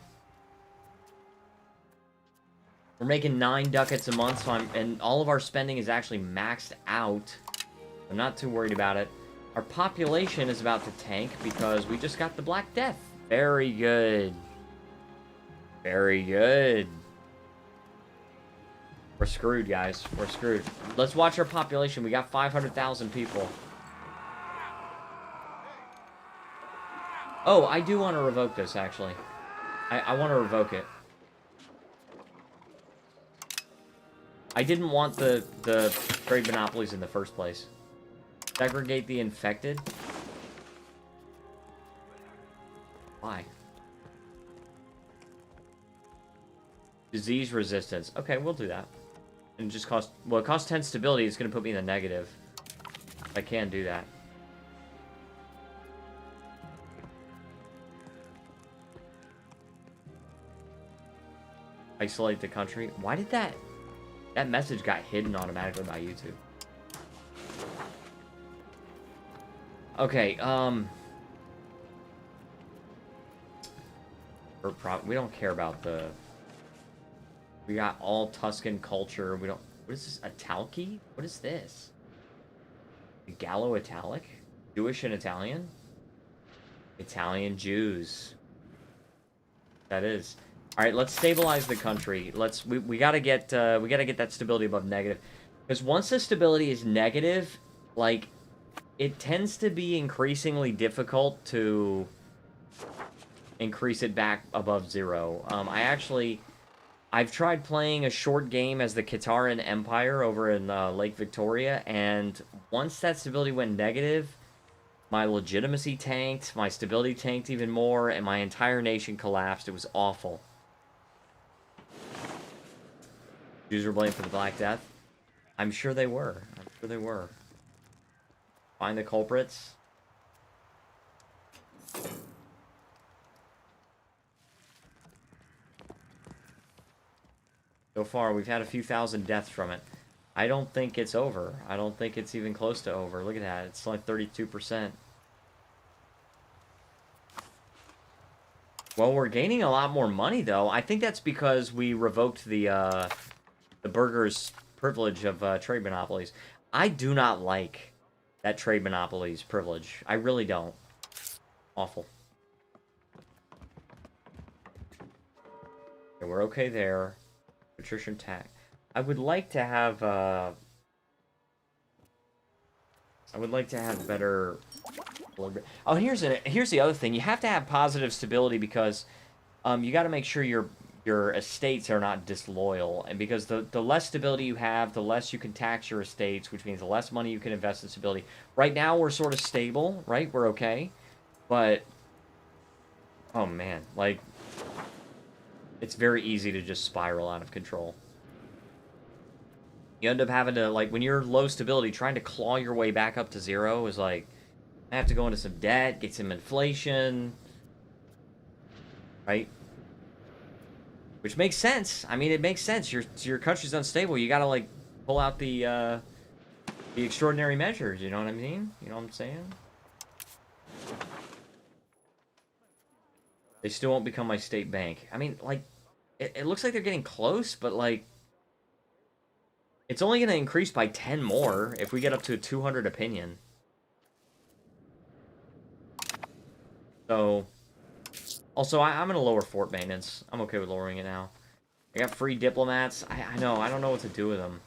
We're making 9 ducats a month, so and all of our spending is actually maxed out. I'm not too worried about it. Our population is about to tank because we just got the Black Death. Very good. Very good. We're screwed, guys. We're screwed. Let's watch our population. We got 500,000 people. Oh, I do want to revoke this, actually. I want to revoke it. I didn't want the trade monopolies in the first place. Segregate the infected? Why? Disease resistance. Okay, we'll do that. And just cost... Well, it costs 10 stability. It's going to put me in the negative. I can do that. Isolate the country. Why did that... That message got hidden automatically by YouTube. Okay, we don't care about the... We got all Tuscan culture. We don't... What is this? Italki? What is this? Gallo-Italic? Jewish and Italian? Italian Jews. That is... Alright, let's stabilize the country. We gotta get that stability above negative. Because once the stability is negative, like, it tends to be increasingly difficult to increase it back above 0. I've tried playing a short game as the Kataran Empire over in Lake Victoria, and once that stability went negative, my legitimacy tanked, my stability tanked even more, and my entire nation collapsed. It was awful. Jews were blamed for the Black Death? I'm sure they were. I'm sure they were. Find the culprits. So far, we've had a few thousand deaths from it. I don't think it's over. I don't think it's even close to over. Look at that. It's like 32%. Well, we're gaining a lot more money, though. I think that's because we revoked the burgers' privilege of trade monopolies. I do not like that trade monopolies privilege. I really don't. Awful. Okay, we're okay there. Patrician tax. I would like to have better. Oh, here's the other thing. You have to have positive stability because you got to make sure your estates are not disloyal, and because the less stability you have, the less you can tax your estates, which means the less money you can invest in stability. Right now we're sort of stable, right? We're okay, but oh man, like it's very easy to just spiral out of control. You end up having to, like, when you're low stability, trying to claw your way back up to 0 is like, I have to go into some debt, get some inflation, right? Which makes sense. I mean, it makes sense. Your country's unstable. You gotta, like, pull out the extraordinary measures. You know what I mean? You know what I'm saying? They still won't become my state bank. I mean, like, it looks like they're getting close, but, like, it's only going to increase by 10 more if we get up to a 200 opinion. So, also, I'm going to lower fort maintenance. I'm okay with lowering it now. I got free diplomats. I know. I don't know what to do with them.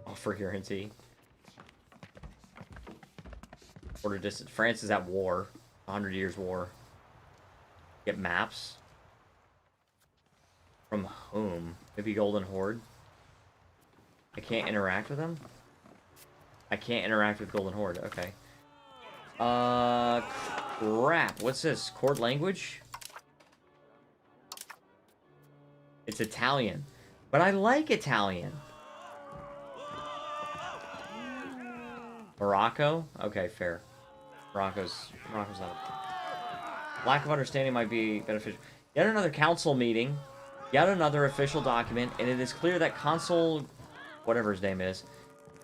Offer guarantee. Border distance. France is at war. 100 years war. Get maps. From whom? Maybe Golden Horde? I can't interact with them? I can't interact with Golden Horde. Okay. Crap. What's this? Court language? It's Italian. But I like Italian. Morocco? Okay, fair. Morocco's not... Lack of understanding might be beneficial. Yet another council meeting. Yet another official document. And it is clear that Consul... whatever his name is...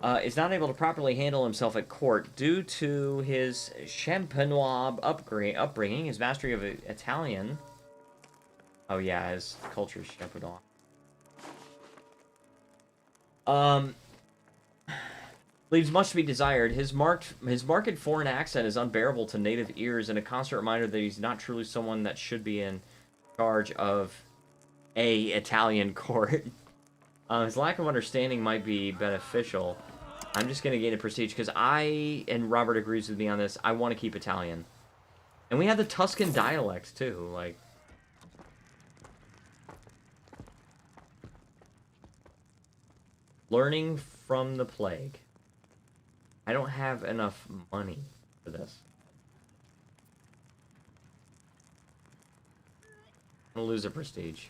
is not able to properly handle himself at court due to his champenois upbringing, his mastery of Italian. Oh yeah, his culture is champenois. Leaves much to be desired. His marked foreign accent is unbearable to native ears, and a constant reminder that he's not truly someone that should be in charge of a Italian court. His lack of understanding might be beneficial. I'm just going to gain a prestige because and Robert agrees with me on this, I want to keep Italian. And we have the Tuscan dialects too, like. Learning from the plague. I don't have enough money for this. I'm going to lose a prestige.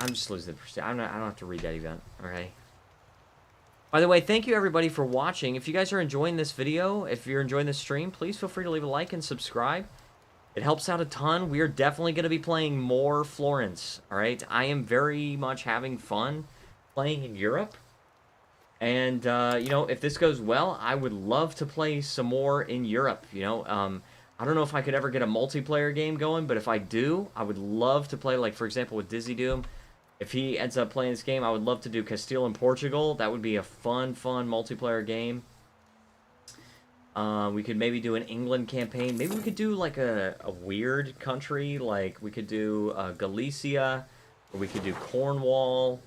I'm just losing the prestige. I don't have to read that event, okay? By the way, thank you everybody for watching. If you guys are enjoying this video, if you're enjoying this stream, please feel free to leave a like and subscribe. It helps out a ton. We are definitely going to be playing more Florence, alright? I am very much having fun playing in Europe. And, you know, if this goes well, I would love to play some more in Europe, you know? I don't know if I could ever get a multiplayer game going, but if I do, I would love to play, like, for example, with Dizzy Doom. If he ends up playing this game, I would love to do Castile and Portugal. That would be a fun multiplayer game. We could maybe do an England campaign. Maybe we could do, like, a weird country. Like, we could do Galicia, or we could do Cornwall,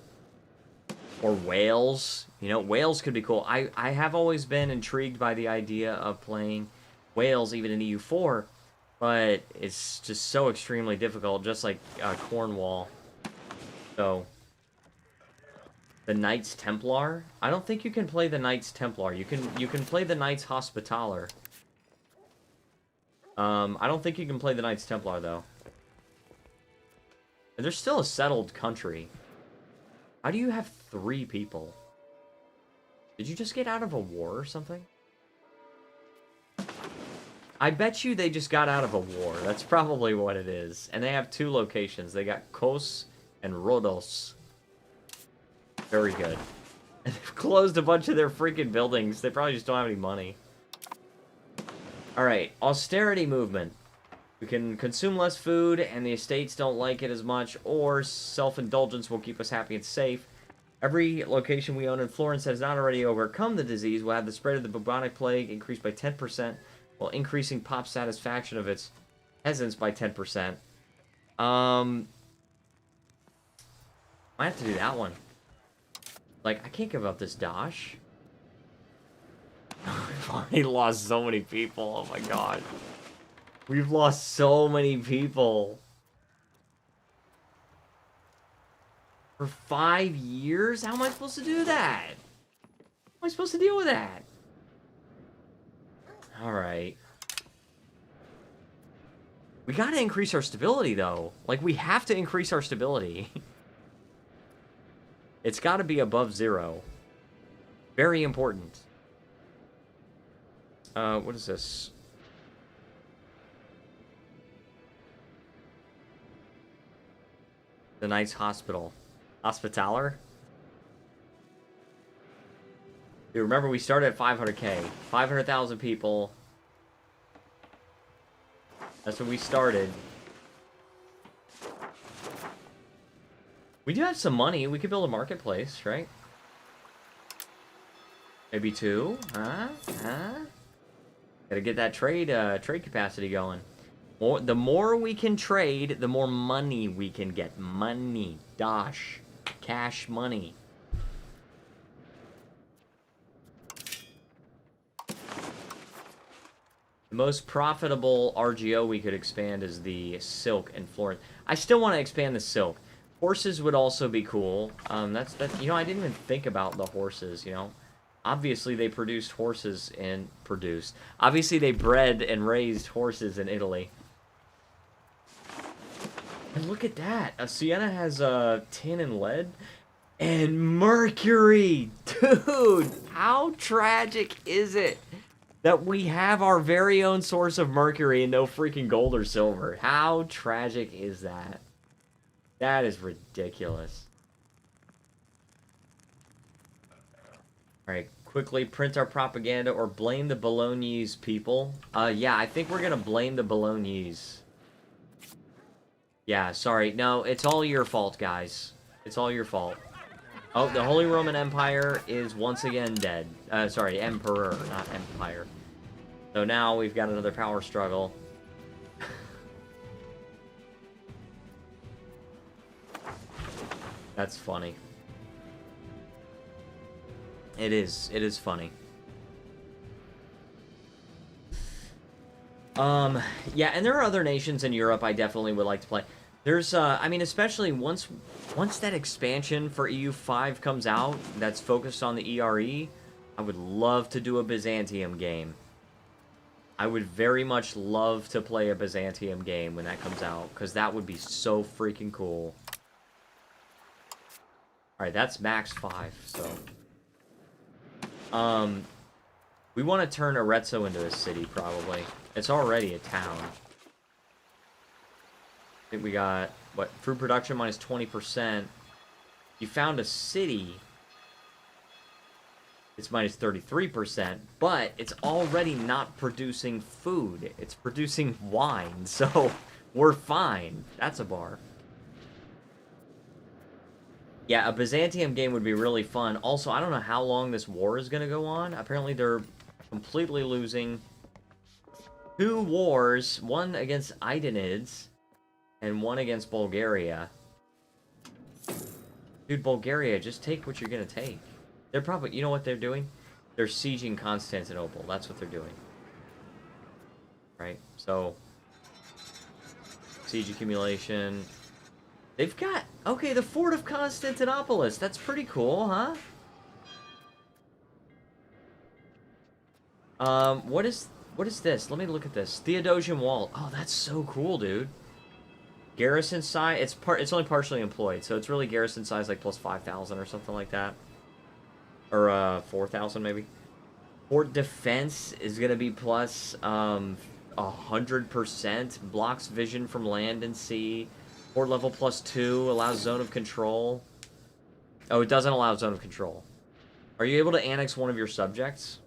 or Wales. You know, Wales could be cool. I have always been intrigued by the idea of playing Wales, even in EU4, but it's just so extremely difficult, just like Cornwall. So, the Knights Templar. I don't think you can play the Knights Templar. You can play the Knights Hospitaller. I don't think you can play the Knights Templar though. And they're still a settled country. How do you have 3 people? Did you just get out of a war or something? I bet you they just got out of a war. That's probably what it is. And they have 2 locations. They got Kos and Rhodos. Very good. And they've closed a bunch of their freaking buildings. They probably just don't have any money. Alright, austerity movement. We can consume less food, and the estates don't like it as much, or self-indulgence will keep us happy and safe. Every location we own in Florence that has not already overcome the disease will have the spread of the bubonic plague increased by 10%, while increasing pop satisfaction of its peasants by 10%. I have to do that one. Like, I can't give up this Dosh. We've already lost so many people, oh my god. We've lost so many people. For 5 years? How am I supposed to do that? How am I supposed to deal with that? Alright. We gotta increase our stability, though. Like, we have to increase our stability. It's gotta be above 0. Very important. What is this? The Knights Hospital. Hospitaller? Dude, remember we started at 500k. 500,000 people. That's when we started. We do have some money. We could build a marketplace, right? Maybe 2? Huh? Gotta get that trade capacity going. The more we can trade, the more money we can get. Money. Dosh. Cash money. The most profitable RGO we could expand is the silk in Florence. I still want to expand the silk. Horses would also be cool. That's you know, I didn't even think about the horses, you know. Obviously they produced horses and obviously they bred and raised horses in Italy. And look at that. Sienna has tin and lead and mercury. Dude, how tragic is it that we have our very own source of mercury and no freaking gold or silver? How tragic is that? That is ridiculous. Alright, quickly print our propaganda or blame the Bolognese people. Yeah, I think we're gonna blame the Bolognese. Yeah, sorry. No, it's all your fault, guys. It's all your fault. Oh, the Holy Roman Empire is once again dead. Sorry, Emperor, not Empire. So now we've got another power struggle. That's funny. It is funny. Yeah, and there are other nations in Europe I definitely would like to play. There's, I mean, especially once that expansion for EU5 comes out, that's focused on the ERE, I would love to do a Byzantium game. I would very much love to play a Byzantium game when that comes out, because that would be so freaking cool. Alright, that's max 5, so... we want to turn Arezzo into a city, probably. It's already a town. I think we got, what, fruit production minus 20%. You found a city. It's minus 33%, but it's already not producing food. It's producing wine, so we're fine. That's a bar. Yeah, a Byzantium game would be really fun. Also, I don't know how long this war is going to go on. Apparently, they're completely losing 2 wars, one against Idanids and one against Bulgaria. Dude, Bulgaria, just take what you're going to take. They're probably, you know what they're doing? They're sieging Constantinople. That's what they're doing. Right? So, siege accumulation. They've got, okay, the fort of Constantinopolis. That's pretty cool, huh? What is this? Let me look at this. Theodosian Wall. Oh, that's so cool, dude. Garrison size, it's only partially employed, so it's really garrison size like plus 5,000 or something like that. Or 4,000 maybe. Fort defense is gonna be plus 100%. Blocks vision from land and sea. Fort level plus 2, allows zone of control. Oh, it doesn't allow zone of control. Are you able to annex one of your subjects?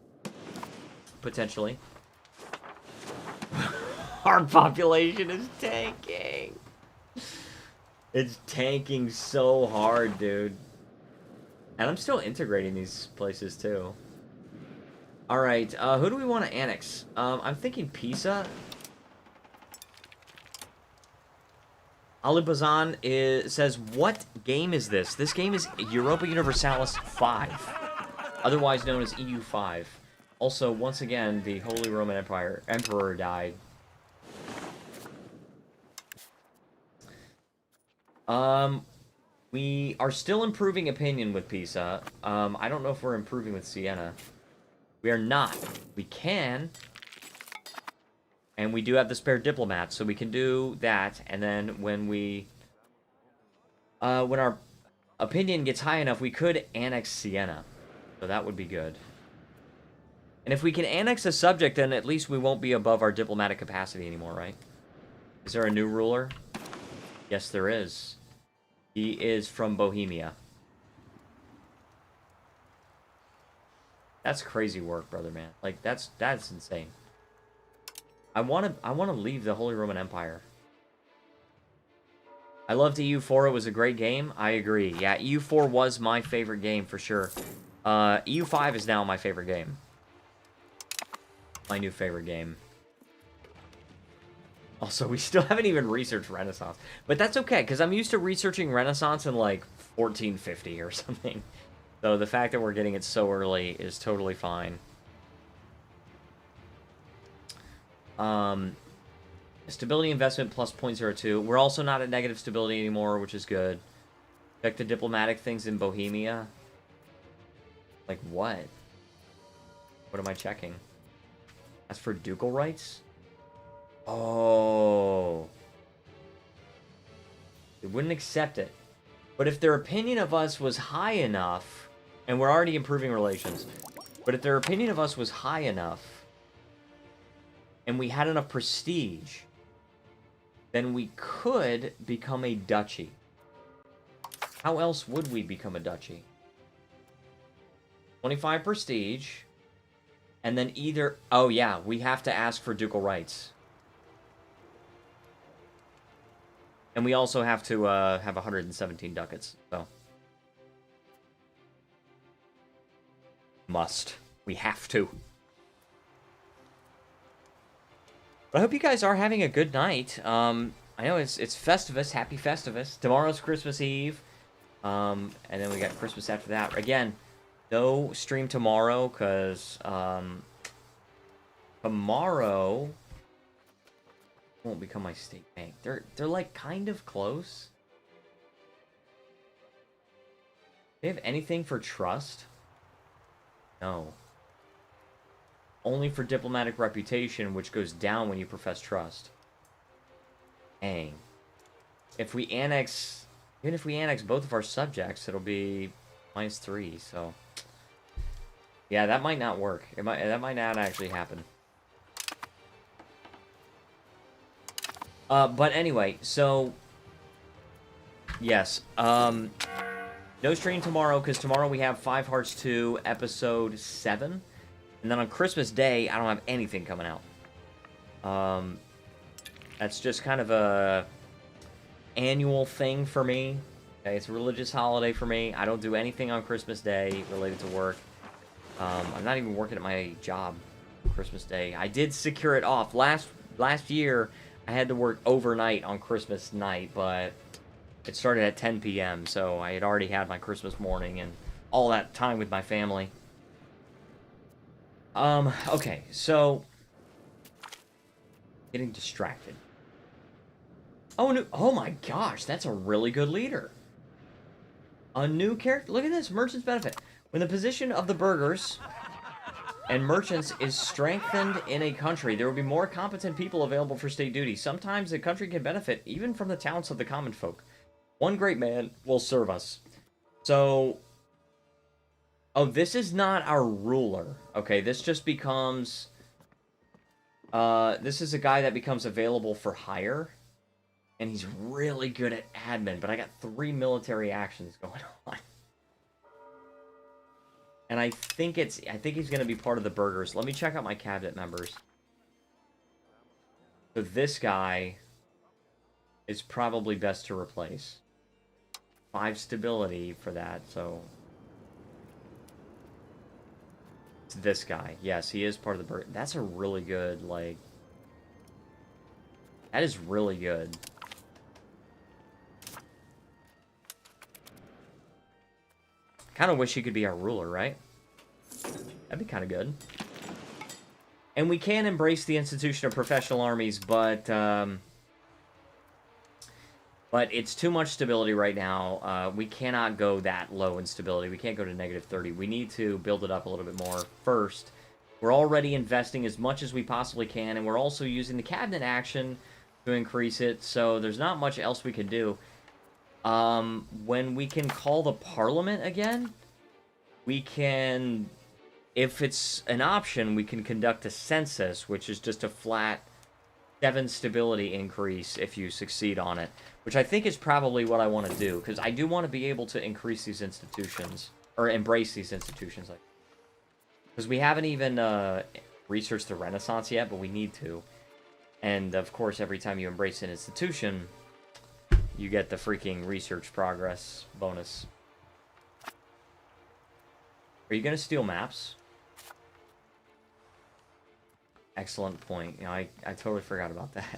Potentially. Our population is tanking. It's tanking so hard, dude. And I'm still integrating these places, too. Alright, who do we want to annex? I'm thinking Pisa. Alibazan says, what game is this? This game is Europa Universalis V, otherwise known as EU5. Also, once again, the Holy Roman Emperor died. We are still improving opinion with Pisa. I don't know if we're improving with Siena. We are not. We can. And we do have the spare diplomats, so we can do that. And then when we... when our opinion gets high enough, we could annex Siena. So that would be good. And if we can annex a subject, then at least we won't be above our diplomatic capacity anymore, right? Is there a new ruler? Yes, there is. He is from Bohemia. That's crazy work, brother, man. Like, that's insane. I want to leave the Holy Roman Empire. I loved EU4. It was a great game. I agree. Yeah, EU4 was my favorite game for sure. EU5 is now my favorite game. My new favorite game. Also, we still haven't even researched Renaissance. But that's okay, because I'm used to researching Renaissance in, like, 1450 or something. So the fact that we're getting it so early is totally fine. Stability investment plus 0.02. We're also not at negative stability anymore, which is good. Check the diplomatic things in Bohemia. Like, what? What am I checking? That's for ducal rights? Oh. They wouldn't accept it. But if their opinion of us was high enough, and we're already improving relations, but if their opinion of us was high enough, and we had enough prestige, then we could become a duchy. How else would we become a duchy? 25 prestige. And then either... Oh, yeah, we have to ask for ducal rights. And we also have to have 117 ducats, so... Must. We have to. But I hope you guys are having a good night. I know it's Festivus. Happy Festivus. Tomorrow's Christmas Eve. And then we got Christmas after that. Again, no stream tomorrow, because tomorrow won't become my state bank. They're like kind of close. Do they have anything for trust? No. Only for diplomatic reputation, which goes down when you profess trust. Dang. If we annex... Even if we annex both of our subjects, it'll be -3, so... Yeah, that might not work. That might not actually happen. But anyway, so... Yes, no stream tomorrow, because tomorrow we have 5 Hearts 2, Episode 7. And then on Christmas Day, I don't have anything coming out. That's just kind of a annual thing for me. Okay, it's a religious holiday for me. I don't do anything on Christmas Day related to work. I'm not even working at my job on Christmas Day. I did secure it off. Last year, I had to work overnight on Christmas night, but it started at 10 p.m., so I had already had my Christmas morning and all that time with my family. Okay, so... Getting distracted. Oh, no, oh my gosh, that's a really good leader. A new character. Look at this, merchant's benefit. When the position of the burghers and merchants is strengthened in a country, there will be more competent people available for state duty. Sometimes a country can benefit even from the talents of the common folk. One great man will serve us. So... Oh, this is not our ruler. Okay, this just becomes... this is a guy that becomes available for hire. And he's really good at admin, but I got 3 military actions going on. And I think he's going to be part of the burghers. Let me check out my cabinet members. So this guy is probably best to replace. 5 stability for that, so... It's this guy. Yes, he is part of the burgher. That's a really good, like... That is really good. Kind of wish he could be our ruler, right? That'd be kind of good. And we can embrace the institution of professional armies, but it's too much stability right now. We cannot go that low in stability. We can't go to -30. We need to build it up a little bit more first. We're already investing as much as we possibly can, and we're also using the cabinet action to increase it, so there's not much else we can do. When we can call the parliament again, we can, if it's an option, we can conduct a census, which is just a flat 7 stability increase if you succeed on it, which I think is probably what I want to do, because I do want to be able to increase these institutions, or embrace these institutions, like, because we haven't even researched the Renaissance yet, but we need to. And of course, every time you embrace an institution, you get the freaking research progress bonus. Are you going to steal maps? Excellent point. You know, I totally forgot about that.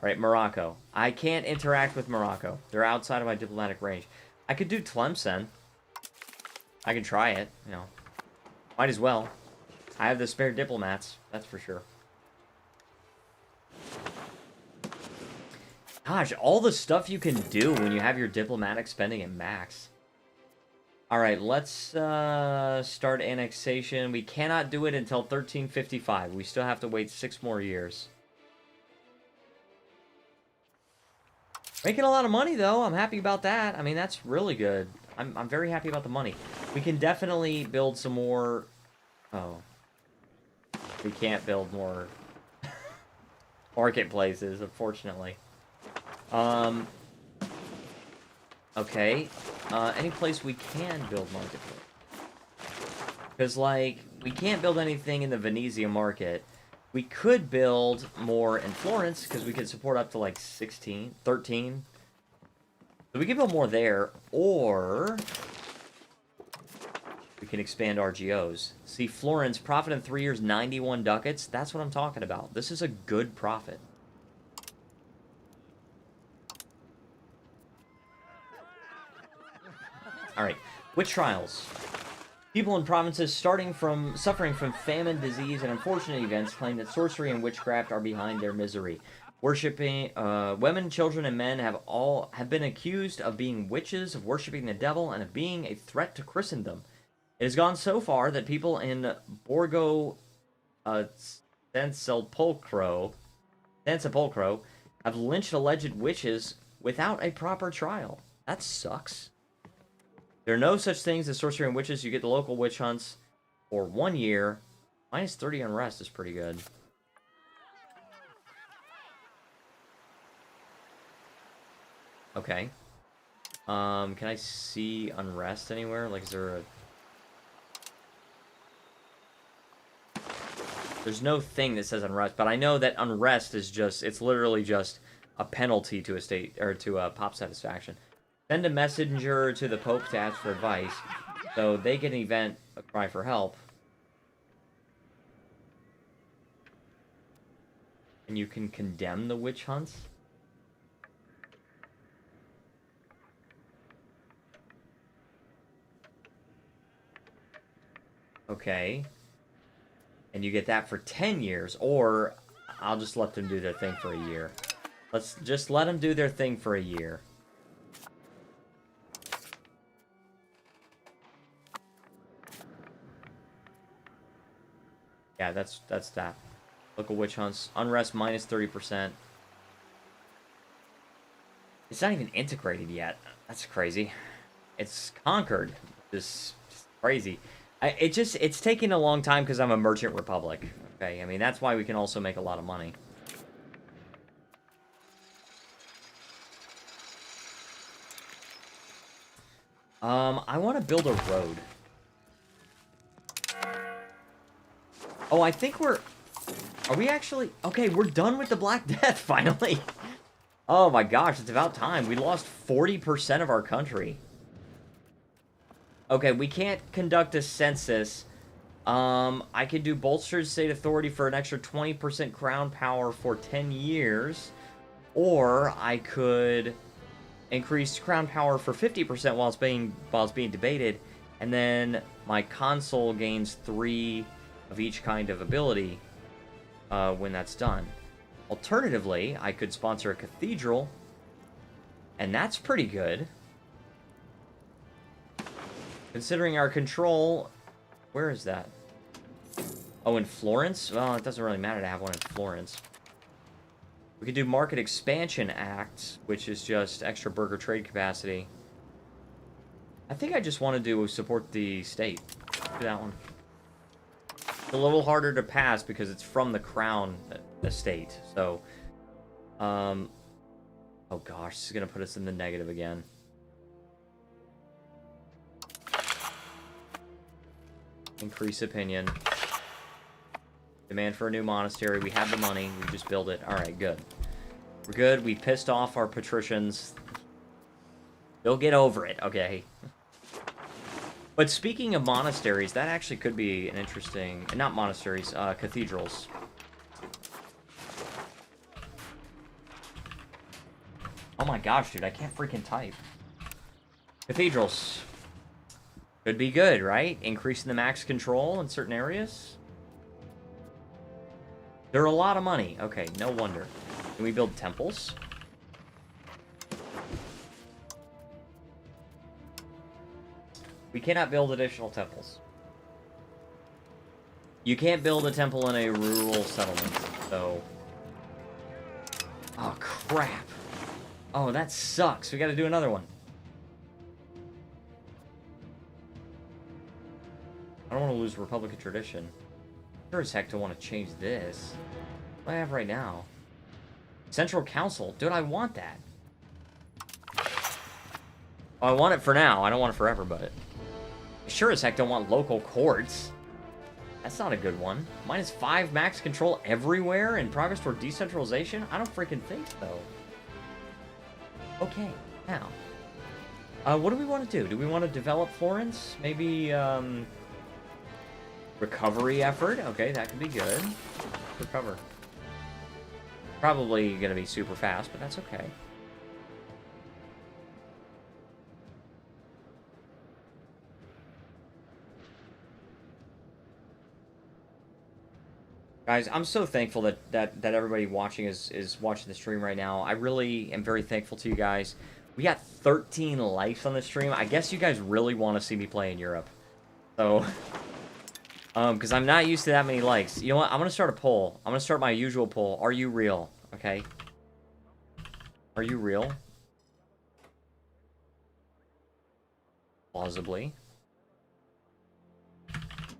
All right, Morocco. I can't interact with Morocco. They're outside of my diplomatic range. I could do Tlemcen. I can try it, you know. Might as well. I have the spare diplomats, that's for sure. Gosh, all the stuff you can do when you have your diplomatic spending at max. Alright, let's start annexation. We cannot do it until 1355. We still have to wait 6 more years. Making a lot of money, though. I'm happy about that. I mean, that's really good. I'm very happy about the money. We can definitely build some more... Oh. We can't build more marketplaces, unfortunately. Okay. Any place we can build marketplace. Because, like, we can't build anything in the Venezia market. We could build more in Florence, because we could support up to, like, 16, 13. So we can build more there, or we can expand RGOs. See, Florence, profit in 3 years, 91 ducats. That's what I'm talking about. This is a good profit. Alright, witch trials. People in provinces suffering from famine, disease, and unfortunate events claim that sorcery and witchcraft are behind their misery. Worshipping women, children, and men have been accused of being witches, of worshipping the devil, and of being a threat to Christendom. It has gone so far that people in Borgo Sansepolcro have lynched alleged witches without a proper trial. That sucks. There are no such things as sorcery and witches. You get the local witch hunts for 1 year. Minus 30 unrest is pretty good. Okay. Can I see unrest anywhere? Like, is there a... There's no thing that says unrest, but I know that unrest is just... It's literally just a penalty to a state... Or to a pop satisfaction. Send a messenger to the Pope to ask for advice. So they get an event, a cry for help. And you can condemn the witch hunts? Okay. And you get that for 10 years, or I'll just let them do their thing for a year. Let's just let them do their thing for a year. Yeah, that's that. Local witch hunts. Unrest minus 30%. It's not even integrated yet. That's crazy. It's conquered. Just crazy. It's taking a long time because I'm a merchant republic. Okay, I mean, that's why we can also make a lot of money. I want to build a road. Oh, I think we're... Are we actually... Okay, we're done with the Black Death, finally. Oh my gosh, it's about time. We lost 40% of our country. Okay, we can't conduct a census. I could do bolstered state authority for an extra 20% crown power for 10 years. Or I could increase crown power for 50% while it's being debated. And then my consul gains 3 of each kind of ability when that's done. Alternatively, I could sponsor a cathedral, and that's pretty good. Considering our control... Where is that? Oh, in Florence? Well, it doesn't really matter to have one in Florence. We could do Market Expansion Act, which is just extra burger trade capacity. I think I just want to do support the state. Do that one. It's a little harder to pass because it's from the crown estate. So, oh gosh, this is gonna put us in the negative again. Increase opinion. Demand for a new monastery. We have the money. We just build it. All right, good. We're good. We pissed off our patricians. They'll get over it, okay? But speaking of monasteries, that actually could be an interesting... Not monasteries, cathedrals. Oh my gosh, dude, I can't freaking type. Cathedrals. Could be good, right? Increasing the max control in certain areas. They're a lot of money. Okay, no wonder. Can we build temples? We cannot build additional temples. You can't build a temple in a rural settlement, so... Oh, crap. Oh, that sucks. We gotta do another one. I don't want to lose Republican tradition. Sure as heck to want to change this. What do I have right now? Central Council. Dude, I want that. Oh, I want it for now. I don't want it forever, but... Sure as heck don't want local courts. That's not a good one. -5 max control everywhere and progress toward decentralization? I don't freaking think so. Okay, now. What do we want to do? Do we want to develop Florence? Maybe, recovery effort? Okay, that could be good. Recover. Probably gonna be super fast, but that's okay. Guys, I'm so thankful that everybody watching is watching the stream right now. I really am very thankful to you guys. We got 13 likes on the stream. I guess you guys really want to see me play in Europe. So, because I'm not used to that many likes. You know what? I'm going to start a poll. I'm going to start my usual poll. Are you real? Okay. Are you real? Plausibly.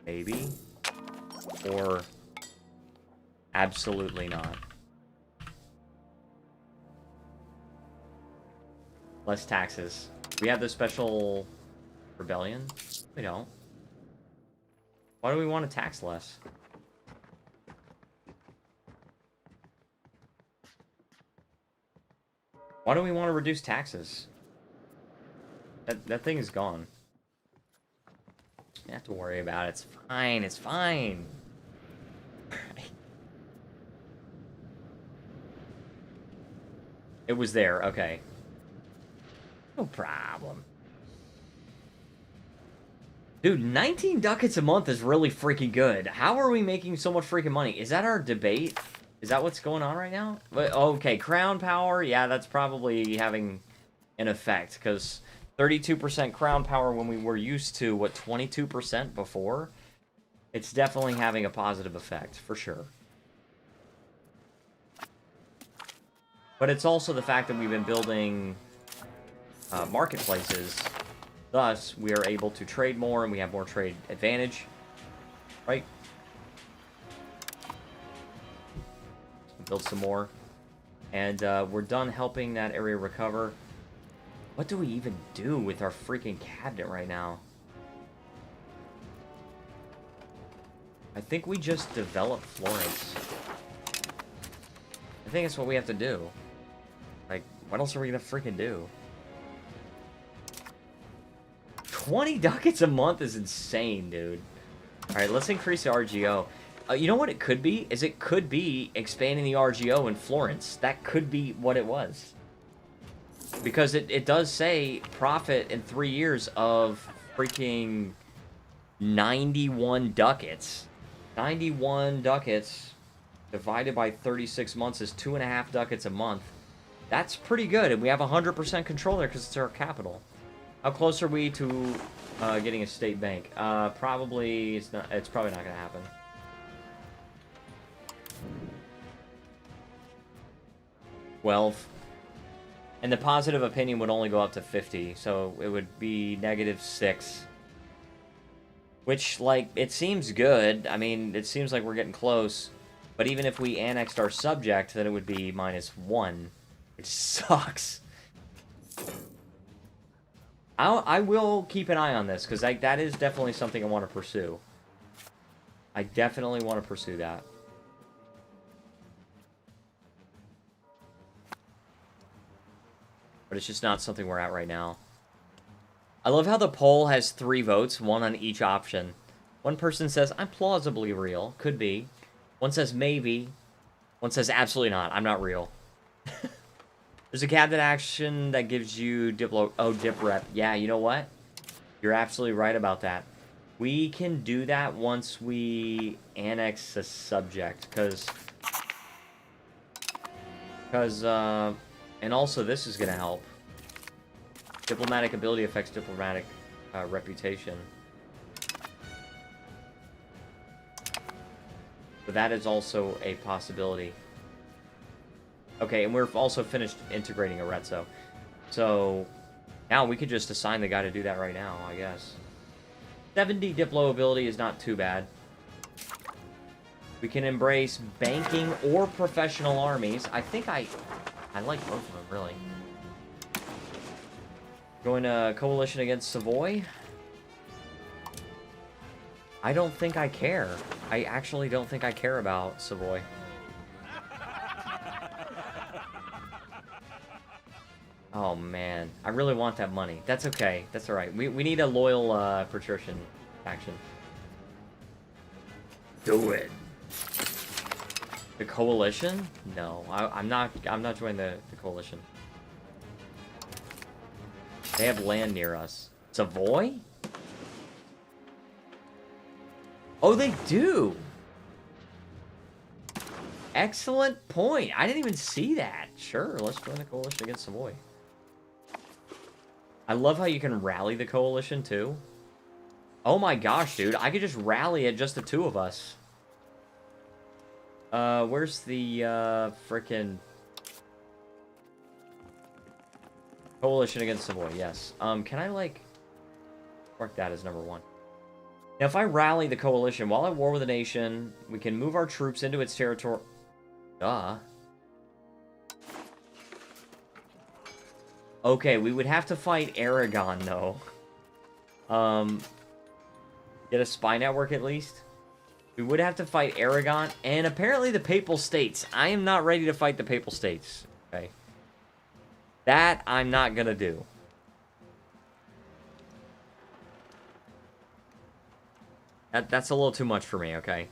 Maybe. Or absolutely not. Less taxes. We have the special rebellion? We don't. Why do we want to tax less? Why do we want to reduce taxes? That thing is gone. You don't have to worry about it. It's fine. It's fine. It was there. Okay. No problem. Dude, 19 ducats a month is really freaking good. How are we making so much freaking money? Is that our debate? Is that what's going on right now? But, okay, crown power. Yeah, that's probably having an effect. Because 32% crown power when we were used to, what, 22% before? It's definitely having a positive effect, for sure. But it's also the fact that we've been building marketplaces. Thus, we are able to trade more and we have more trade advantage. Right? Build some more. And we're done helping that area recover. What do we even do with our freaking cabinet right now? I think we just develop Florence. I think that's what we have to do. Like, what else are we gonna freaking do? 20 ducats a month is insane, dude. Alright, let's increase the RGO. You know what it could be? Is it could be expanding the RGO in Florence. That could be what it was. Because it does say profit in 3 years of freaking 91 ducats. 91 ducats divided by 36 months is 2.5 ducats a month. That's pretty good, and we have 100% control there because it's our capital. How close are we to getting a state bank? Probably it's not. It's probably not going to happen. $12. And the positive opinion would only go up to 50, so it would be -6. Which, like, it seems good. I mean, it seems like we're getting close. But even if we annexed our subject, then it would be -1. Which sucks. I will keep an eye on this, because that is definitely something I want to pursue. I definitely want to pursue that. But it's just not something we're at right now. I love how the poll has 3 votes, 1 on each option. One person says, I'm plausibly real. Could be. One says, maybe. One says, absolutely not. I'm not real. There's a cabinet action that gives you diplo... Oh, dip rep. Yeah, you know what? You're absolutely right about that. We can do that once we annex a subject, because... and also, this is going to help. Diplomatic ability affects diplomatic reputation. So that is also a possibility. Okay, and we're also finished integrating Arezzo. So now we could just assign the guy to do that right now, I guess. 70 Diplo ability is not too bad. We can embrace banking or professional armies. I think I like both of them, really. Going to coalition against Savoy. I don't think I care. I actually don't think I care about Savoy. Oh, man. I really want that money. That's okay. That's alright. We need a loyal, patrician faction. Do it. The coalition? No. I'm not joining the coalition. They have land near us. Savoy? Oh, they do! Excellent point. I didn't even see that. Sure, let's join the coalition against Savoy. I love how you can rally the coalition, too. Oh my gosh, dude. I could just rally at just the two of us. Where's the, frickin' coalition against Savoy? Yes. Can I, like, mark that as number 1? Now, if I rally the coalition while at war with a nation, we can move our troops into its territory. Duh. Okay, we would have to fight Aragon, though. Get a spy network, at least. We would have to fight Aragon, and apparently the Papal States. I am not ready to fight the Papal States. Okay. That I'm not gonna do. That's a little too much for me, okay?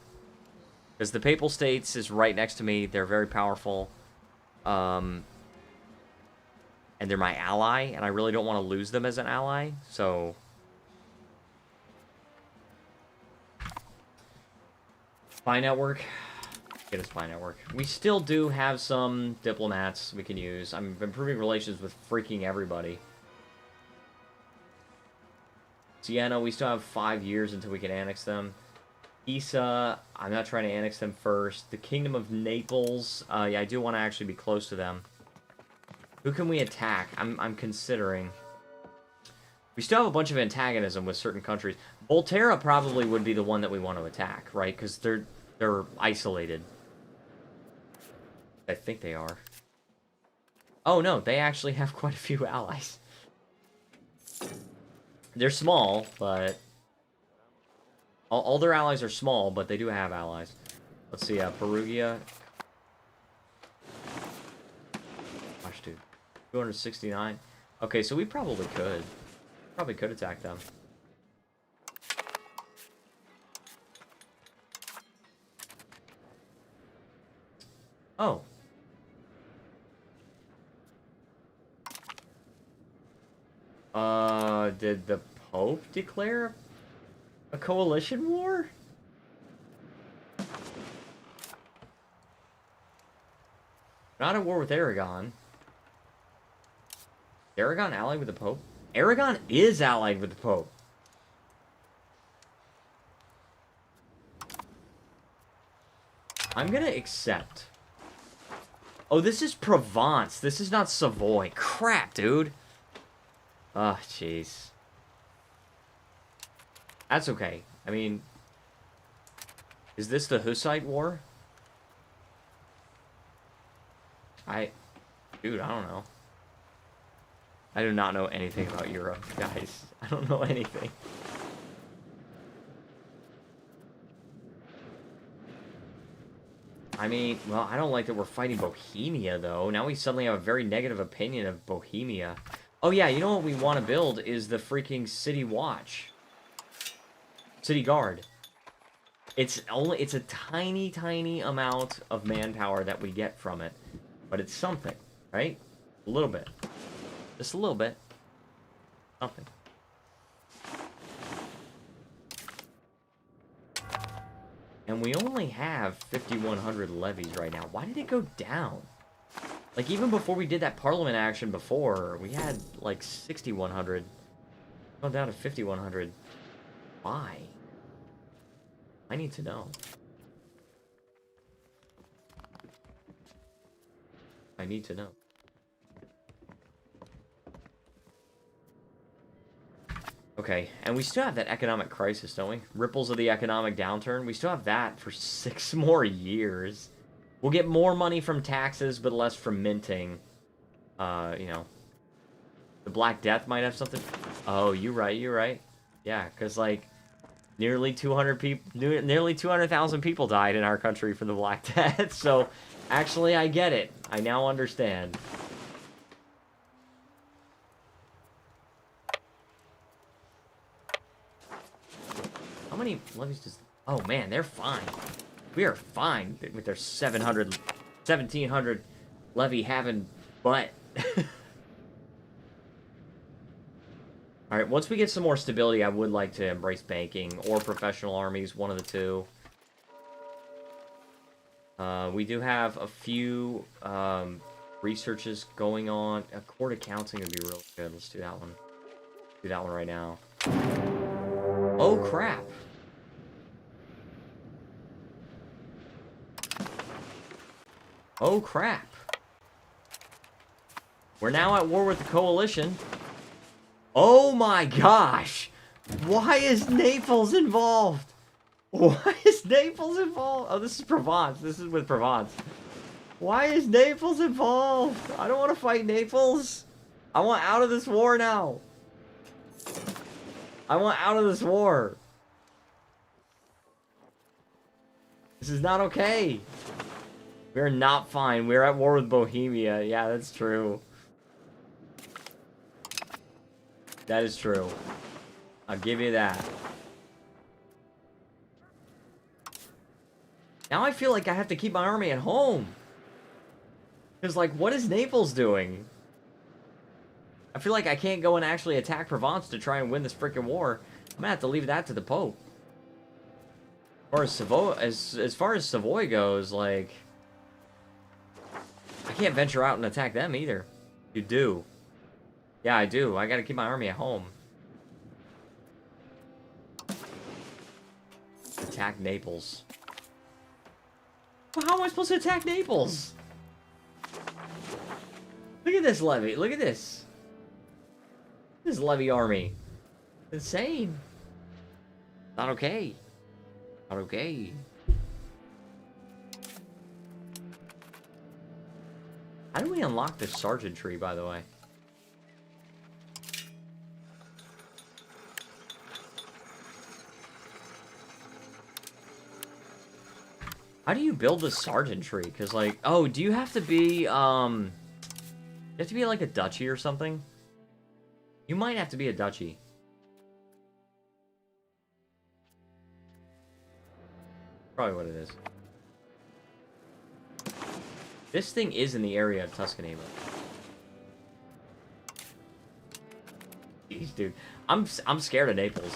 Because the Papal States is right next to me. They're very powerful. And they're my ally, and I really don't want to lose them as an ally, so... Spy network. Get a spy network. We still do have some diplomats we can use. I'm improving relations with freaking everybody. Siena, we still have 5 years until we can annex them. Pisa, I'm not trying to annex them first. The Kingdom of Naples, yeah, I do want to actually be close to them. Who can we attack? I'm considering. We still have a bunch of antagonism with certain countries. Volterra probably would be the one that we want to attack, right? Because they're isolated. I think they are. Oh no, they actually have quite a few allies. They're small, but... All their allies are small, but they do have allies. Let's see, Perugia. Gosh, dude. 269. Okay, so we probably could. Probably could attack them. Oh. Did the Pope declare a coalition war? Not at war with Aragon. Aragon allied with the Pope? Aragon is allied with the Pope. I'm gonna accept. Oh, this is Provence. This is not Savoy. Crap, dude. Oh, jeez. That's okay. I mean... Is this the Hussite War? Dude, I don't know. I do not know anything about Europe, guys. I don't know anything. I mean, well, I don't like that we're fighting Bohemia, though. Now we suddenly have a very negative opinion of Bohemia. Oh, yeah, you know what we want to build is the freaking City Watch. City Guard. It's a tiny, tiny amount of manpower that we get from it. But it's something, right? A little bit. Just a little bit. Something. And we only have 5,100 levies right now. Why did it go down? Like, even before we did that parliament action before, we had, like, 6,100. Gone down to 5,100. Why? I need to know. I need to know. Okay, and we still have that economic crisis, don't we? Ripples of the economic downturn. We still have that for 6 more years. We'll get more money from taxes, but less from minting. You know. The Black Death might have something. Oh, you're right, you're right. Yeah, because, like, Nearly 200 people, nearly 200,000 people died in our country from the Black Death. So, actually, I get it. I now understand. How many levies does... Oh, man, they're fine. We are fine with their 1,700 levy having butt. Alright, once we get some more stability, I would like to embrace banking or professional armies, one of the two. We do have a few researches going on. A court accounting would be really good. Let's do that one. Do that one right now. Oh, crap. Oh, crap. We're now at war with the coalition. Oh my gosh! Why is Naples involved? Why is Naples involved? Oh, this is Provence. This is with Provence. Why is Naples involved? I don't want to fight Naples. I want out of this war now. I want out of this war. This is not okay. We're not fine. We're at war with Bohemia. Yeah, that's true. That is true. I'll give you that. Now I feel like I have to keep my army at home. Because, like, what is Naples doing? I feel like I can't go and actually attack Provence to try and win this freaking war. I'm gonna have to leave that to the Pope. As far as Savoy goes, like... I can't venture out and attack them either. You do. Yeah, I do. I gotta keep my army at home. Attack Naples. Well, how am I supposed to attack Naples? Look at this levy. Look at this. This levy army. Insane. Not okay. Not okay. How do we unlock this sergeant tree, by the way? How do you build a sergeant tree? Because, like, oh, do you have to be, you have to be like a duchy or something? You might have to be a duchy. Probably what it is. This thing is in the area of Tuscany, but... Jeez, dude. I'm scared of Naples.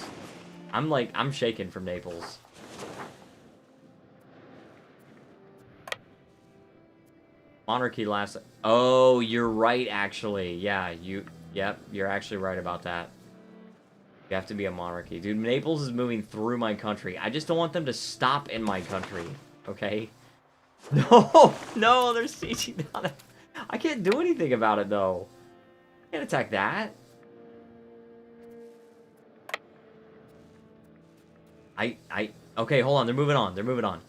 I'm shaking from Naples. Monarchy last... Oh, you're right, actually. Yeah, yep, you're actually right about that. You have to be a monarchy. Dude, Naples is moving through my country. I just don't want them to stop in my country, okay? No, no, they're sieging down it. I can't do anything about it, though. I can't attack that. Okay, hold on, they're moving on. They're moving on.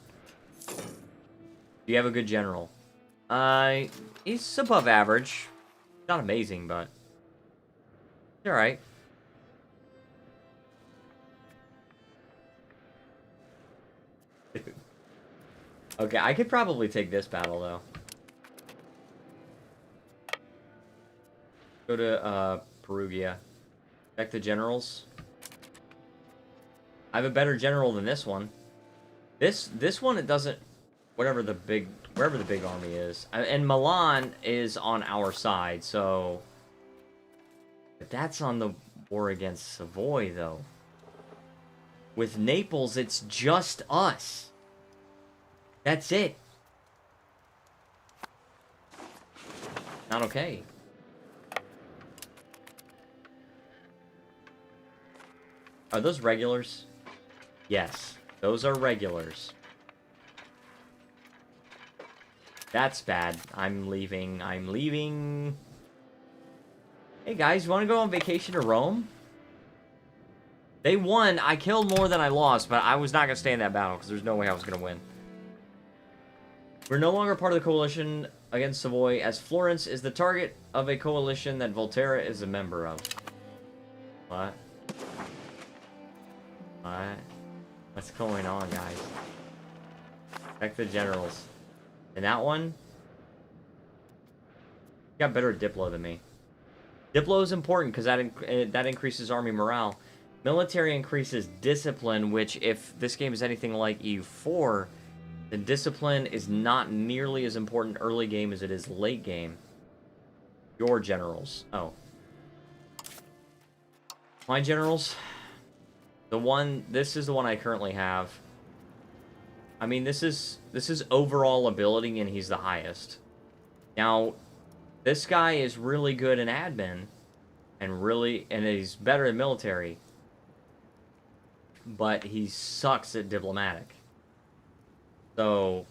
Do you have a good general? He's above average. Not amazing, but... He's alright. Okay, I could probably take this battle, though. Go to, Perugia. Check the generals. I have a better general than this one. This one, it doesn't... wherever the big army is. And Milan is on our side, so... But that's on the war against Savoy, though. With Naples, it's just us. That's it. Not okay. Are those regulars? Yes, those are regulars. That's bad. I'm leaving. I'm leaving. Hey guys, you want to go on vacation to Rome? They won. I killed more than I lost, but I was not going to stay in that battle because there's no way I was going to win. We're no longer part of the coalition against Savoy, as Florence is the target of a coalition that Volterra is a member of. What? What? What's going on, guys? Check the generals. And that one got better Diplo than me. Diplo is important because that increases army morale. Military increases discipline, which if this game is anything like EU4, then discipline is not nearly as important early game as it is late game. Your generals. Oh. My generals. This is the one I currently have. I mean, this is overall ability, and he's the highest. Now, this guy is really good in admin, and he's better in military, but he sucks at diplomatic. So,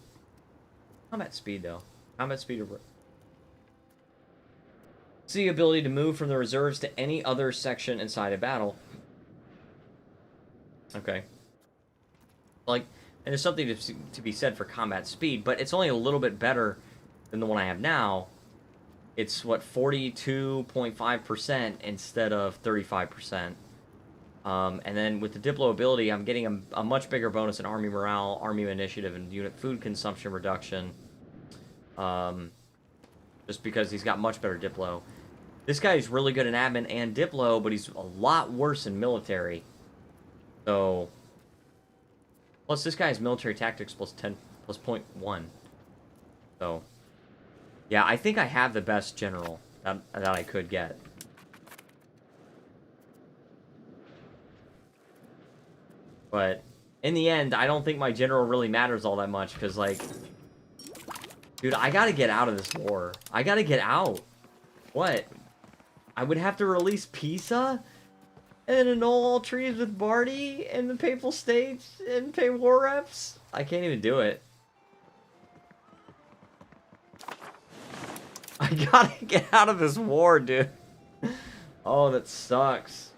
combat speed though. Combat speed. It's the ability to move from the reserves to any other section inside a battle. Okay. Like, and there's something to be said for combat speed, but it's only a little bit better than the one I have now. It's, what, 42.5% instead of 35%. And then with the Diplo ability, I'm getting a much bigger bonus in army morale, army initiative, and unit food consumption reduction. Just because he's got much better Diplo. This guy is really good in admin and Diplo, but he's a lot worse in military. So, plus this guy has military tactics plus 10, plus 0.1. So, yeah, I think I have the best general that I could get. But in the end, I don't think my general really matters all that much, because, like, dude, I gotta get out of this war. I gotta get out. What? I would have to release Pisa? And annul all treaties with Bardi and the Papal States and pay war reps? I can't even do it. I gotta get out of this war, dude. Oh, that sucks.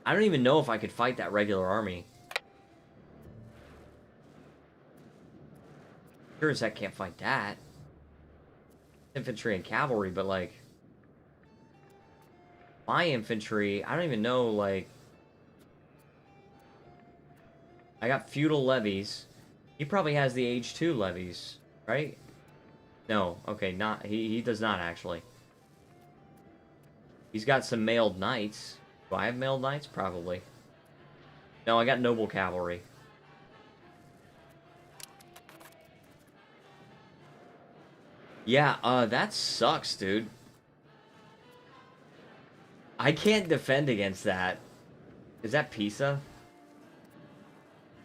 I don't even know if I could fight that regular army. Sure as heck can't fight that. Infantry and cavalry, but like... my infantry, I don't even know, like... I got feudal levies. He probably has the age 2 levies, right? No, okay, not... He does not, actually. He's got some mailed knights. Do I have mailed knights? Probably. No, I got noble cavalry. Yeah, that sucks, dude. I can't defend against that. Is that Pisa?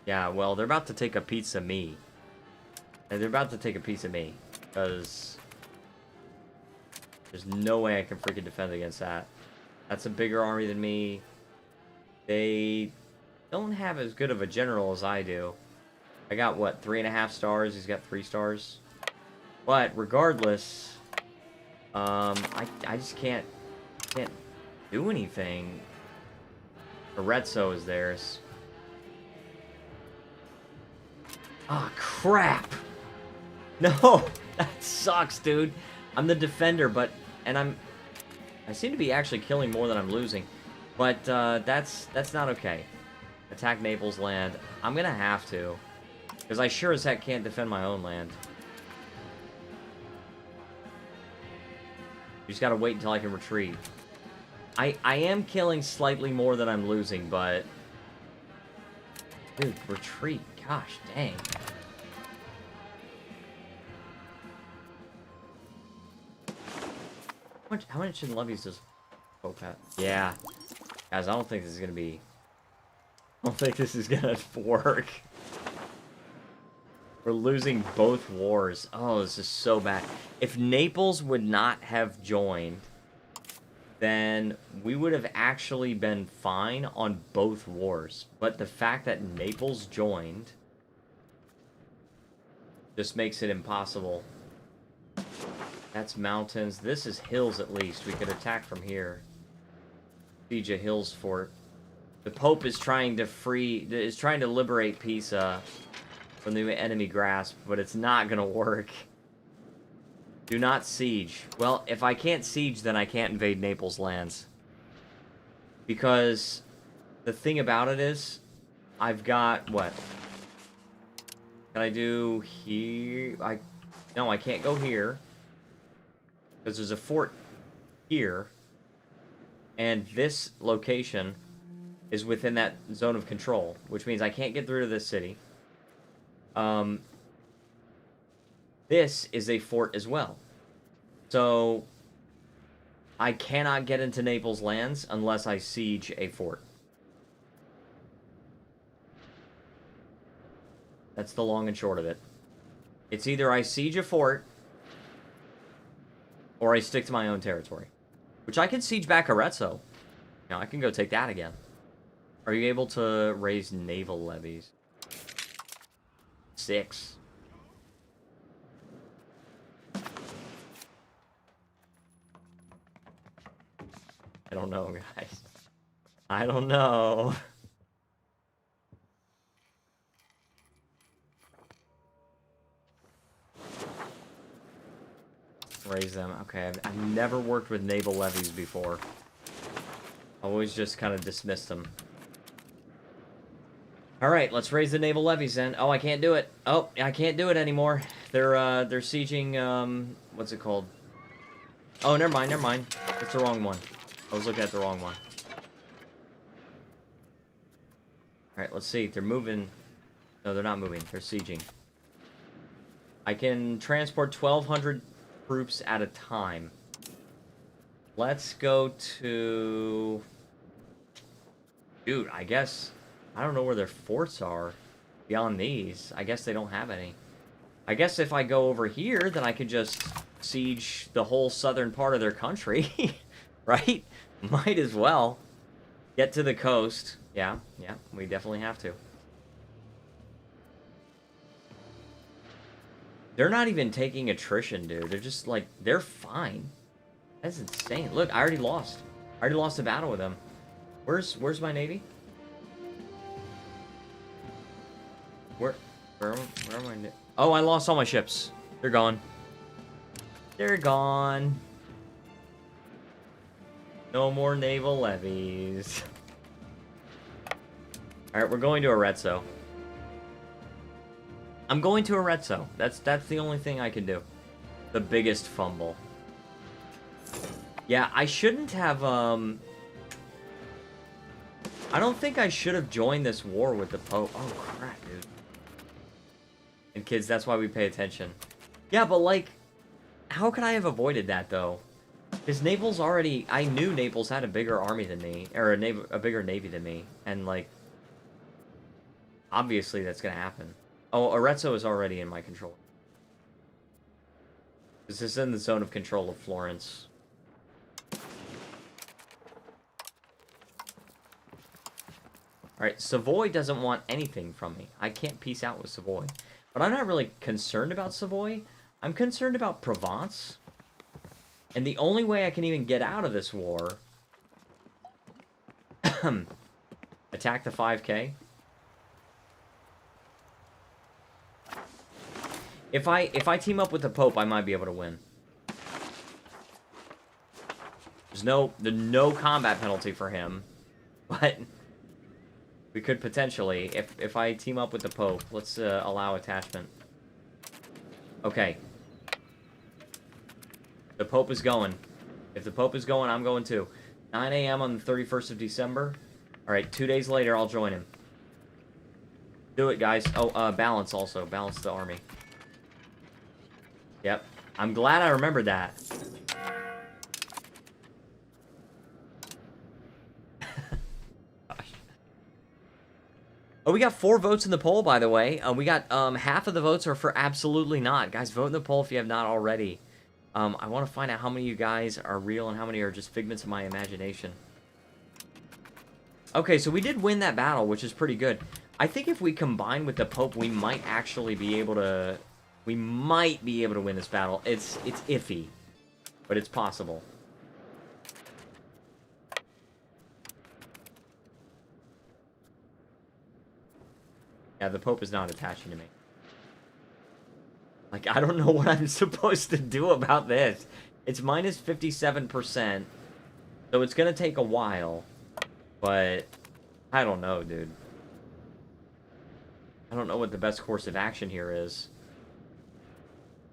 Yeah, well, they're about to take a piece of me. And they're about to take a piece of me. Because... there's no way I can freaking defend against that. That's a bigger army than me. They don't have as good of a general as I do. I got, what, 3.5 stars? He's got 3 stars. But, regardless... I just can't do anything. Arezzo is theirs. Ah, crap! No! That sucks, dude. I'm the defender, but... and I seem to be actually killing more than I'm losing. But, that's not okay. Attack Naples land. I'm gonna have to. Because I sure as heck can't defend my own land. You just gotta wait until I can retreat. I am killing slightly more than I'm losing, but... dude, retreat. Gosh, dang. How much in levies does Pope have? Yeah. Guys, I don't think this is gonna be... I don't think this is gonna work. We're losing both wars. Oh, this is so bad. If Naples would not have joined, then we would have actually been fine on both wars. But the fact that Naples joined just makes it impossible. That's mountains. This is hills, at least. We could attack from here. Siege a hills fort. The Pope is trying to liberate Pisa from the enemy grasp, but it's not gonna work. Do not siege. Well, if I can't siege, then I can't invade Naples lands. Because the thing about it is, I've got, what? Can I do here? No, I can't go here. Because there's a fort here. And this location is within that zone of control, which means I can't get through to this city. This is a fort as well. So, I cannot get into Naples lands unless I siege a fort. That's the long and short of it. It's either I siege a fort, or I stick to my own territory. Which I can siege back Arezzo. Now I can go take that again. Are you able to raise naval levies? 6. I don't know, guys. I don't know. Raise them. Okay, I've never worked with naval levies before. Always just kind of dismissed them. Alright, let's raise the naval levies then. Oh, I can't do it. Oh, I can't do it anymore. They're sieging, what's it called? Oh, never mind, never mind. That's the wrong one. I was looking at the wrong one. Alright, let's see. They're moving. No, they're not moving. They're sieging. I can transport 1,200 troops at a time. Let's go to... Dude, I guess... I don't know where their forts are beyond these. I guess they don't have any. I guess if I go over here, then I could just siege the whole southern part of their country. Right? Might as well. Get to the coast. Yeah, we definitely have to. They're not even taking attrition, dude. They're just like, they're fine. That's insane. Look, I already lost. I already lost a battle with them. Where's my navy? Where are my... Oh, I lost all my ships. They're gone. They're gone. No more naval levies. Alright, we're going to Arezzo. I'm going to Arezzo. That's the only thing I can do. The biggest fumble. Yeah, I shouldn't have, I don't think I should have joined this war with the Pope. Oh, crap, dude. And kids, that's why we pay attention. Yeah, but, like, how could I have avoided that, though? Because Naples already... I knew Naples had a bigger army than me. Or a bigger navy than me. And, like... Obviously, that's gonna happen. Oh, Arezzo is already in my control. This is in the zone of control of Florence. Alright, Savoy doesn't want anything from me. I can't peace out with Savoy. But I'm not really concerned about Savoy. I'm concerned about Provence. And the only way I can even get out of this war... Attack the 5K. If I team up with the Pope, I might be able to win. There's no combat penalty for him. But... we could potentially, if I team up with the Pope, let's allow attachment. Okay. The Pope is going. If the Pope is going, I'm going too. 9 a.m. on the 31st of December. Alright, 2 days later, I'll join him. Do it, guys. Oh, balance also. Balance the army. Yep. I'm glad I remembered that. Oh, we got 4 votes in the poll, by the way. We got half of the votes are for absolutely not. Guys, vote in the poll if you have not already. I want to find out how many of you guys are real and how many are just figments of my imagination. Okay, so we did win that battle, which is pretty good. I think if we combine with the Pope, we might actually be able to... we might be able to win this battle. It's iffy, but it's possible. Yeah, the Pope is not attaching to me. Like, I don't know what I'm supposed to do about this. It's minus 57%, so it's gonna take a while, but I don't know, dude. I don't know what the best course of action here is.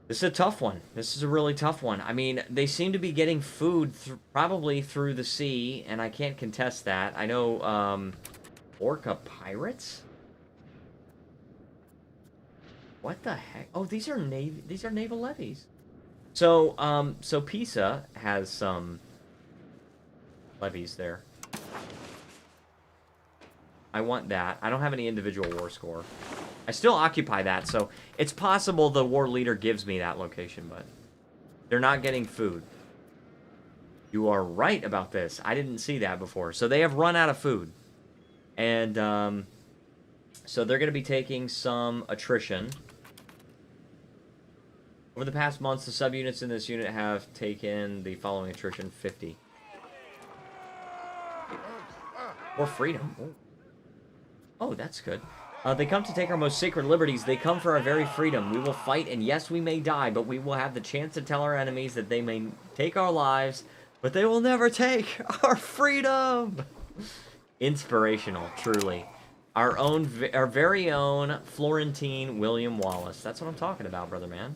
This is a tough one. This is a really tough one. I mean, they seem to be getting food probably through the sea, and I can't contest that. I know, Orca pirates? What the heck? Oh, these are naval levies. So, so Pisa has some levies there. I want that. I don't have any individual war score. I still occupy that, so it's possible the war leader gives me that location, but they're not getting food. You are right about this. I didn't see that before. So they have run out of food. And, so they're going to be taking some attrition. Over the past months, the subunits in this unit have taken the following attrition: 50. Or freedom. Oh, that's good. They come to take our most sacred liberties. They come for our very freedom. We will fight, and yes, we may die, but we will have the chance to tell our enemies that they may take our lives, but they will never take our freedom. Inspirational, truly. Our very own Florentine William Wallace. That's what I'm talking about, brother man.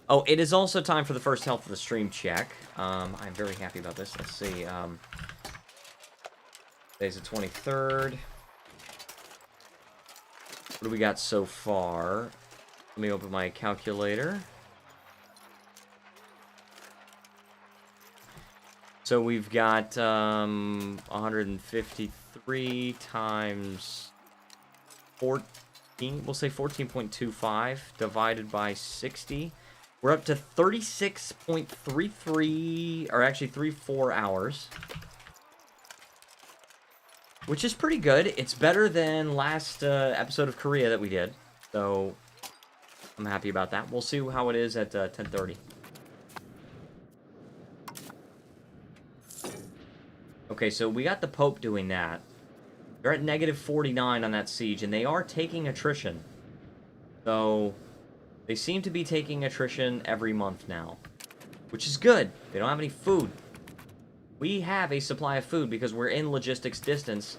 Oh, it is also time for the first health of the stream check. I'm very happy about this. Let's see. Today's the 23rd. What do we got so far? Let me open my calculator. So we've got 153 times 14. We'll say 14.25 divided by 60. We're up to 36.33, or actually 34 hours. Which is pretty good. It's better than last episode of Korea that we did. So, I'm happy about that. We'll see how it is at 10:30. Okay, so we got the Pope doing that. They're at negative 49 on that siege, and they are taking attrition. So, they seem to be taking attrition every month now. Which is good. They don't have any food. We have a supply of food because we're in logistics distance.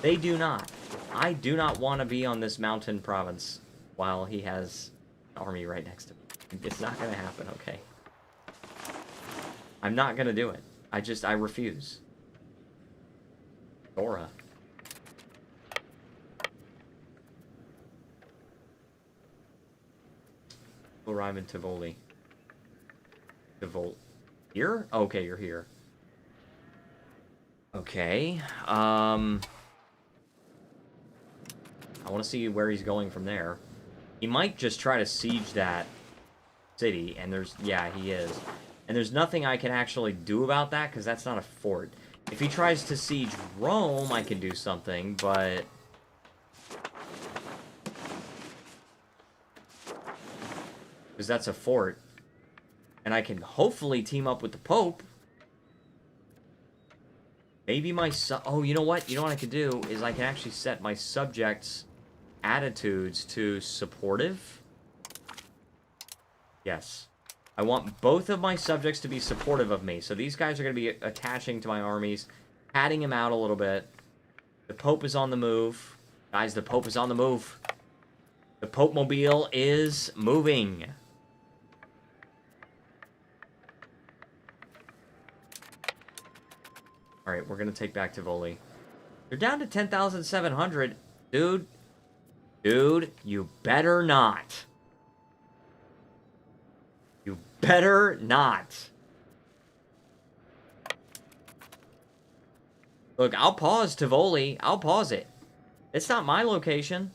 They do not. I do not want to be on this mountain province while he has an army right next to me. It's not going to happen, okay? I'm not going to do it. I refuse. Dora. Arrive in Tivoli. Here? Okay, you're here. Okay, I want to see where he's going from there. He might just try to siege that city, and yeah, he is. And there's nothing I can actually do about that, because that's not a fort. If he tries to siege Rome, I can do something, but... because that's a fort. And I can hopefully team up with the Pope. Maybe my oh, you know what? You know what I could do is I can actually set my subjects' attitudes to supportive. Yes. I want both of my subjects to be supportive of me. So these guys are going to be attaching to my armies, padding him out a little bit. The Pope is on the move. Guys, the Pope is on the move. The Pope Mobile is moving. Alright, we're going to take back Tivoli. You're down to 10,700. Dude. Dude, you better not. You better not. Look, I'll pause Tivoli. I'll pause it. It's not my location.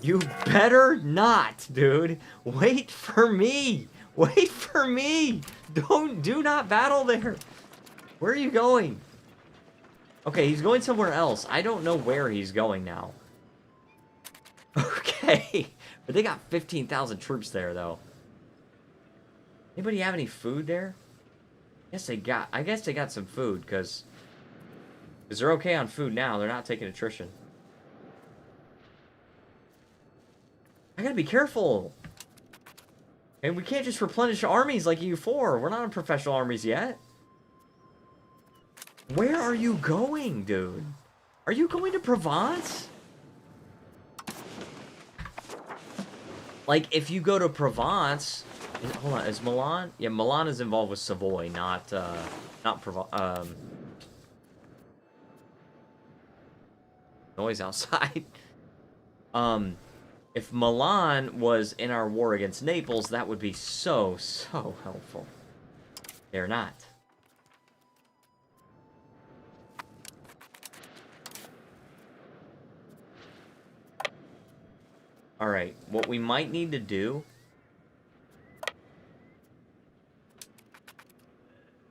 You better not, dude. Wait for me. Wait for me. Do not battle there. Where are you going? Okay, he's going somewhere else. I don't know where he's going now. Okay. But they got 15,000 troops there, though. Anybody have any food there? I guess they got some food, because they're okay on food now. They're not taking attrition. I gotta be careful. And we can't just replenish armies like EU4. We're not on professional armies yet. Where are you going, dude? Are you going to Provence? Like, if you go to Provence... Hold on, is Milan? Yeah, Milan is involved with Savoy, not Provence. Noise outside. If Milan was in our war against Naples, that would be so helpful. They're not. Alright, what we might need to do...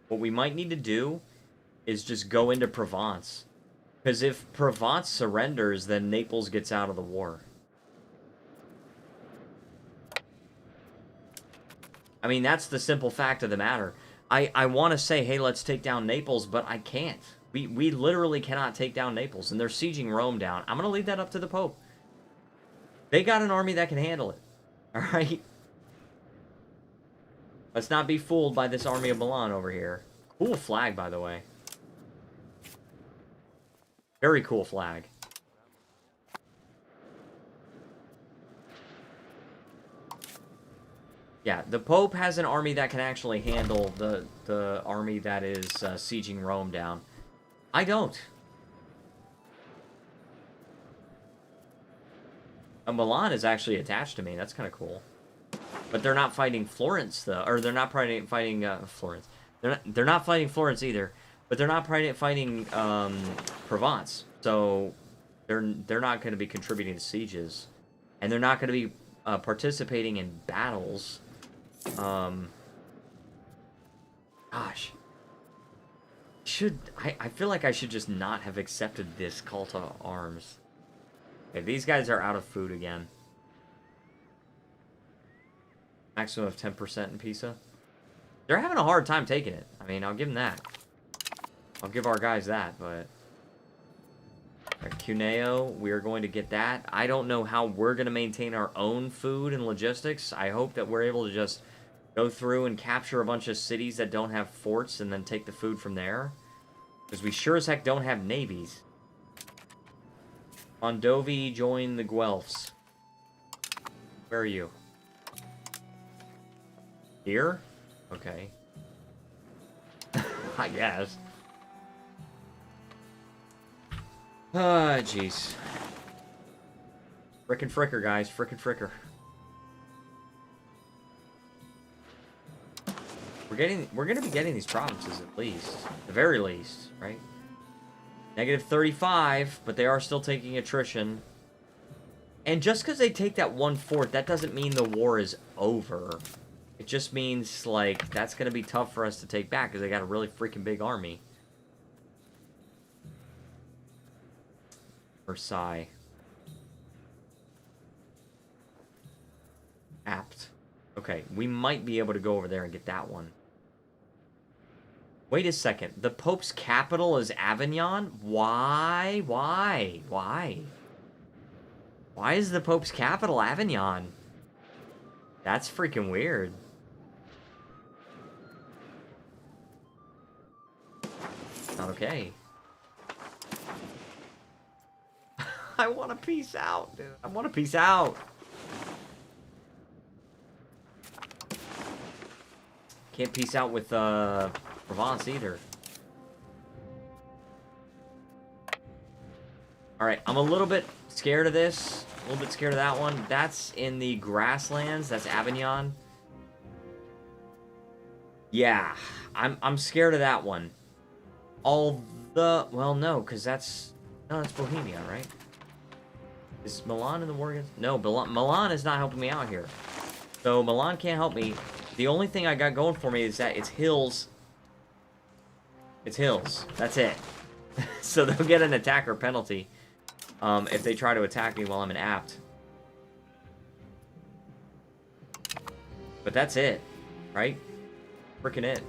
What we might need to do is just go into Provence. Because if Provence surrenders, then Naples gets out of the war. I mean, that's the simple fact of the matter. I want to say, hey, let's take down Naples, but I can't. We literally cannot take down Naples, and they're sieging Rome down. I'm going to leave that up to the Pope. They got an army that can handle it. Alright? Let's not be fooled by this army of Milan over here. Cool flag, by the way. Very cool flag. Yeah, the Pope has an army that can actually handle the army that is sieging Rome down. I don't. Milan is actually attached to me. That's kind of cool. But they're not fighting Florence, though. Or they're not fighting Florence. They're not fighting Florence either. But they're not fighting Provence. So they're not going to be contributing to sieges. And they're not going to be participating in battles. Gosh. I feel like I should just not have accepted this call to arms. Okay, these guys are out of food again. Maximum of 10% in Pisa. They're having a hard time taking it. I mean, I'll give them that. I'll give our guys that, but... Cuneo, we are going to get that. I don't know how we're going to maintain our own food and logistics. I hope that we're able to just go through and capture a bunch of cities that don't have forts and then take the food from there. Because we sure as heck don't have navies. Mondovi, join the Guelphs. Where are you? Here? Okay. I guess. Ah, jeez. Frickin' fricker, guys. Frickin' fricker. We're gonna be getting these provinces at least. At the very least, right? Negative 35, but they are still taking attrition. And just because they take that one fort, that doesn't mean the war is over. It just means, like, that's going to be tough for us to take back because they got a really freaking big army. Versailles. Apt. Okay, we might be able to go over there and get that one. Wait a second. The Pope's capital is Avignon? Why? Why? Why? Why is the Pope's capital Avignon? That's freaking weird. Not okay. I want to peace out, dude. I want to peace out. Can't peace out with Provence either. Alright, I'm a little bit scared of this. A little bit scared of that one. That's in the grasslands. That's Avignon. Yeah, I'm scared of that one. Well, no, because that's Bohemia, right? Is Milan in the war against? No, Milan is not helping me out here. So Milan can't help me. The only thing I got going for me is that it's hills. It's hills. That's it. So they'll get an attacker penalty if they try to attack me while I'm in Apt. But that's it, right? Frickin' it.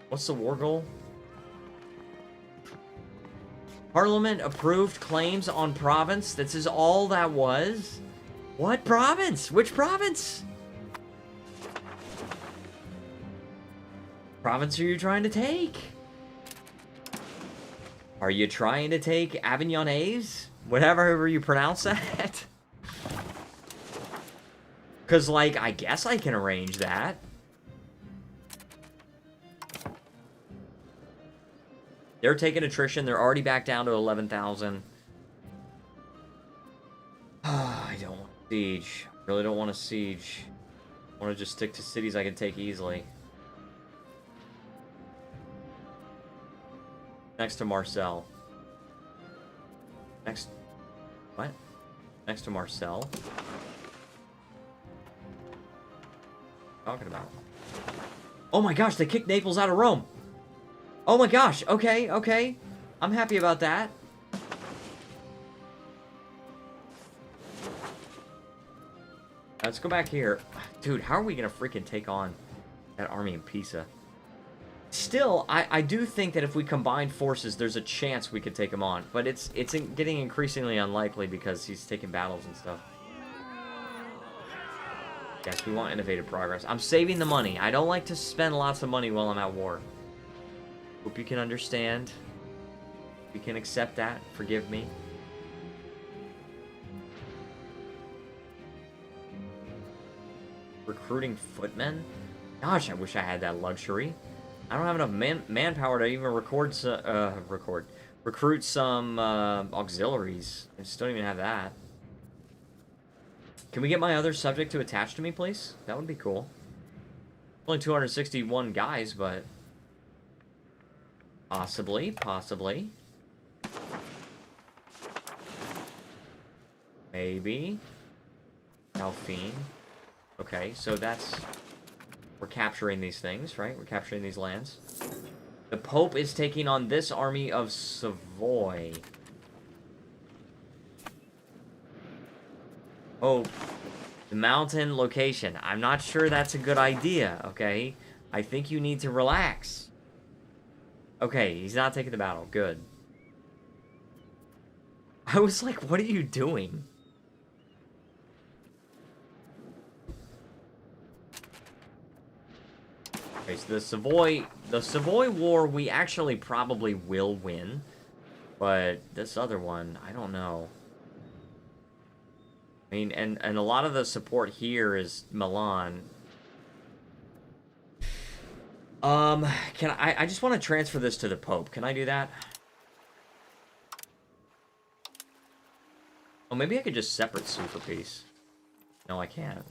What's the war goal? Parliament approved claims on province. This is all that was? What province? Which province? Province are you trying to take? Are you trying to take Avignonese? Whatever you pronounce that? Because, like, I guess I can arrange that. They're taking attrition. They're already back down to 11,000. I don't want to siege. I really don't want to siege. I want to just stick to cities I can take easily. Next to Marseille. Next... What? Next to Marseille? Talking about? Oh my gosh, they kicked Naples out of Rome! Oh my gosh, okay, okay. I'm happy about that. Let's go back here. Dude, how are we gonna freaking take on that army in Pisa? Still, I do think that if we combine forces, there's a chance we could take him on. But it's getting increasingly unlikely because he's taking battles and stuff. Yes, we want innovative progress. I'm saving the money. I don't like to spend lots of money while I'm at war. Hope you can understand. You can accept that. Forgive me. Recruiting footmen? Gosh, I wish I had that luxury. I don't have enough manpower to even recruit some auxiliaries. I just don't even have that. Can we get my other subject to attach to me, please? That would be cool. Only 261 guys, but... Possibly, possibly. Maybe. Delphine. Okay, so that's... We're capturing these things, right? We're capturing these lands. The Pope is taking on this army of Savoy. Oh, the mountain location. I'm not sure that's a good idea, okay? I think you need to relax. Okay, he's not taking the battle. Good. I was like, what are you doing? Okay, so the Savoy War, we actually probably will win. But this other one, I don't know. I mean, and a lot of the support here is Milan. I just want to transfer this to the Pope. Can I do that? Oh, maybe I could just separate sue for peace. No, I can't.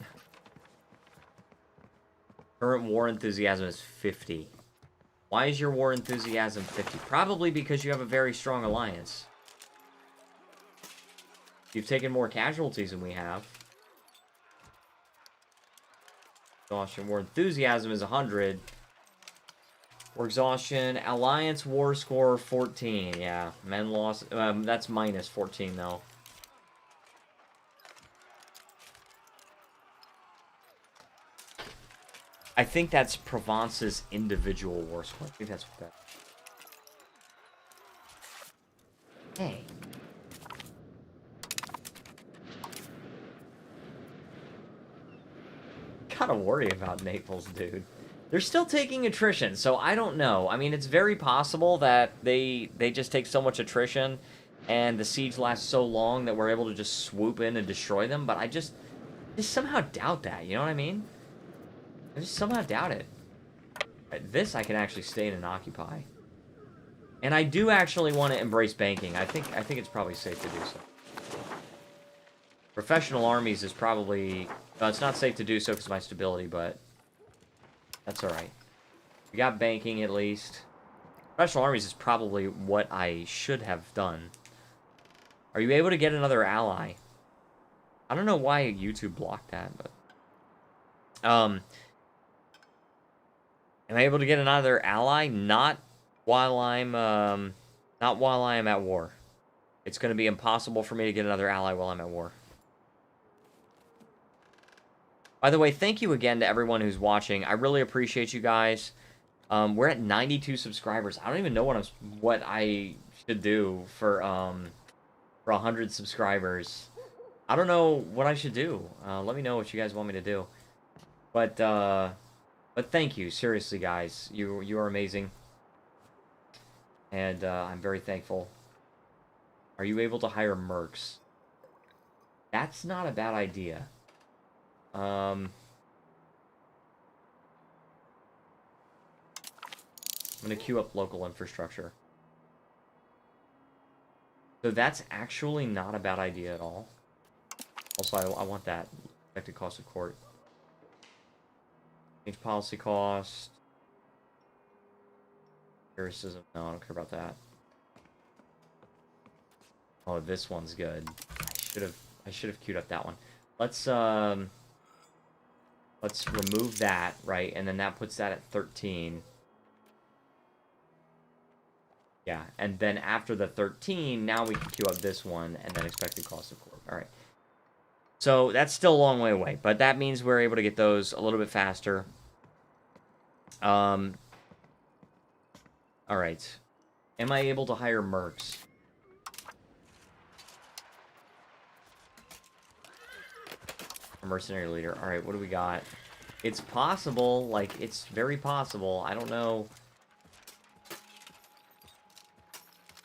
Current war enthusiasm is 50. Why is your war enthusiasm 50? Probably because you have a very strong alliance. You've taken more casualties than we have. Exhaustion. War enthusiasm is 100. War exhaustion. Alliance war score 14. Yeah. Men lost. That's minus 14 though. I think that's Provence's individual war score. I think that's what that. Hey. Gotta worry about Naples, dude. They're still taking attrition, so I don't know. I mean, it's very possible that they just take so much attrition and the siege lasts so long that we're able to just swoop in and destroy them, but I just somehow doubt that, you know what I mean? I just somehow doubt it. Right, this I can actually stay in and occupy. And I do actually want to embrace banking. I think it's probably safe to do so. Professional armies is probably... it's not safe to do so because of my stability, but that's alright. We got banking at least. Professional armies is probably what I should have done. Are you able to get another ally? I don't know why YouTube blocked that, but... Am I able to get another ally? Not while I'm at war. It's going to be impossible for me to get another ally while I'm at war. By the way, thank you again to everyone who's watching. I really appreciate you guys. We're at 92 subscribers. I don't even know what I should do for 100 subscribers. I don't know what I should do. Let me know what you guys want me to do. But thank you, seriously, guys. You are amazing. And I'm very thankful. Are you able to hire mercs? That's not a bad idea. I'm going to queue up local infrastructure. So that's actually not a bad idea at all. Also, I want that. Expected cost of court. Change policy cost. Lyricism. No, I don't care about that. Oh, this one's good. I should have queued up that one. Let's remove that, right? And then that puts that at 13. Yeah, and then after the 13, now we can queue up this one and then expected cost of court. All right. So that's still a long way away, but that means we're able to get those a little bit faster. All right. Am I able to hire mercs? A mercenary leader. All right, what do we got? It's possible, like, it's very possible. I don't know.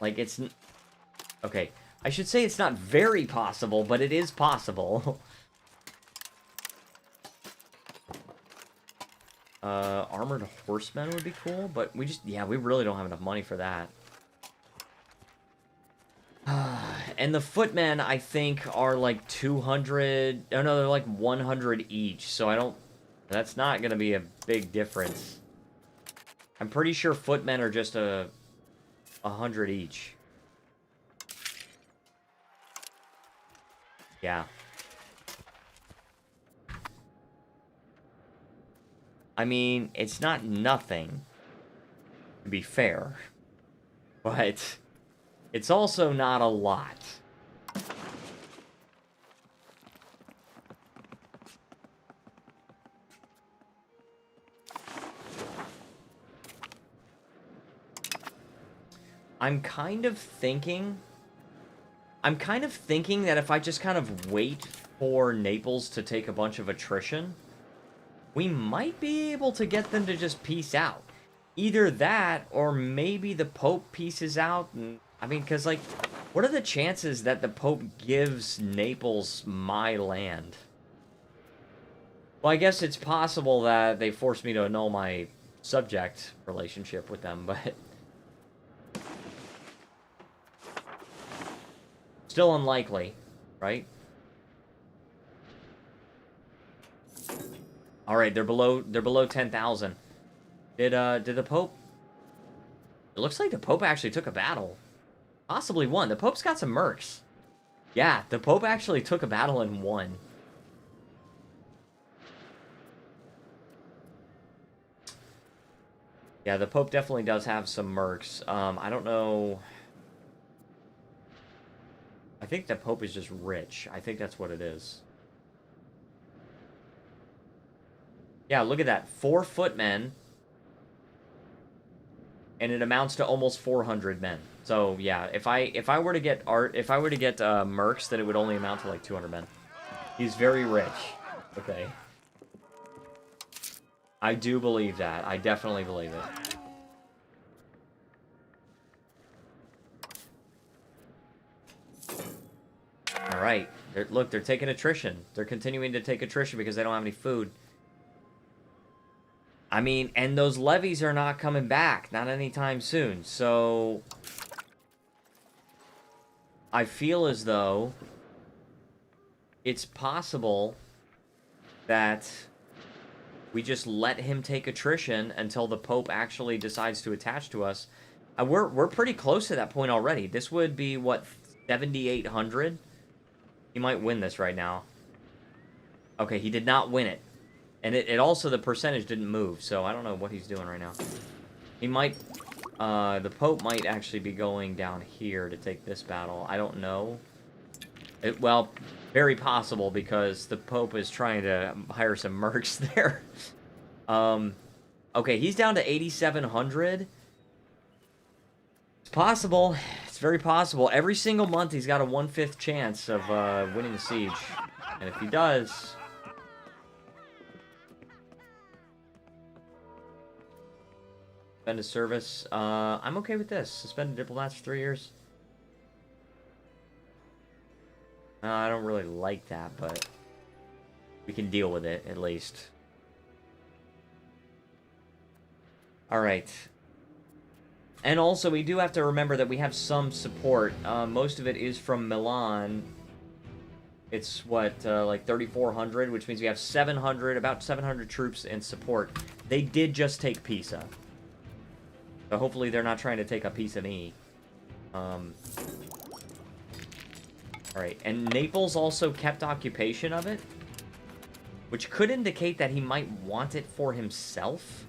Like, it's... Okay, I should say it's not very possible, but it is possible. Armored horsemen would be cool, but we just... Yeah, we really don't have enough money for that. And the footmen, I think, are like 200... Oh, no, they're like 100 each, so I don't... That's not going to be a big difference. I'm pretty sure footmen are just 100 each. Yeah. I mean, it's not nothing, to be fair. But it's also not a lot. I'm kind of thinking that if I just kind of wait for Naples to take a bunch of attrition, we might be able to get them to just peace out. Either that, or maybe the Pope pieces out. And, I mean, because, like, what are the chances that the Pope gives Naples my land? Well, I guess it's possible that they force me to annul my subject relationship with them, but... Still unlikely, right? All right, they're below 10,000. Did the Pope? It looks like the Pope actually took a battle, possibly won. The Pope's got some mercs. Yeah, the Pope actually took a battle and won. Yeah, the Pope definitely does have some mercs. I don't know. I think the Pope is just rich. I think that's what it is. Yeah, look at that. 4 footmen. And it amounts to almost 400 men. So, yeah, if I were to get mercs, then it would only amount to like 200 men. He's very rich. Okay. I do believe that. I definitely believe it. Alright. Look, they're taking attrition. They're continuing to take attrition because they don't have any food. I mean, and those levies are not coming back. Not anytime soon. So... I feel as though... it's possible that we just let him take attrition until the Pope actually decides to attach to us. We're pretty close to that point already. This would be, what, 7,800? He might win this right now. Okay, he did not win it. And it also, the percentage didn't move, so I don't know what he's doing right now. He might, the Pope might actually be going down here to take this battle. I don't know. Well, very possible, because the Pope is trying to hire some mercs there. Okay, he's down to 8,700. It's possible. It's very possible. Every single month, he's got a 1/5 chance of winning the siege. And if he does... Suspend a service. I'm okay with this. Suspend diplomats for 3 years. I don't really like that, but we can deal with it, at least. Alright. And also, we do have to remember that we have some support. Most of it is from Milan. It's, what, like 3,400, which means we have 700, about 700 troops in support. They did just take Pisa. So hopefully they're not trying to take a piece of me. Alright, and Naples also kept occupation of it, which could indicate that he might want it for himself.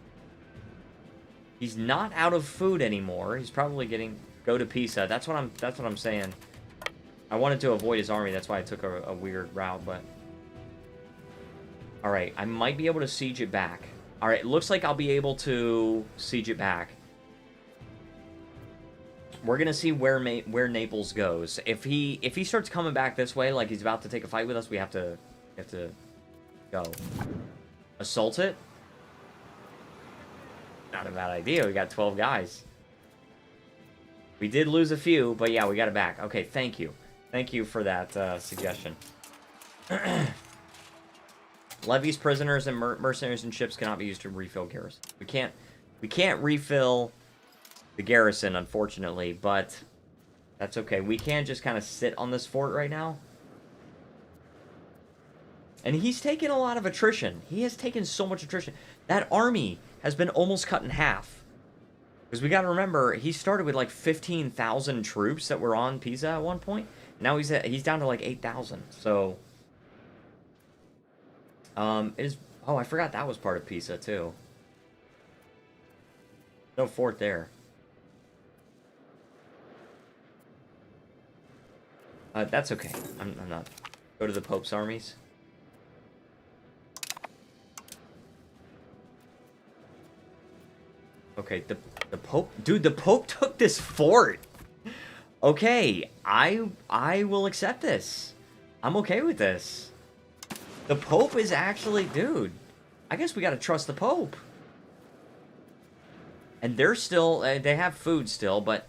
He's not out of food anymore. He's probably getting go to Pisa. That's what I'm saying. I wanted to avoid his army. That's why I took a weird route, but all right, I might be able to siege it back. All right, it looks like I'll be able to siege it back. We're gonna see where Naples goes. If he starts coming back this way, like he's about to take a fight with us, we have to go assault it. Not a bad idea. We got 12 guys. We did lose a few, but yeah, we got it back. Okay, thank you. Thank you for that suggestion. Levies, prisoners, and mercenaries and ships cannot be used to refill garrison. We can't refill the garrison, unfortunately, but that's okay. We can just kind of sit on this fort right now. And he's taken a lot of attrition. He has taken so much attrition. That army has been almost cut in half. Because we got to remember, he started with like 15,000 troops that were on Pisa at one point. Now he's down to like 8,000. So, oh, I forgot that was part of Pisa too. No fort there. That's okay. I'm not. Go to the Pope's armies. Okay, the Pope... Dude, the Pope took this fort! Okay, I will accept this. I'm okay with this. The Pope is actually... Dude, I guess we gotta trust the Pope. And they're still... they have food still, but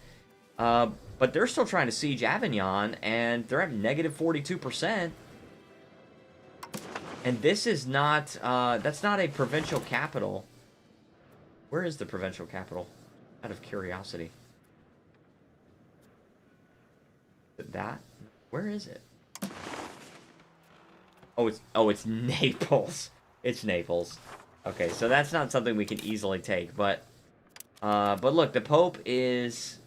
they're still trying to siege Avignon, and they're at negative 42%. And this is not... that's not a provincial capital. Where is the provincial capital? Out of curiosity. That? Where is it? Oh, it's Naples. It's Naples. Okay, so that's not something we can easily take, but look, the Pope is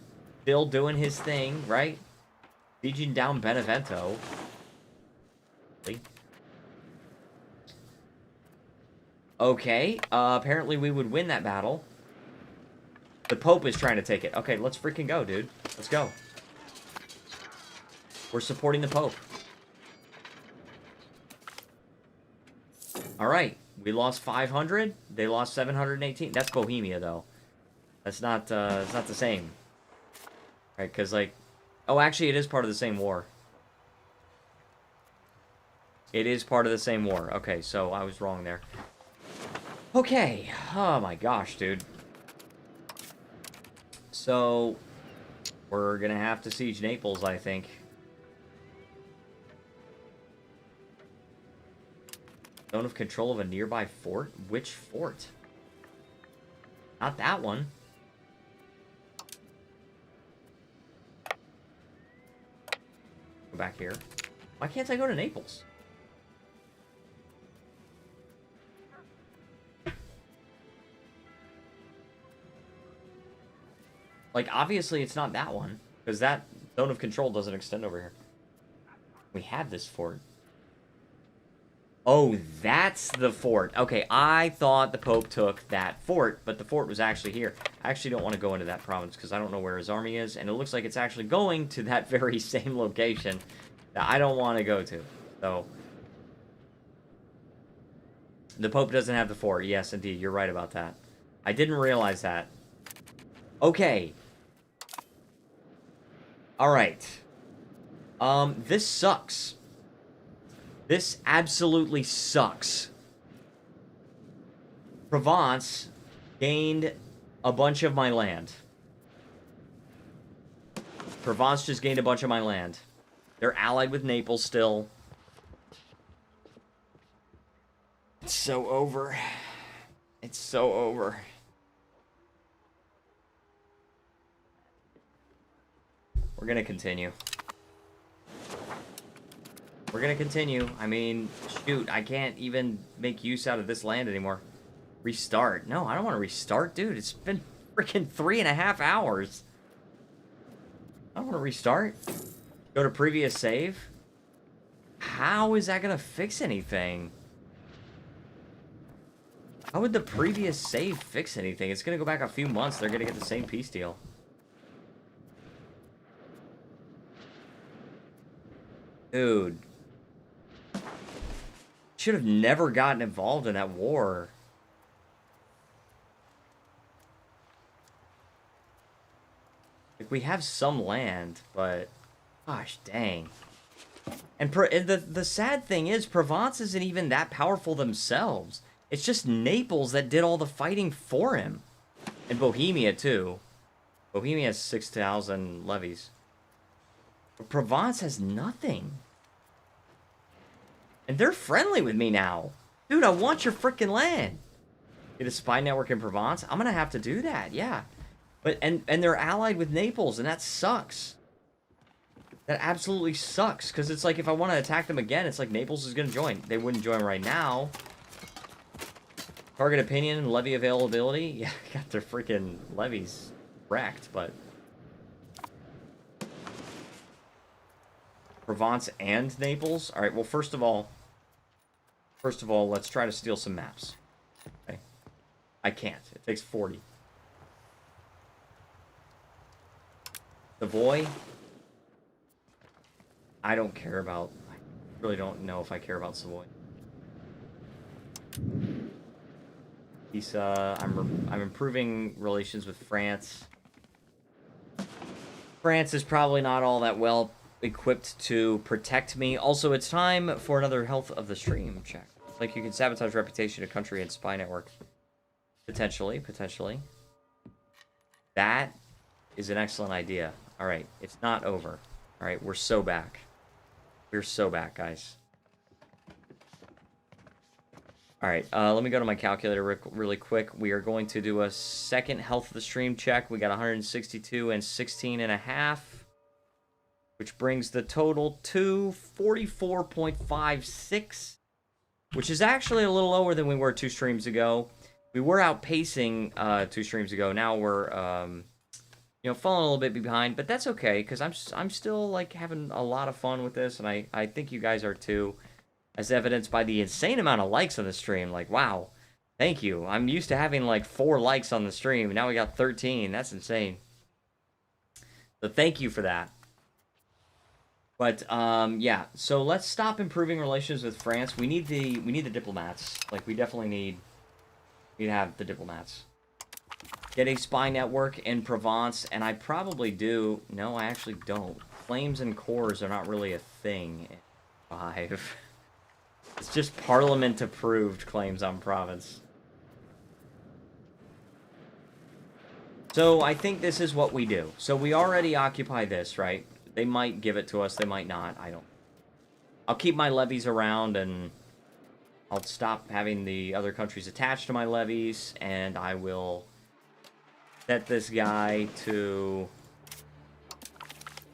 still doing his thing, right? Sieging down Benevento. Okay, apparently we would win that battle. The Pope is trying to take it. Okay, let's freaking go, dude. Let's go. We're supporting the Pope. Alright, we lost 500. They lost 718. That's Bohemia, though. That's not, it's not the same. Right, because, like... Oh, actually, it is part of the same war. It is part of the same war. Okay, so I was wrong there. Okay. Oh my gosh, dude. So, we're gonna have to siege Naples, I think. Zone of control of a nearby fort? Which fort? Not that one. Go back here. Why can't I go to Naples? Like, obviously it's not that one, because that zone of control doesn't extend over here. We have this fort. Oh, that's the fort. Okay, I thought the Pope took that fort, but the fort was actually here. I actually don't want to go into that province, because I don't know where his army is, and it looks like it's actually going to that very same location that I don't want to go to. So, the Pope doesn't have the fort. Yes, indeed, you're right about that. I didn't realize that. Okay. Alright. This sucks. This absolutely sucks. Provence gained a bunch of my land. Provence just gained a bunch of my land. They're allied with Naples still. It's so over. It's so over. We're gonna continue. We're gonna continue. I mean, shoot, I can't even make use out of this land anymore. Restart. No, I don't want to restart, dude. It's been freaking 3.5 hours. I don't want to restart. Go to previous save. How is that gonna fix anything? How would the previous save fix anything? It's gonna go back a few months. They're gonna get the same peace deal. Dude. Should have never gotten involved in that war. Like, we have some land, but... Gosh, dang. And the sad thing is, Provence isn't even that powerful themselves. It's just Naples that did all the fighting for him. And Bohemia, too. Bohemia has 6,000 levies. But Provence has nothing. And they're friendly with me now. Dude, I want your freaking land. Get a spy network in Provence? I'm gonna have to do that, yeah. But and they're allied with Naples, and that sucks. That absolutely sucks, because it's like if I want to attack them again, it's like Naples is gonna join. They wouldn't join right now. Target opinion, levy availability. Yeah, got their freaking levies wrecked, but... Provence and Naples? Alright, well, first of all, let's try to steal some maps. Okay. I can't. It takes 40. Savoy? I don't care about... I really don't know if I care about Savoy. I'm improving relations with France. France is probably not all that well equipped to protect me. Also, it's time for another health of the stream check. Like, you can sabotage reputation of country and spy network. Potentially. That is an excellent idea. Alright, it's not over. Alright, we're so back. We're so back, guys. Alright, let me go to my calculator really quick. We are going to do a second health of the stream check. We got 162 and 16 and a half. Which brings the total to 44.56. Which is actually a little lower than we were 2 streams ago. We were outpacing 2 streams ago. Now we're, you know, falling a little bit behind. But that's okay, because I'm still, like, having a lot of fun with this. And I think you guys are too. As evidenced by the insane amount of likes on the stream. Like, wow. Thank you. I'm used to having, like, 4 likes on the stream. Now we got 13. That's insane. So thank you for that. But, yeah. So let's stop improving relations with France. We need the diplomats. Like, we definitely need to have the diplomats. Get a spy network in Provence. And I probably do. No, I actually don't. Flames and cores are not really a thing in 5. It's just Parliament-approved claims on province. So, I think this is what we do. So, we already occupy this, right? They might give it to us, they might not. I don't... I'll keep my levies around, and I'll stop having the other countries attached to my levies, and I will set this guy to...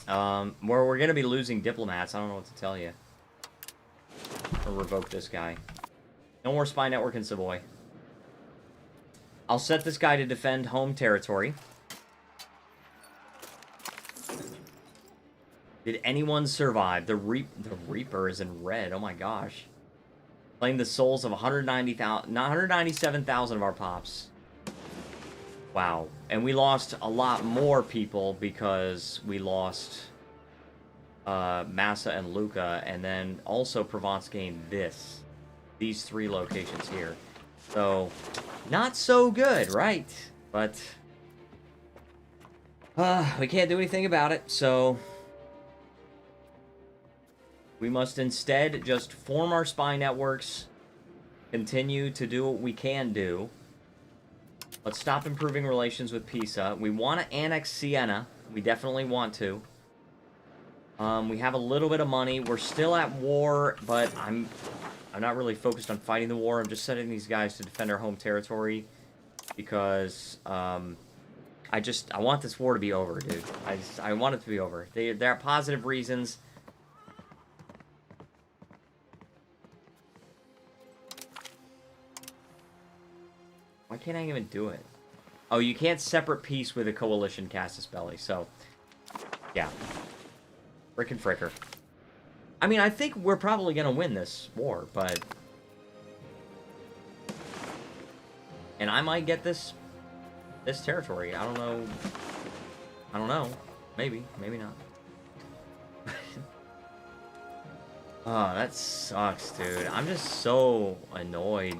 where we're going to be losing diplomats. I don't know what to tell you. Or revoke this guy. No more spy network in Savoy. I'll set this guy to defend home territory. Did anyone survive? The Reaper is in red. Oh my gosh. Claim the souls of 197,000 of our pops. Wow. And we lost a lot more people because we lost... Massa and Lucca, and then also Provence gained these 3 locations here. So, not so good, right? But, we can't do anything about it, so we must instead just form our spy networks, continue to do what we can do, Let's stop improving relations with Pisa. We want to annex Siena. We definitely want to. We have a little bit of money. We're still at war, but I'm not really focused on fighting the war. I'm just sending these guys to defend our home territory because I want this war to be over, dude. I want it to be over. There are positive reasons. Why can't I even do it? Oh, you can't separate peace with a coalition casus belli, so yeah. Frickin' fricker. I mean, I think we're probably gonna win this war, but... And I might get this territory. I don't know. I don't know. Maybe. Maybe not. Oh, that sucks, dude. I'm just so annoyed.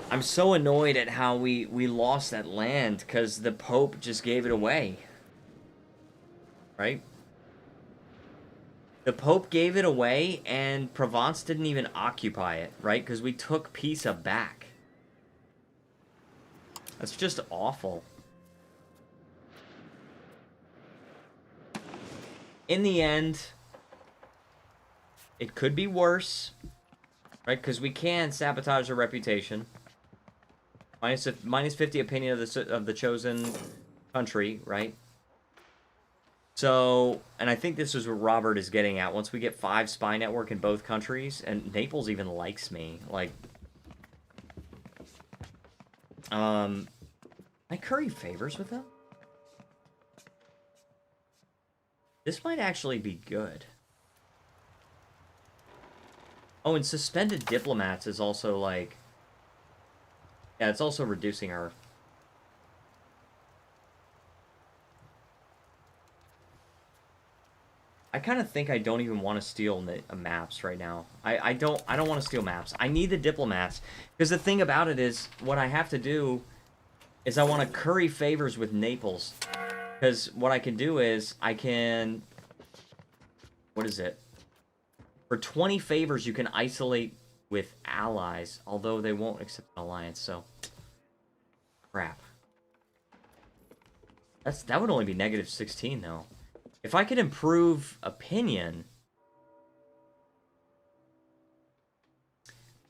I'm so annoyed at how we lost that land, because the Pope just gave it away. Right? The Pope gave it away, and Provence didn't even occupy it, right? Because we took Pisa back. That's just awful. In the end, it could be worse, right? Because we can sabotage our reputation. Minus 50 opinion of the chosen country, right? So, and I think this is what Robert is getting at. Once we get 5 spy network in both countries, and Naples even likes me, like, I curry favors with them. This might actually be good. Oh, and suspended diplomats is also like, yeah, it's also reducing our... I kind of think I don't even want to steal maps right now. I don't want to steal maps. I need the diplomats, because the thing about it is, what I have to do is I want to curry favors with Naples, because what I can do is I can... What is it? For 20 favors, you can isolate with allies, although they won't accept an alliance, so... Crap. That would only be negative 16, though. If I could improve opinion...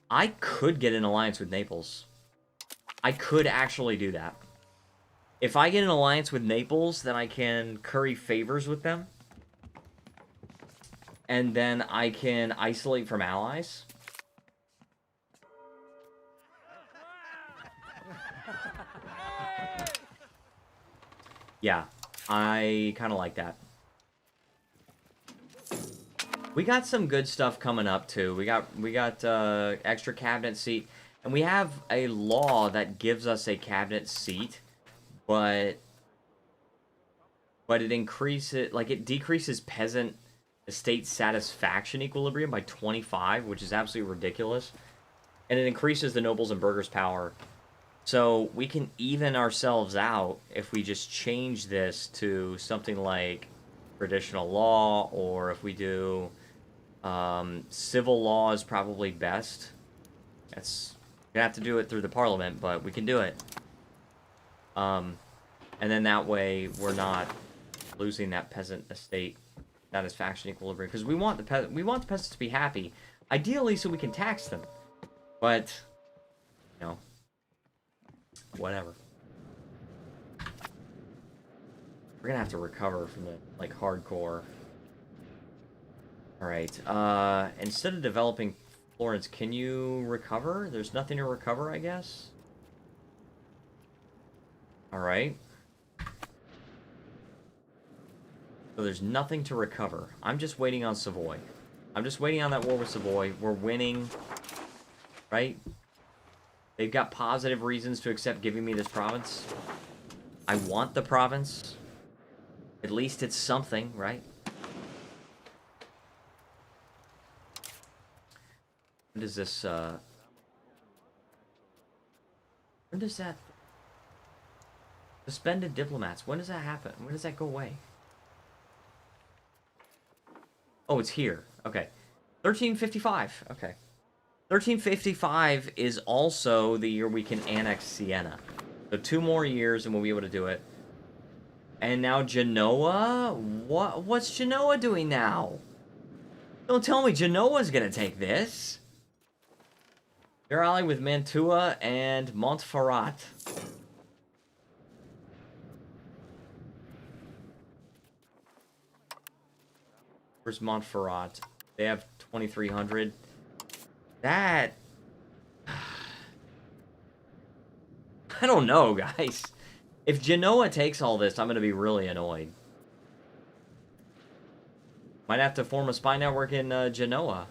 I could get an alliance with Naples. I could actually do that. If I get an alliance with Naples, then I can curry favors with them. And then I can isolate from allies. Yeah, I kind of like that. We got some good stuff coming up too. We got extra cabinet seat, and we have a law that gives us a cabinet seat, but it increases, like, it decreases peasant estate satisfaction equilibrium by 25, which is absolutely ridiculous, and it increases the nobles and burghers' power. So we can even ourselves out if we just change this to something like traditional law, or if we do civil law is probably best. That's, you have to do it through the parliament, but we can do it. And then that way we're not losing that peasant estate satisfaction equilibrium, because we want the peasants to be happy, ideally, so we can tax them. But you know, whatever. We're gonna have to recover from the, like, hardcore. Alright, instead of developing Florence, can you recover? There's nothing to recover, I guess? Alright. So there's nothing to recover. I'm just waiting on Savoy. I'm just waiting on that war with Savoy. We're winning. Right? They've got positive reasons to accept giving me this province. I want the province. At least it's something, right? When does this, when does that... Suspended diplomats. When does that happen? When does that go away? Oh, it's here. Okay. 1355. Okay. 1355 is also the year we can annex Siena. So 2 more years and we'll be able to do it. And now Genoa? What's Genoa doing now? Don't tell me Genoa's gonna take this. They're allied with Mantua and Montferrat. Where's Montferrat? They have 2,300. That... I don't know, guys. If Genoa takes all this, I'm going to be really annoyed. Might have to form a spy network in Genoa.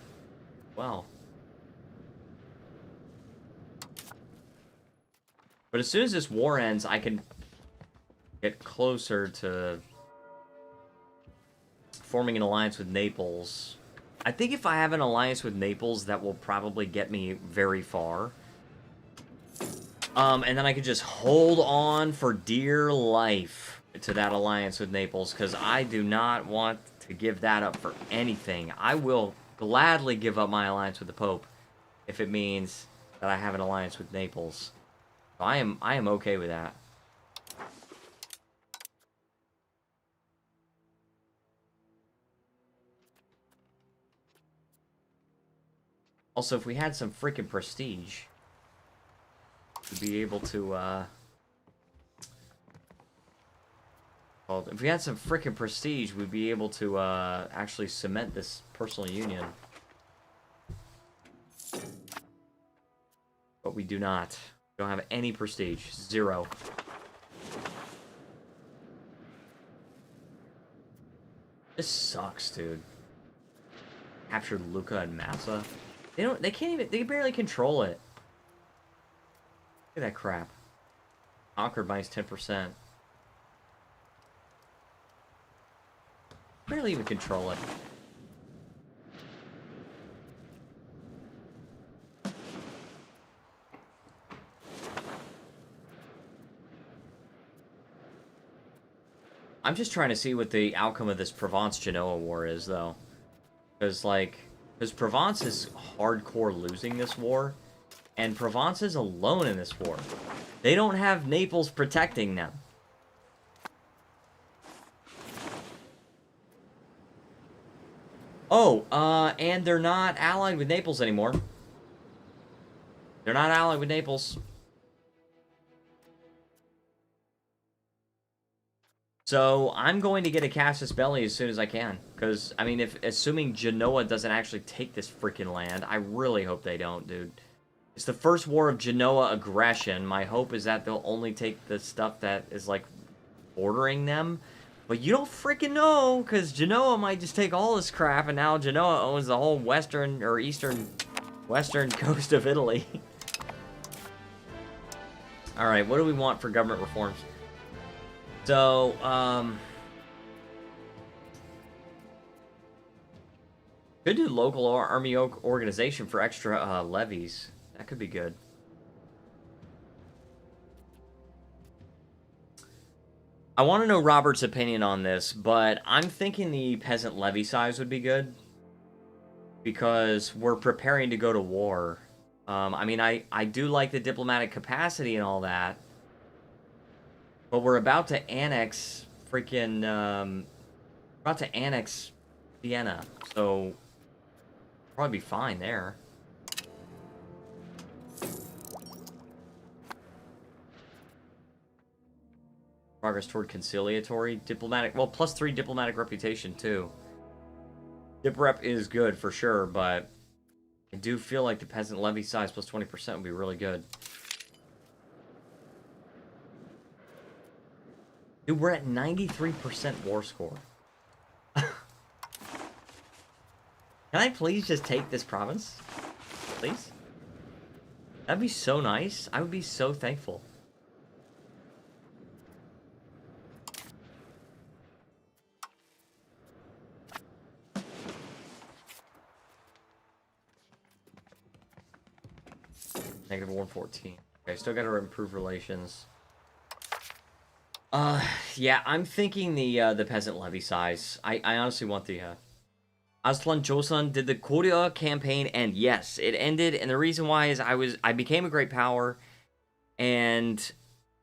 Well. But as soon as this war ends, I can get closer to forming an alliance with Naples. I think if I have an alliance with Naples, that will probably get me very far. And then I could just hold on for dear life to that alliance with Naples, because I do not want to give that up for anything. I will gladly give up my alliance with the Pope if it means that I have an alliance with Naples. So I am okay with that. Also, if we had some freaking prestige, we'd be able to, well, if we had some freaking prestige, we'd be able to, actually cement this personal union. But we do not. We don't have any prestige. 0. This sucks, dude. Captured Lucca and Massa. They can't even, they barely control it. Look at that crap. Conquered minus 10%. Barely even control it. I'm just trying to see what the outcome of this Provence-Genoa war is, though. Because Provence is hardcore losing this war, and Provence is alone in this war. They don't have Naples protecting them. Oh, and they're not allied with Naples anymore. They're not allied with Naples. So, I'm going to get a Casus Belli as soon as I can. Because, I mean, assuming Genoa doesn't actually take this freaking land, I really hope they don't, dude. It's the first war of Genoa aggression. My hope is that they'll only take the stuff that is, like, bordering them. But you don't freaking know, because Genoa might just take all this crap, and now Genoa owns the whole western, or western coast of Italy. Alright, what do we want for government reforms? So, could do local army organization for extra levies. That could be good. I want to know Robert's opinion on this, but I'm thinking the peasant levy size would be good. Because we're preparing to go to war. I mean, I do like the diplomatic capacity and all that. But we're about to annex freaking, about to annex Vienna, so probably be fine there. Progress toward conciliatory, diplomatic, well, +3 diplomatic reputation, too. Dip rep is good, for sure, but I do feel like the peasant levy size plus 20% would be really good. Dude, we're at 93% war score. Can I please just take this province? Please? That'd be so nice. I would be so thankful. Negative 114. Okay, still gotta improve relations. Yeah, I'm thinking the peasant levy size. I honestly want the, Aslan Joseon, did the Korea campaign end? Yes, it ended, and the reason why is I became a great power, and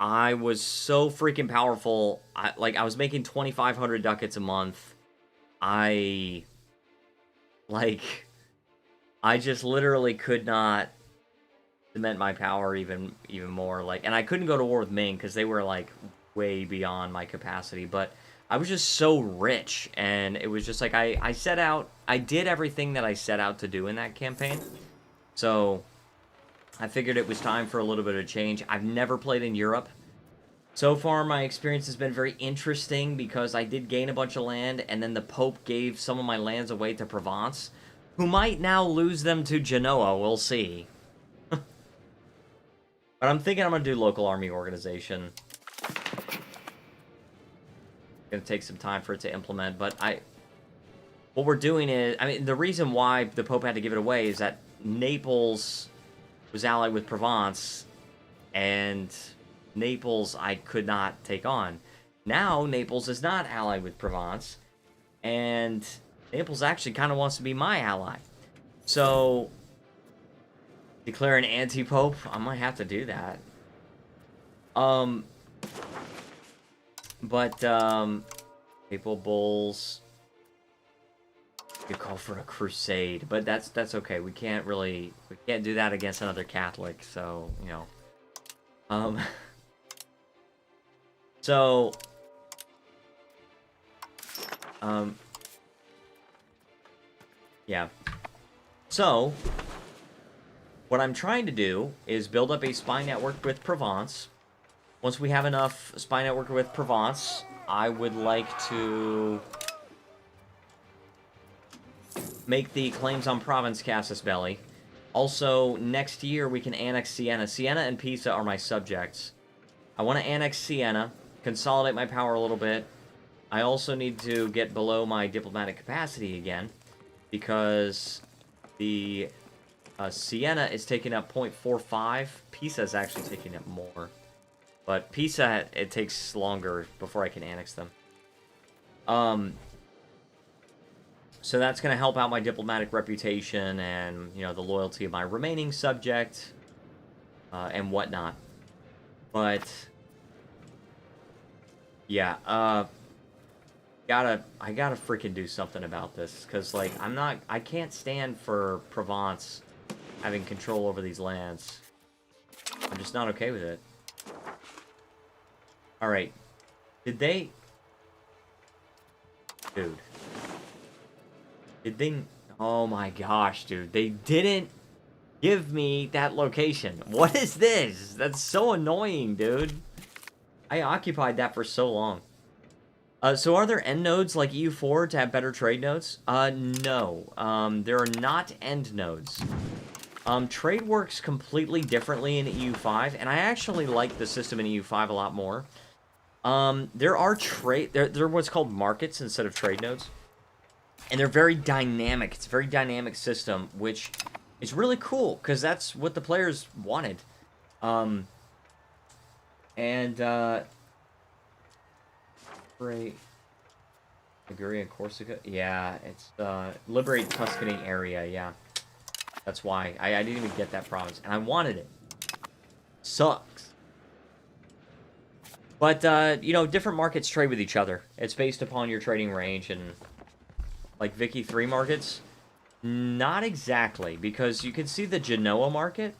I was so freaking powerful. I was making 2,500 ducats a month. I like I just literally could not cement my power even more. And I couldn't go to war with Ming because they were like way beyond my capacity. But I was just so rich, and it was just like I set out. I did everything that I set out to do in that campaign. So I figured it was time for a little bit of change. I've never played in Europe. So far, my experience has been very interesting because I did gain a bunch of land, and then the Pope gave some of my lands away to Provence, who might now lose them to Genoa. We'll see. But I'm thinking I'm going to do local army organization. Going to take some time for it to implement, but what we're doing is, I mean, the reason why the Pope had to give it away is that Naples was allied with Provence, and Naples I could not take on. Now Naples is not allied with Provence, and Naples actually kind of wants to be my ally. So declare an anti-pope? I might have to do that. Papal bulls. You call for a crusade, but that's okay. We can't do that against another Catholic, so, you know. Yeah. So, what I'm trying to do is build up a spy network with Provence. Once we have enough spy network with Provence, I would like to make the claims on Province Casus Belli. Also, next year we can annex Siena. Siena and Pisa are my subjects. I want to annex Siena, consolidate my power a little bit. I also need to get below my diplomatic capacity again, because the Siena is taking up 0.45. Pisa is actually taking up more. But Pisa, it takes longer before I can annex them. So that's going to help out my diplomatic reputation and, you know, the loyalty of my remaining subject, and whatnot. But yeah, I gotta freaking do something about this, because, like, I can't stand for Provence having control over these lands. I'm just not okay with it. Alright. Did they... Dude. Did they... Oh my gosh, dude. They didn't give me that location. What is this? That's so annoying, dude. I occupied that for so long. So are there end nodes like EU4 to have better trade nodes? No. There are not end nodes. Trade works completely differently in EU5, and I actually like the system in EU5 a lot more. There are they're what's called markets instead of trade nodes. And they're very dynamic. It's a very dynamic system, which is really cool, because that's what the players wanted. Great. Liguria, Corsica? Yeah, it's, liberate Tuscany area, yeah. That's why. I didn't even get that province, and I wanted it. Sucks. But, you know, different markets trade with each other. It's based upon your trading range, and, like, Vicky 3 markets? Not exactly, because you can see the Genoa market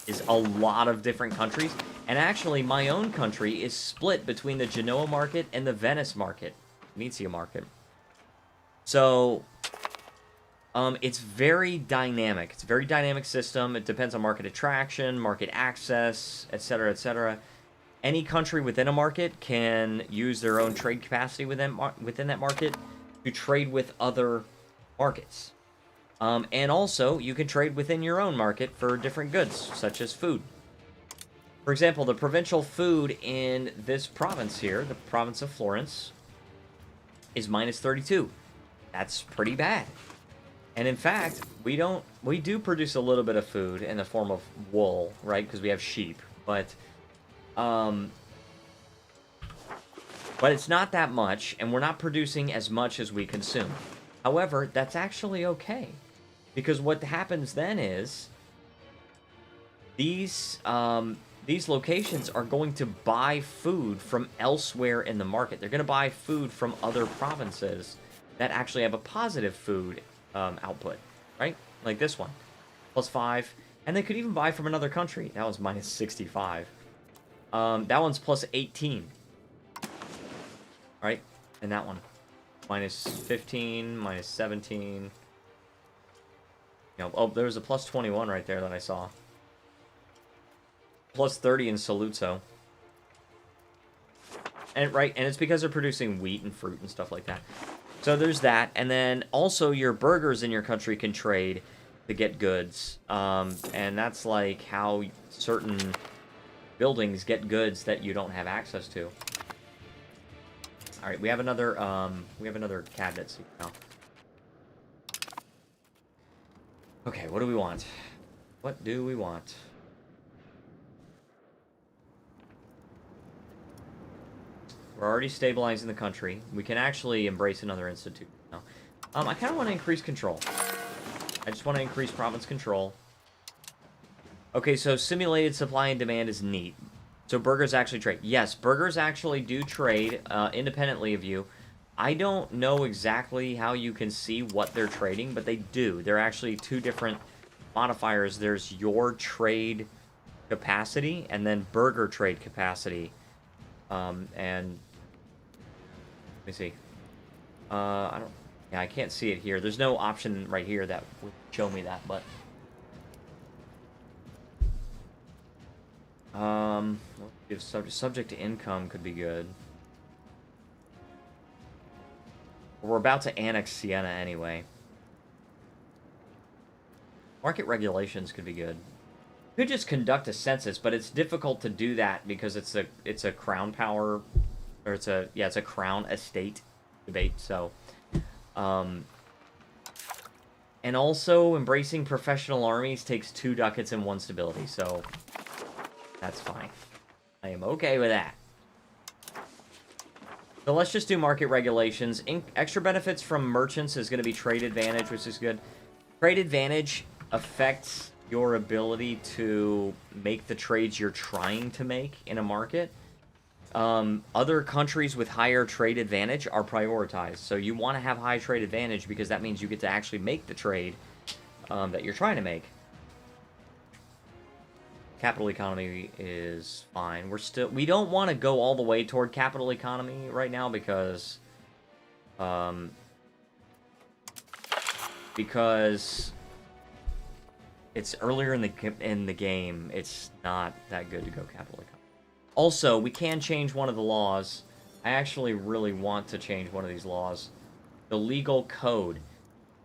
is a lot of different countries, and actually, my own country is split between the Genoa market and the Venice market. Venezia market. So, it's very dynamic. It's a very dynamic system. It depends on market attraction, market access, etc., etc. Any country within a market can use their own trade capacity within that market to trade with other markets. And also, you can trade within your own market for different goods, such as food. For example, the provincial food in this province here, the province of Florence, is minus 32. That's pretty bad. And in fact, we do produce a little bit of food in the form of wool, right? Because we have sheep. But it's not that much, and we're not producing as much as we consume. However, that's actually okay. Because what happens then is these locations are going to buy food from elsewhere in the market. They're going to buy food from other provinces that actually have a positive food output, right? Like this one, +5. And they could even buy from another country. That one's -65. That one's +18. Right? And that one, -15, -17. You know, oh, there was a +21 right there that I saw. +30 in Saluzzo. And right, and it's because they're producing wheat and fruit and stuff like that. So there's that, and then also your burgers in your country can trade to get goods, and that's like how certain buildings get goods that you don't have access to. All right, we have another cabinet seat now. Okay, what do we want? What do we want? We're already stabilizing the country. We can actually embrace another institute now. I kind of want to increase control. I just want to increase province control. Okay, so simulated supply and demand is neat. So burgers actually trade. Yes, burgers actually do trade independently of you. I don't know exactly how you can see what they're trading, but they do. They're actually two different modifiers. There's your trade capacity and then burger trade capacity. And let me see. I don't. Yeah, I can't see it here. There's no option right here that would show me that, but if subject to income could be good. We're about to annex Siena anyway. Market regulations could be good. You could just conduct a census, but it's difficult to do that because it's a crown power, or it's a crown estate debate. So, and also embracing professional armies takes 2 ducats and 1 stability. So that's fine. I am okay with that. So let's just do market regulations. Extra benefits from merchants is going to be trade advantage, which is good. Trade advantage affects your ability to make the trades you're trying to make in a market. Other countries with higher trade advantage are prioritized. So you want to have high trade advantage because that means you get to actually make the trade that you're trying to make. Capital economy is fine. We don't want to go all the way toward capital economy right now because it's earlier in the game. It's not that good to go capital economy. Also, we can change one of the laws. I actually really want to change one of these laws. The legal code.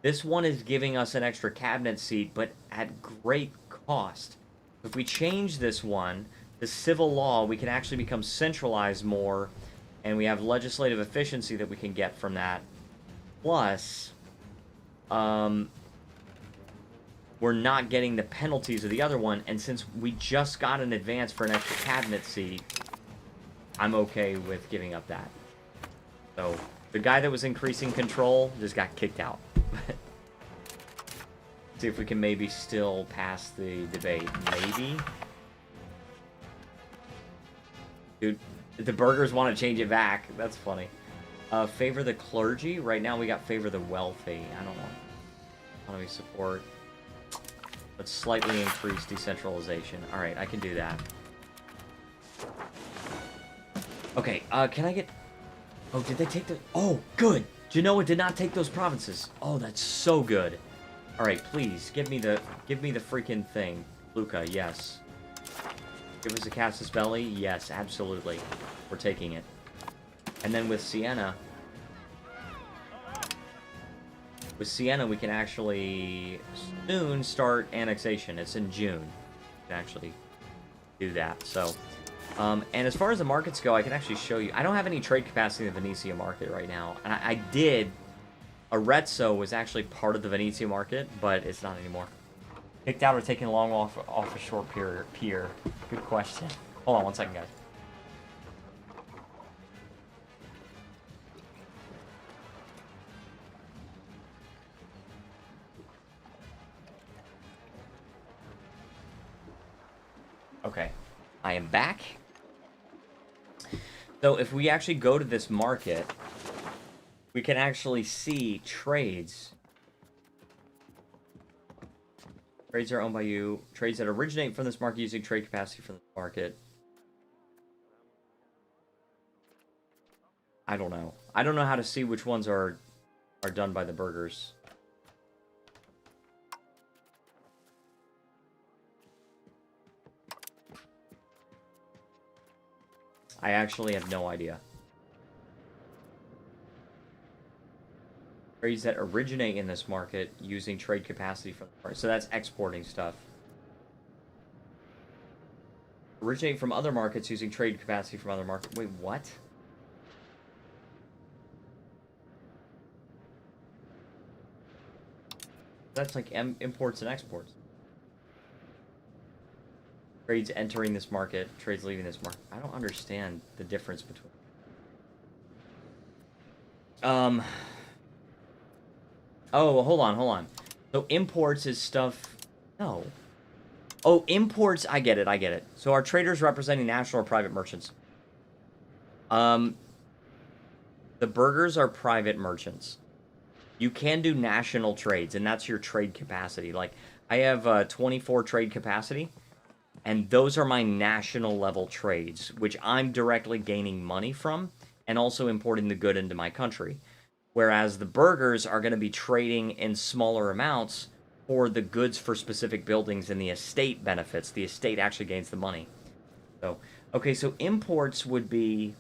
This one is giving us an extra cabinet seat, but at great cost. If we change this one, the civil law, we can actually become centralized more, and we have legislative efficiency that we can get from that. Plus, we're not getting the penalties of the other one, and since we just got an advance for an extra cabinet seat, I'm okay with giving up that. So, the guy that was increasing control just got kicked out. See if we can maybe still pass the debate. Maybe? Dude, the burgers want to change it back. That's funny. Favor the clergy. Right now we got favor the wealthy. I don't want economy support. Let's slightly increase decentralization. Alright, I can do that. Okay, can I get... Oh, did they take the... Oh, good! Genoa did not take those provinces. Oh, that's so good. Alright, please, give me the freaking thing. Luca, yes. Give us a Casus Belli? Yes, absolutely. We're taking it. And then with Siena... With Siena, we can actually soon start annexation. It's in June. We can actually do that, so... and as far as the markets go, I can actually show you... I don't have any trade capacity in the Venezia market right now. And I did... Arezzo was actually part of the Venezia market, but it's not anymore. Kicked out or taken long off a short pier. Good question. Hold on one second, guys. Okay, I am back. So if we actually go to this market, we can actually see trades. Trades are owned by you. Trades that originate from this market using trade capacity from the market. I don't know. I don't know how to see which ones are done by the burgers. I actually have no idea. Trades that originate in this market using trade capacity from the market. So that's exporting stuff. Originate from other markets using trade capacity from other markets. Wait, what? That's like imports and exports. Trades entering this market, trades leaving this market. I don't understand the difference between. Oh, hold on. So imports is stuff. No. Oh, imports. I get it. So our traders representing national or private merchants. The burgers are private merchants. You can do national trades, and that's your trade capacity. Like, I have 24 trade capacity, and those are my national level trades, which I'm directly gaining money from, and also importing the good into my country. Whereas the burgers are going to be trading in smaller amounts for the goods for specific buildings, and the estate benefits. The estate actually gains the money. So, okay, so imports would be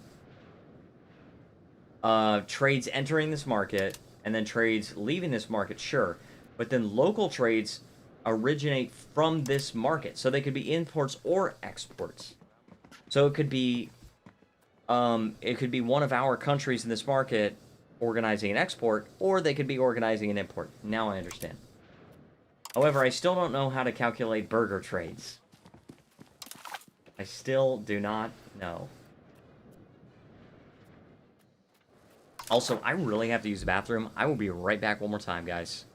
trades entering this market, and then trades leaving this market, sure. But then local trades originate from this market. So they could be imports or exports. So it could be one of our countries in this market organizing an export, or they could be organizing an import. Now I understand. However, I still don't know how to calculate burger trades. I still do not know. Also, I really have to use the bathroom. I will be right back one more time, guys.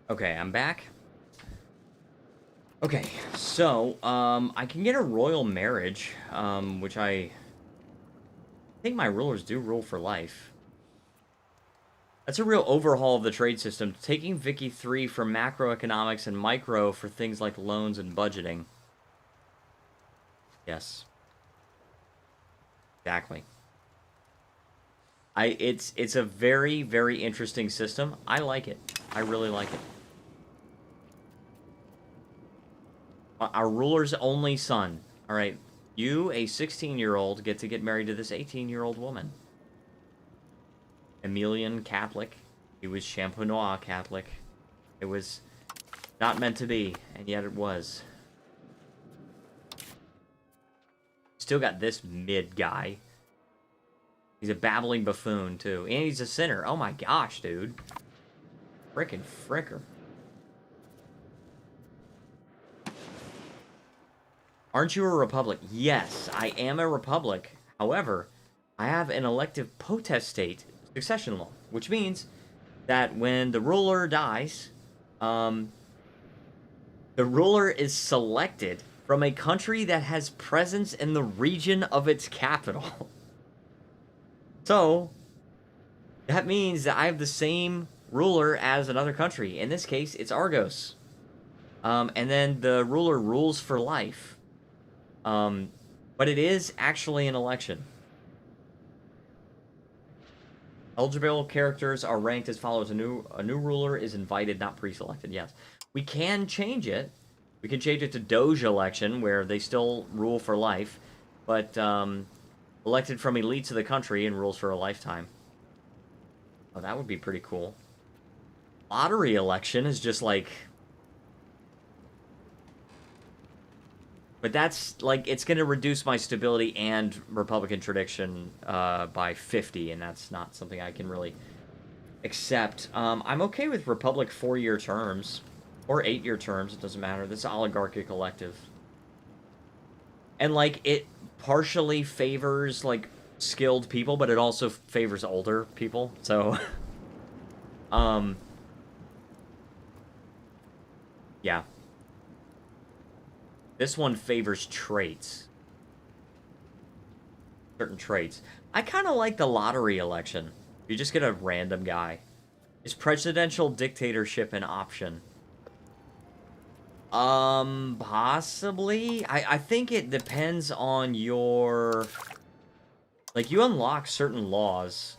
Okay, I'm back. Okay, so, I can get a royal marriage, which I think my rulers do rule for life. That's a real overhaul of the trade system, taking Vicky 3 for macroeconomics and micro for things like loans and budgeting. Yes. Exactly. It's a very, very interesting system. I like it. I really like it. Our ruler's only son. All right, you, a 16-year-old, get to get married to this 18-year-old woman. Emilian Catholic. He was Champenois Catholic. It was not meant to be, and yet it was. Still got this mid guy. He's a babbling buffoon, too. And he's a sinner. Oh my gosh, dude. Frickin' fricker. Aren't you a republic? Yes, I am a republic. However, I have an elective potestate succession law, which means that when the ruler dies, the ruler is selected from a country that has presence in the region of its capital. So, that means that I have the same ruler as another country. In this case, it's Argos. And then the ruler rules for life. But it is actually an election. Eligible characters are ranked as follows. A new ruler is invited, not pre-selected. Yes. We can change it. We can change it to Doge election, where they still rule for life, but elected from elites of the country and rules for a lifetime. Oh, that would be pretty cool. Lottery election is just like... But that's, like, it's going to reduce my stability and Republican tradition by 50, and that's not something I can really accept. I'm okay with Republic 4-year terms, or 8-year terms, it doesn't matter. This is oligarchic elective. And, like, it partially favors, like, skilled people, but it also favors older people, so... yeah. This one favors traits. Certain traits. I kind of like the lottery election. You just get a random guy. Is presidential dictatorship an option? Possibly. I think it depends on your... Like, you unlock certain laws.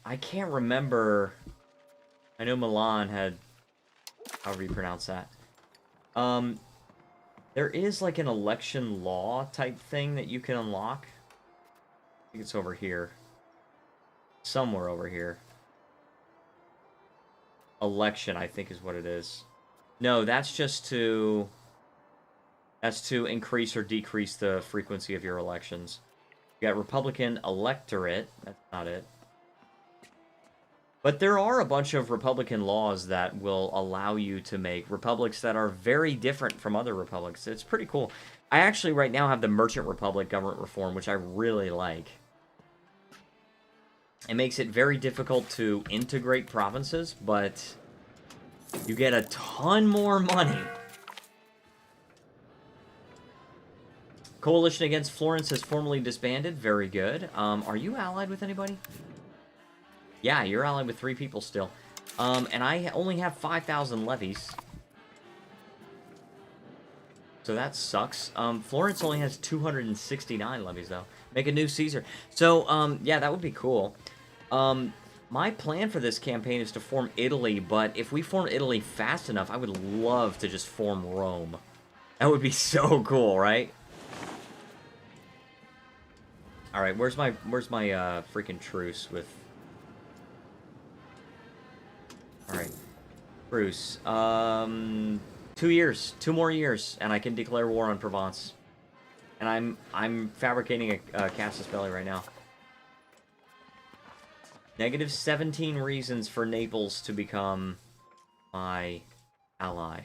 I can't remember... I know Milan had... However you pronounce that. There is like an election law type thing that you can unlock. I think it's over here. Somewhere over here. Election, I think is what it is. No, that's just to... That's to increase or decrease the frequency of your elections. You got Republican electorate. That's not it. But there are a bunch of Republican laws that will allow you to make republics that are very different from other republics. It's pretty cool. I actually right now have the Merchant Republic government reform, which I really like. It makes it very difficult to integrate provinces, but you get a ton more money. Coalition against Florence has formally disbanded. Very good. Are you allied with anybody? Yeah, you're allied with 3 people still. And I only have 5,000 levies. So that sucks. Florence only has 269 levies, though. Make a new Caesar. So, yeah, that would be cool. My plan for this campaign is to form Italy, but if we form Italy fast enough, I would love to just form Rome. That would be so cool, right? Alright, where's my freaking truce with... Alright. Bruce. 2 years. 2 more years, and I can declare war on Provence. And I'm fabricating a casus belli right now. Negative 17 reasons for Naples to become my ally.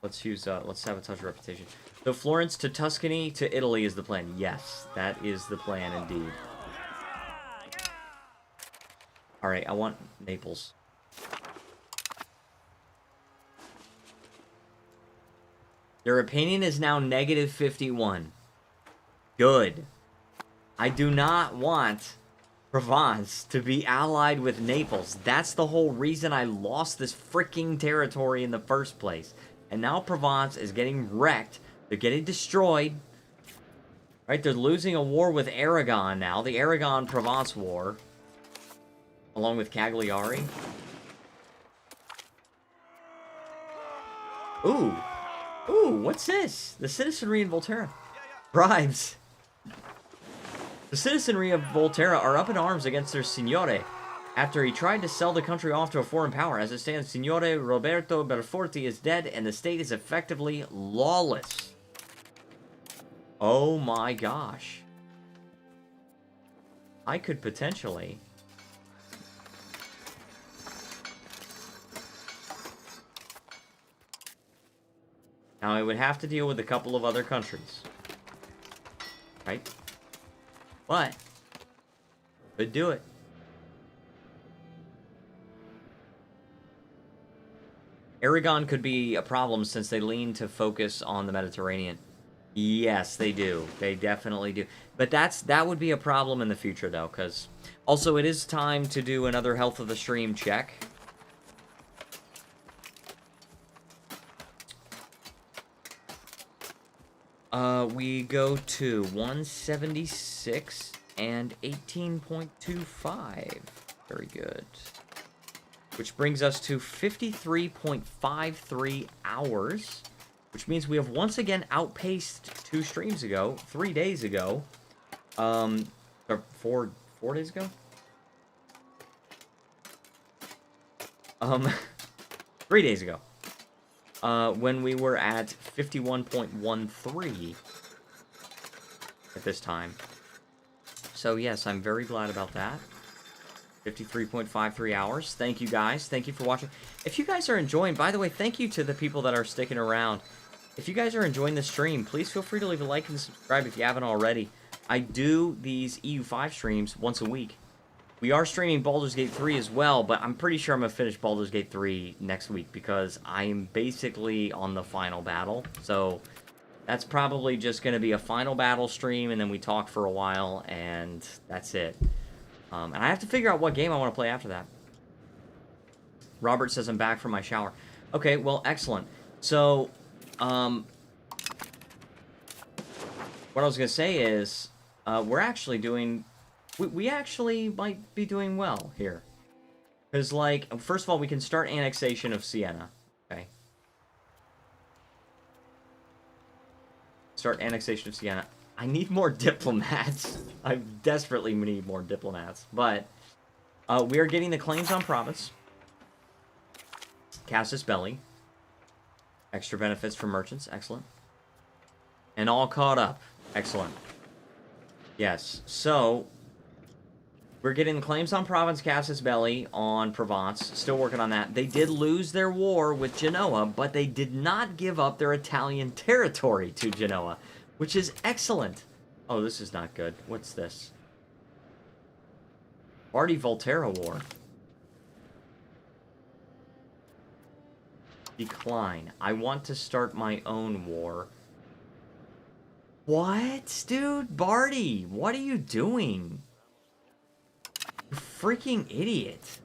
Let's use let's sabotage reputation. So Florence to Tuscany to Italy is the plan. Yes, that is the plan indeed. Alright, I want Naples. Their opinion is now negative 51. Good. I do not want Provence to be allied with Naples. That's the whole reason I lost this freaking territory in the first place. And now Provence is getting wrecked. They're getting destroyed. Right, they're losing a war with Aragon now. The Aragon-Provence War. Along with Cagliari. Ooh. Ooh, what's this? The citizenry in Volterra. Bribes. The citizenry of Volterra are up in arms against their signore. after he tried to sell the country off to a foreign power. As it stands, Signore Roberto Belforti is dead, and the state is effectively lawless. Oh my gosh. I could potentially... Now, I would have to deal with a couple of other countries. Right? But, could do it. Aragon could be a problem since they lean to focus on the Mediterranean. Yes, they do. They definitely do. But that would be a problem in the future, though, because... Also, it is time to do another Health of the Stream check. We go to 176 and 18.25. Very good. Which brings us to 53.53 hours, which means we have once again outpaced 3 days ago. Or 4 days ago? 3 days ago. When we were at 51.13 at this time. So yes, I'm very glad about that. 53.53 hours. Thank you guys. Thank you for watching. If you guys are enjoying, by the way, thank you to the people that are sticking around. If you guys are enjoying the stream, please feel free to leave a like and subscribe if you haven't already. I do these EU5 streams once a week. We are streaming Baldur's Gate 3 as well, but I'm pretty sure I'm going to finish Baldur's Gate 3 next week because I'm basically on the final battle. So that's probably just going to be a final battle stream, and then we talk for a while, and that's it. And I have to figure out what game I want to play after that. Robert says I'm back from my shower. Okay, well, excellent. So, what I was going to say is, we're actually doing... We actually might be doing well here. Because, like, first of all, we can start annexation of Siena. Okay. Start annexation of Siena. I need more diplomats. I desperately need more diplomats. But, we are getting the claims on province. Casus Belli. Extra benefits for merchants. Excellent. And all caught up. Excellent. Yes. So... we're getting claims on Province Casus Belli on Provence. Still working on that. They did lose their war with Genoa, but they did not give up their Italian territory to Genoa, which is excellent. Oh, this is not good. What's this? Bardi-Volterra War. Decline. I want to start my own war. What? Dude, Bardi, what are you doing? You freaking idiot.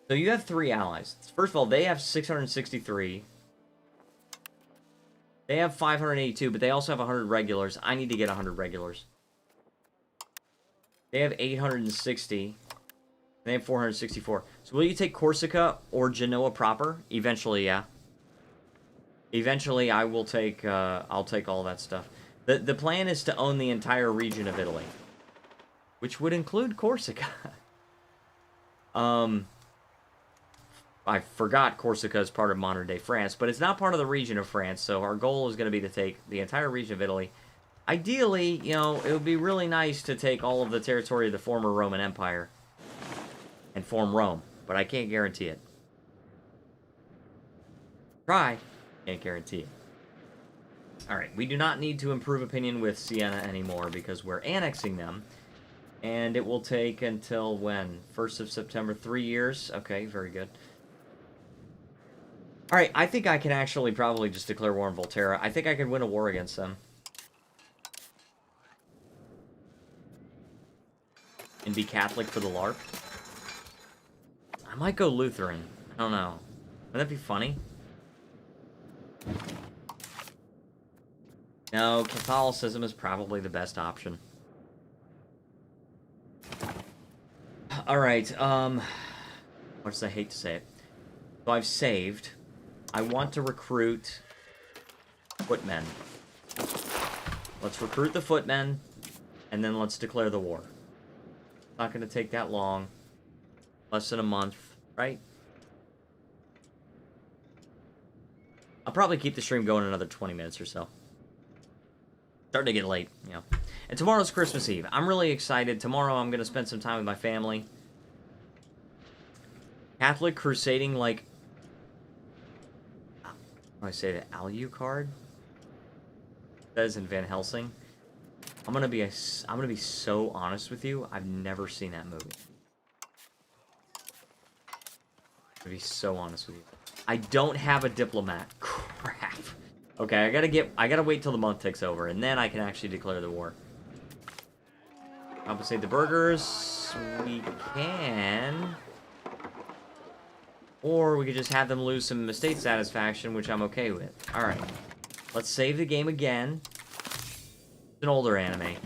So you have 3 allies. First of all, they have 663. They have 582, but they also have 100 regulars. I need to get 100 regulars. They have 860. They have 464. So will you take Corsica or Genoa proper? Eventually, yeah. Eventually, I will take, I'll take all that stuff. The plan is to own the entire region of Italy, which would include Corsica. I forgot Corsica is part of modern-day France, but it's not part of the region of France, so our goal is going to be to take the entire region of Italy. Ideally, you know, it would be really nice to take all of the territory of the former Roman Empire and form Rome, but I can't guarantee it. Try, can't guarantee it. Alright, we do not need to improve opinion with Siena anymore because we're annexing them. And it will take until when? 1st of September, 3 years? Okay, very good. Alright, I think I can actually probably just declare war on Volterra. I think I could win a war against them. And be Catholic for the LARP. I might go Lutheran. I don't know. Wouldn't that be funny? No, Catholicism is probably the best option. Alright, much as I hate to say it. So I've saved. I want to recruit footmen. Let's recruit the footmen. and then let's declare the war. Not going to take that long. Less than a month, right? I'll probably keep the stream going another 20 minutes or so. Starting to get late, you know. And tomorrow's Christmas Eve. I'm really excited. Tomorrow I'm going to spend some time with my family. Catholic crusading, like... How do I say that? Alucard? That is in Van Helsing. I'm gonna be so honest with you. I've never seen that movie. To be so honest with you. I don't have a diplomat. Crap. Okay, I gotta wait till the month ticks over, and then I can actually declare the war. Compensate the burghers. We can. Or we could just have them lose some estate satisfaction, which I'm okay with. Alright. Let's save the game again. It's an older anime.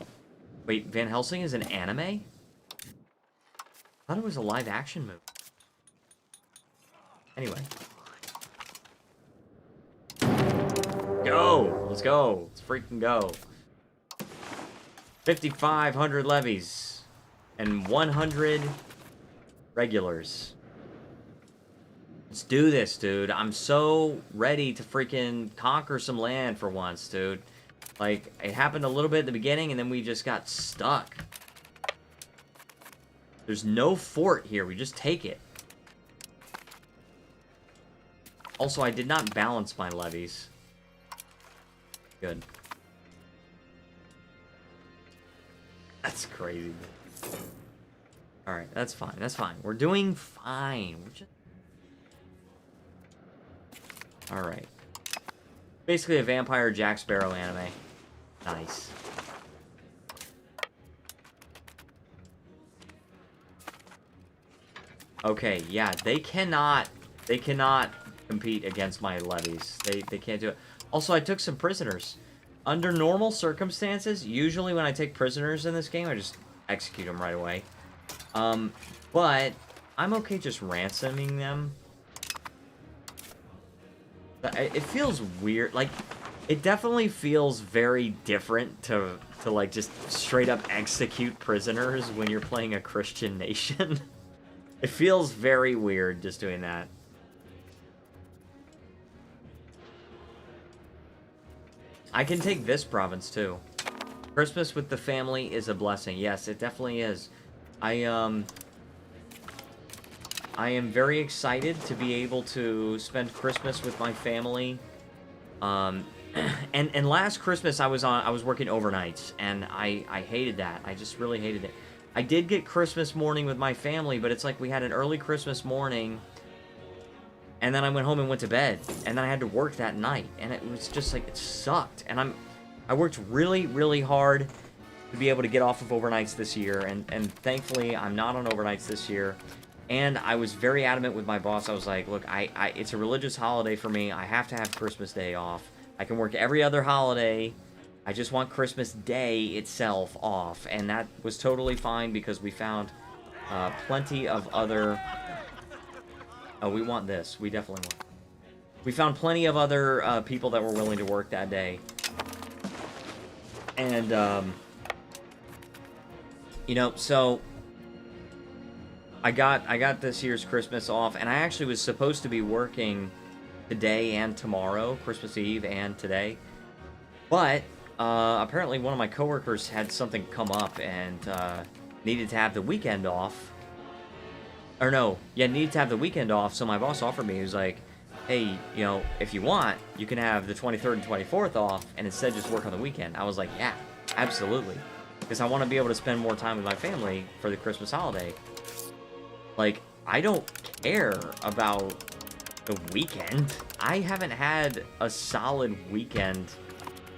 Wait, Van Helsing is an anime? I thought it was a live action movie. Anyway. Go! Let's go. Let's freaking go. 5,500 levies. And 100 regulars. Let's do this, dude. I'm so ready to freaking conquer some land for once, dude. Like, it happened a little bit at the beginning, and then we just got stuck. There's no fort here. We just take it. Also, I did not balance my levies. Good. That's crazy. Alright, that's fine. That's fine. We're doing fine. We're just... Alright. Basically a vampire Jack Sparrow anime. Nice. Okay, yeah, they cannot compete against my levies. They can't do it. Also, I took some prisoners. Under normal circumstances, usually when I take prisoners in this game, I just execute them right away. But I'm okay just ransoming them. It feels weird. Like, it definitely feels very different to like just straight up execute prisoners when you're playing a Christian nation. It feels very weird just doing that. I can take this province too. Christmas with the family is a blessing. Yes, it definitely is. I am very excited to be able to spend Christmas with my family. And last Christmas I was working overnights, and I hated that. I just really hated it. I did get Christmas morning with my family, but it's like we had an early Christmas morning, and then I went home and went to bed, and then I had to work that night, and it was just like, it sucked. And I worked really, really hard to be able to get off of overnights this year, and thankfully I'm not on overnights this year. And I was very adamant with my boss. I was like, look, it's a religious holiday for me. I have to have Christmas Day off. I can work every other holiday. I just want Christmas Day itself off. And that was totally fine because we found plenty of other... Oh, we want this. We definitely want... We found plenty of other people that were willing to work that day. And, you know, so... I got this year's Christmas off, and I actually was supposed to be working today and tomorrow, Christmas Eve and today. But apparently one of my coworkers had something come up and needed to have the weekend off. Or no, yeah, needed to have the weekend off, so my boss offered me, he was like, hey, you know, if you want, you can have the 23rd and 24th off, and instead just work on the weekend. I was like, yeah, absolutely. Because I want to be able to spend more time with my family for the Christmas holiday. Like, I don't care about the weekend. I haven't had a solid weekend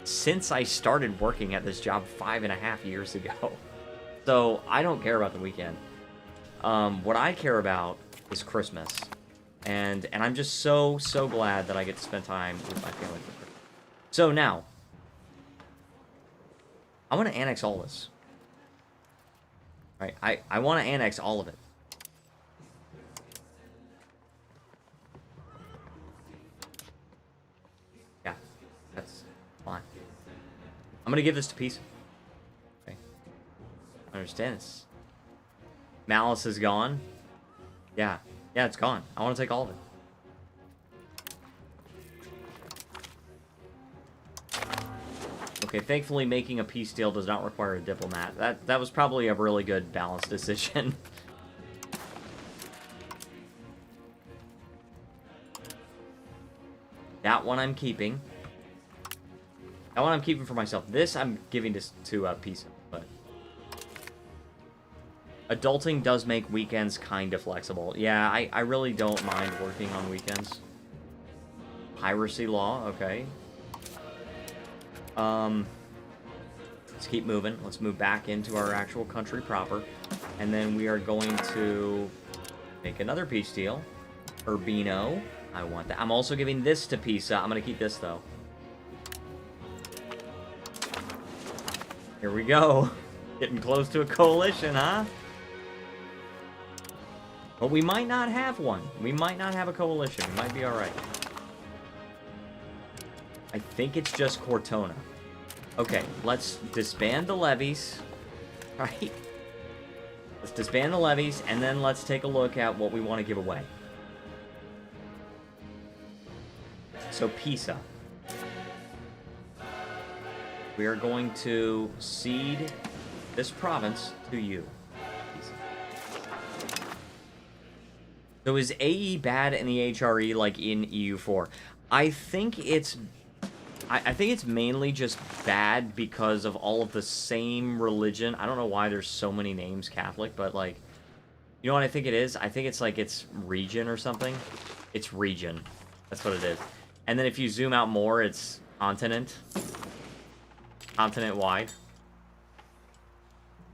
since I started working at this job 5.5 years ago. So, I don't care about the weekend. What I care about is Christmas. And I'm just so glad that I get to spend time with my family for Christmas. So, now, I want to annex all this. Right? I want to annex all of it. That's fine. I'm gonna give this to peace. Okay. understand this. Malice is gone. Yeah. Yeah, it's gone. I want to take all of it. Okay, thankfully making a peace deal does not require a diplomat. That was probably a really good balanced decision. That one I'm keeping. That one I'm keeping for myself. This I'm giving to Pisa, but... Adulting does make weekends kind of flexible. Yeah, I really don't mind working on weekends. Piracy law, okay. Let's keep moving. Let's move back into our actual country proper. And then we are going to make another peace deal. Urbino. I want that. I'm also giving this to Pisa. I'm going to keep this, though. Here we go. Getting close to a coalition, huh? But we might not have one. We might not have a coalition. We might be alright. I think it's just Cortona. Okay, let's disband the levies. Right? Let's disband the levies, and then let's take a look at what we want to give away. So, Pisa. We are going to cede this province to you. Pisa. So is AE bad in the HRE like in EU4? I think it's mainly just bad because of all of the same religion. I don't know why there's so many names Catholic, but like, you know what I think it is? I think it's like it's region or something. It's region. That's what it is. And then if you zoom out more, it's continent. Continent-wide.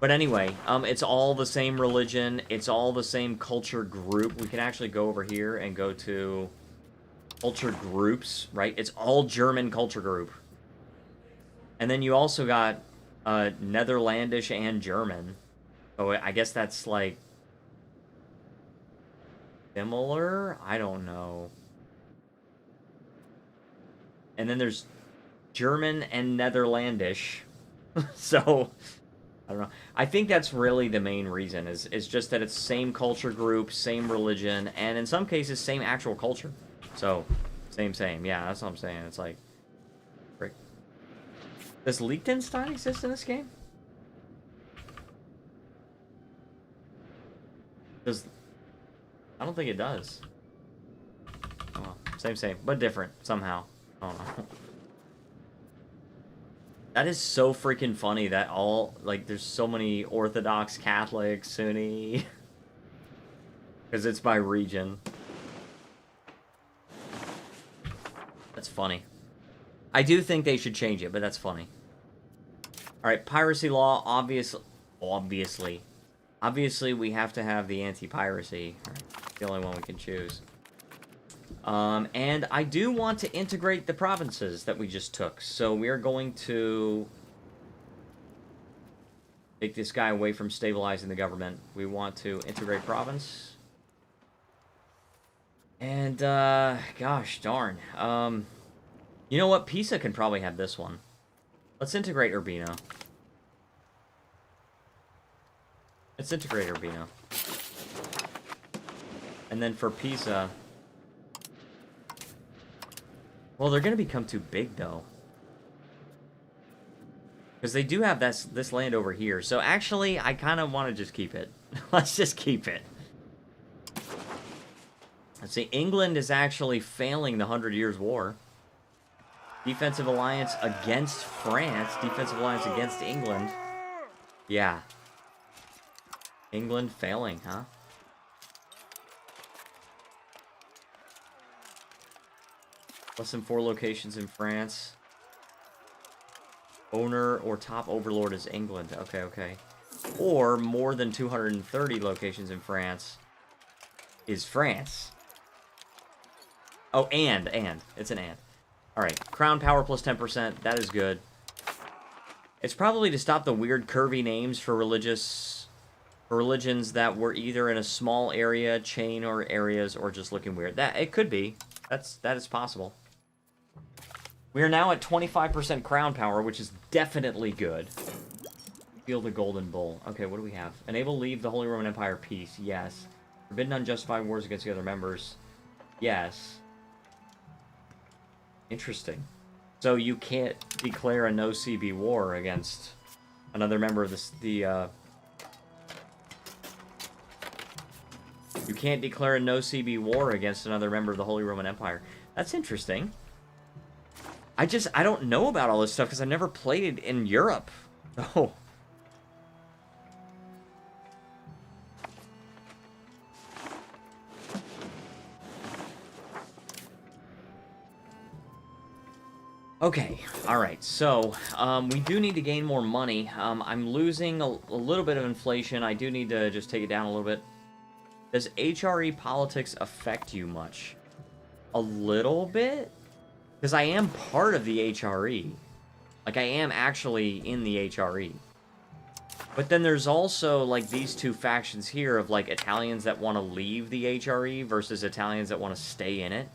But anyway, it's all the same religion. It's all the same culture group. We can actually go over here and go to culture groups, right? It's all German culture group. And then you also got Netherlandish and German. Oh, I guess that's like similar? I don't know. And then there's German and Netherlandish. So, I don't know. I think that's really the main reason, is just that it's same culture group, same religion, and in some cases, same actual culture. So, same. Yeah, that's what I'm saying. It's like, frick. Does Liechtenstein exist in this game? I don't think it does. Oh, well, same, but different, somehow. I don't know. That is so freaking funny that there's so many Orthodox, Catholic, Sunni. Because it's by region. That's funny. I do think they should change it, but that's funny. Alright, piracy law, obviously. Obviously, we have to have the anti-piracy. Right, the only one we can choose. And I do want to integrate the provinces that we just took. So we are going to take this guy away from stabilizing the government. We want to integrate province. And, gosh darn. You know what? Pisa can probably have this one. Let's integrate Urbino. Let's integrate Urbino. And then for Pisa... Well, they're going to become too big, though. Because they do have this land over here. So, actually, I kind of want to just keep it. Let's just keep it. Let's see. England is actually failing the 100 Years' War. Defensive alliance against France. Defensive alliance against England. Yeah. England failing, huh? Less than 4 locations in France. Owner or top overlord is England. Okay. Or more than 230 locations in France is France. Oh, and. It's an and. Alright, crown power plus 10%. That is good. It's probably to stop the weird curvy names for religions that were either in a small area, chain, or areas, or just looking weird. It could be. That is possible. We are now at 25% crown power, which is definitely good. Field the Golden Bull. Okay, what do we have? Enable leave the Holy Roman Empire peace. Yes. Forbidden unjustified wars against the other members. Yes. Interesting. So you can't declare a no-CB war against another member of the you can't declare a no-CB war against another member of the Holy Roman Empire. That's interesting. I don't know about all this stuff because I've never played it in Europe. Oh. Okay, alright, so, we do need to gain more money. I'm losing a little bit of inflation. I do need to just take it down a little bit. Does HRE politics affect you much? A little bit? Because I am part of the HRE. Like, I am actually in the HRE. But then there's also, like, these two factions here of, like, Italians that want to leave the HRE versus Italians that want to stay in it.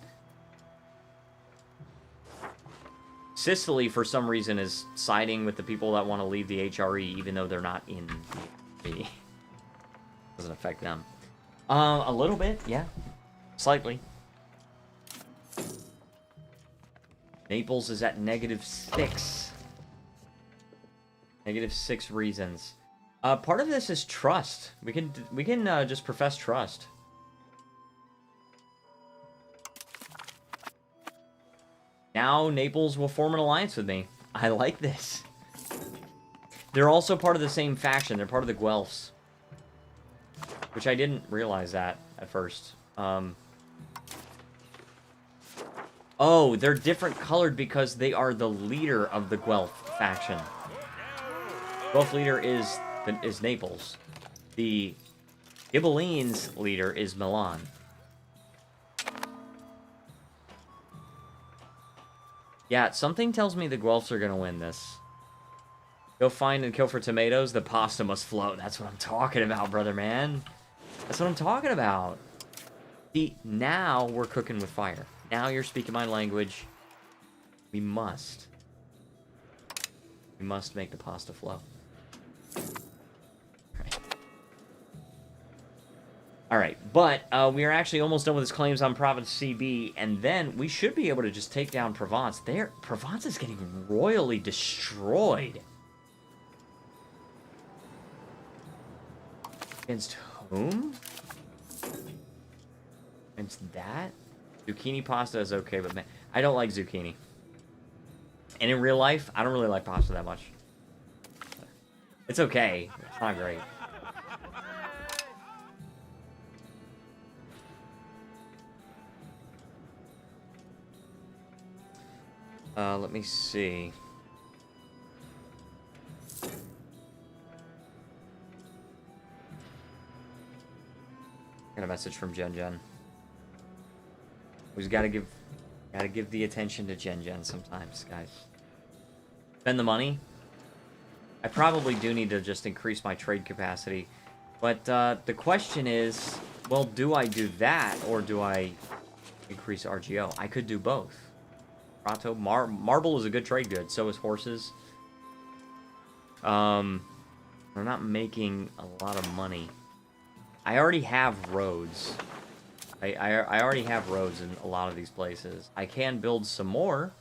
Sicily, for some reason, is siding with the people that want to leave the HRE, even though they're not in the HRE. Doesn't affect them. A little bit, yeah. Slightly. Naples is at -6. -6 reasons. Part of this is trust. We can just profess trust. Now Naples will form an alliance with me. I like this. They're also part of the same faction. They're part of the Guelphs. Which I didn't realize that at first. Oh, they're different colored because they are the leader of the Guelph faction. Guelph leader is Naples. The Ghibellines leader is Milan. Yeah, something tells me the Guelphs are gonna win this. Go find and kill for tomatoes, the pasta must float. That's what I'm talking about, brother man. That's what I'm talking about. See, now we're cooking with fire. Now you're speaking my language. We must make the pasta flow. Alright, but we are actually almost done with his claims on Province CB, and then we should be able to just take down Provence. Provence is getting royally destroyed. Against whom? Against that? Zucchini pasta is okay, but man, I don't like zucchini. And in real life, I don't really like pasta that much. It's okay. It's not great. Let me see. Got a message from Jen. We just gotta give the attention to Jen sometimes, guys. Spend the money. I probably do need to just increase my trade capacity, but the question is, well, do I do that or do I increase RGO? I could do both. Prato, marble is a good trade good. So is horses. We're not making a lot of money. I already have roads. I already have roads in a lot of these places. I can build some more.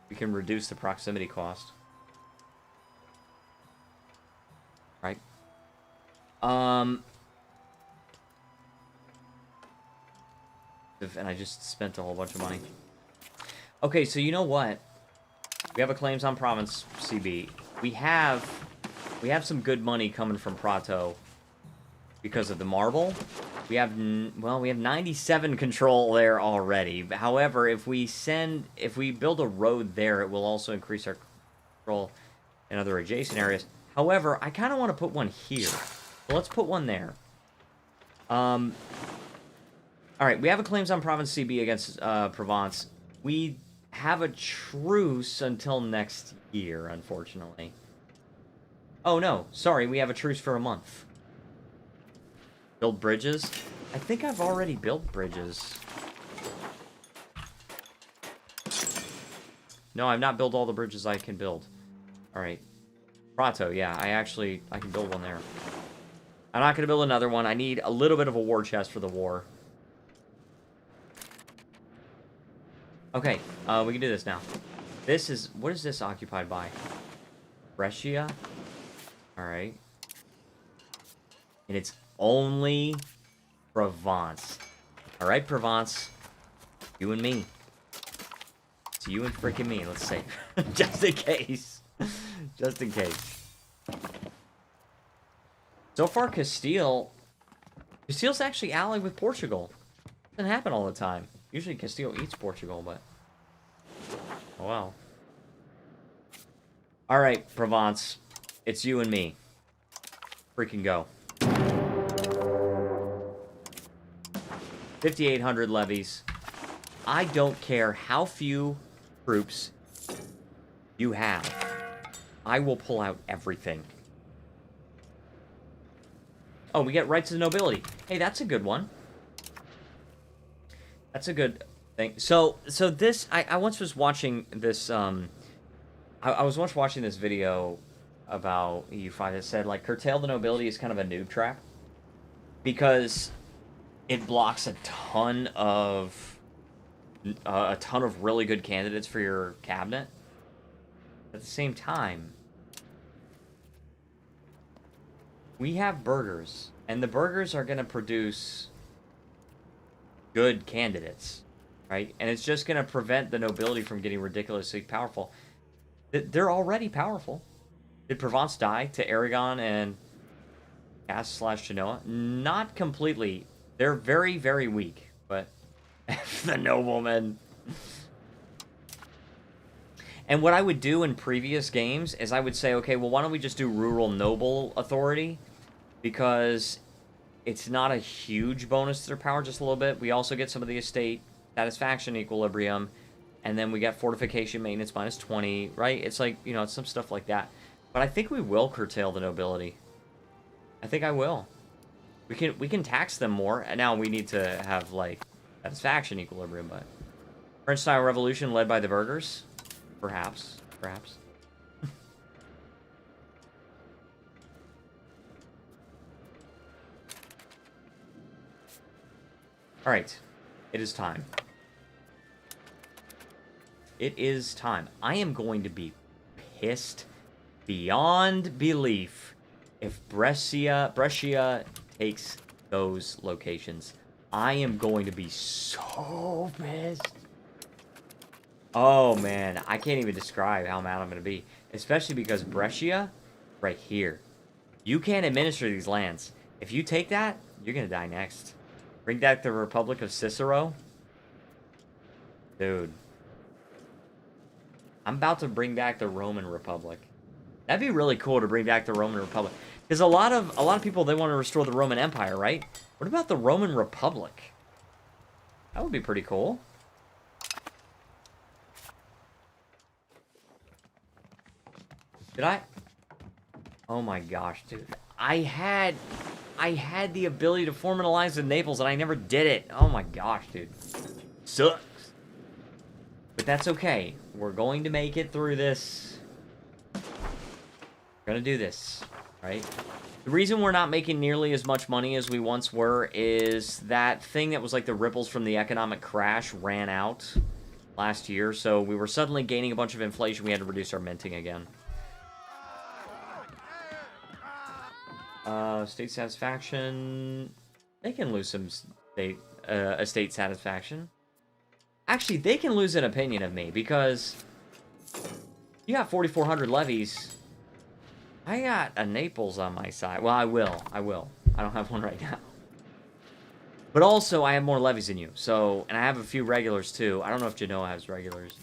We can reduce the proximity cost. Right? And I just spent a whole bunch of money. Okay, so you know what? We have a claims on Province CB. We have some good money coming from Prato because of the marble. We have 97 control there already. However, if we build a road there, it will also increase our control in other adjacent areas. However, I kind of want to put one here. So let's put one there. All right, we have a claims on Province CB against Provence. We have a truce until next year, unfortunately. Oh, no. Sorry, we have a truce for a month. Build bridges. I think I've already built bridges. No, I've not built all the bridges I can build. Alright. Prato, yeah, I can build one there. I'm not going to build another one. I need a little bit of a war chest for the war. Okay, we can do this now. This is... What is this occupied by? Brescia? Alright. And it's only Provence. Alright, Provence. You and me. It's you and freaking me, let's say. Just in case. Just in case. So far, Castile's actually allied with Portugal. Doesn't happen all the time. Usually Castile eats Portugal, but... Oh, well. Alright, Provence. It's you and me. Freaking go. 5,800 levies. I don't care how few troops you have. I will pull out everything. Oh, we get rights of nobility. Hey, that's a good one. That's a good thing. So this, I once was watching this, I was once watching this video about EU5 that said, like, curtail the nobility is kind of a noob trap. Because it blocks a ton of really good candidates for your cabinet. At the same time, we have burghers, and the burghers are going to produce good candidates, right? And it's just going to prevent the nobility from getting ridiculously powerful. They're already powerful. Did Provence die to Aragon and Genoa? Not completely. They're very, very weak, but the noblemen. And what I would do in previous games is I would say, okay, well, why don't we just do rural noble authority? Because it's not a huge bonus to their power, just a little bit. We also get some of the estate satisfaction equilibrium, and then we get fortification maintenance minus 20, right? It's like, you know, it's some stuff like that. But I think we will curtail the nobility. I think I will. We can tax them more, and now we need to have, like, satisfaction equilibrium, but... French-style revolution led by the burghers? Perhaps. Perhaps. Alright. It is time. It is time. I am going to be pissed beyond belief if Brescia takes those locations. I am going to be so pissed. Oh, man. I can't even describe how mad I'm going to be. Especially because Brescia, right here. You can't administer these lands. If you take that, you're going to die next. Bring back the Republic of Cicero. Dude. I'm about to bring back the Roman Republic. That'd be really cool to bring back the Roman Republic. Because a lot of people, they want to restore the Roman Empire, right? What about the Roman Republic? That would be pretty cool. Did I? Oh my gosh, dude. I had the ability to form an alliance with Naples, and I never did it. Oh my gosh, dude. Sucks. But that's okay. We're going to make it through this. We're going to do this, right? The reason we're not making nearly as much money as we once were is that thing that was like the ripples from the economic crash ran out last year, so we were suddenly gaining a bunch of inflation. We had to reduce our minting again. State satisfaction. They can lose some estate satisfaction. Actually, they can lose an opinion of me because you got 4,400 levies. I got a Naples on my side. Well, I will. I don't have one right now. But also, I have more levies than you. So, and I have a few regulars too. I don't know if Genoa has regulars.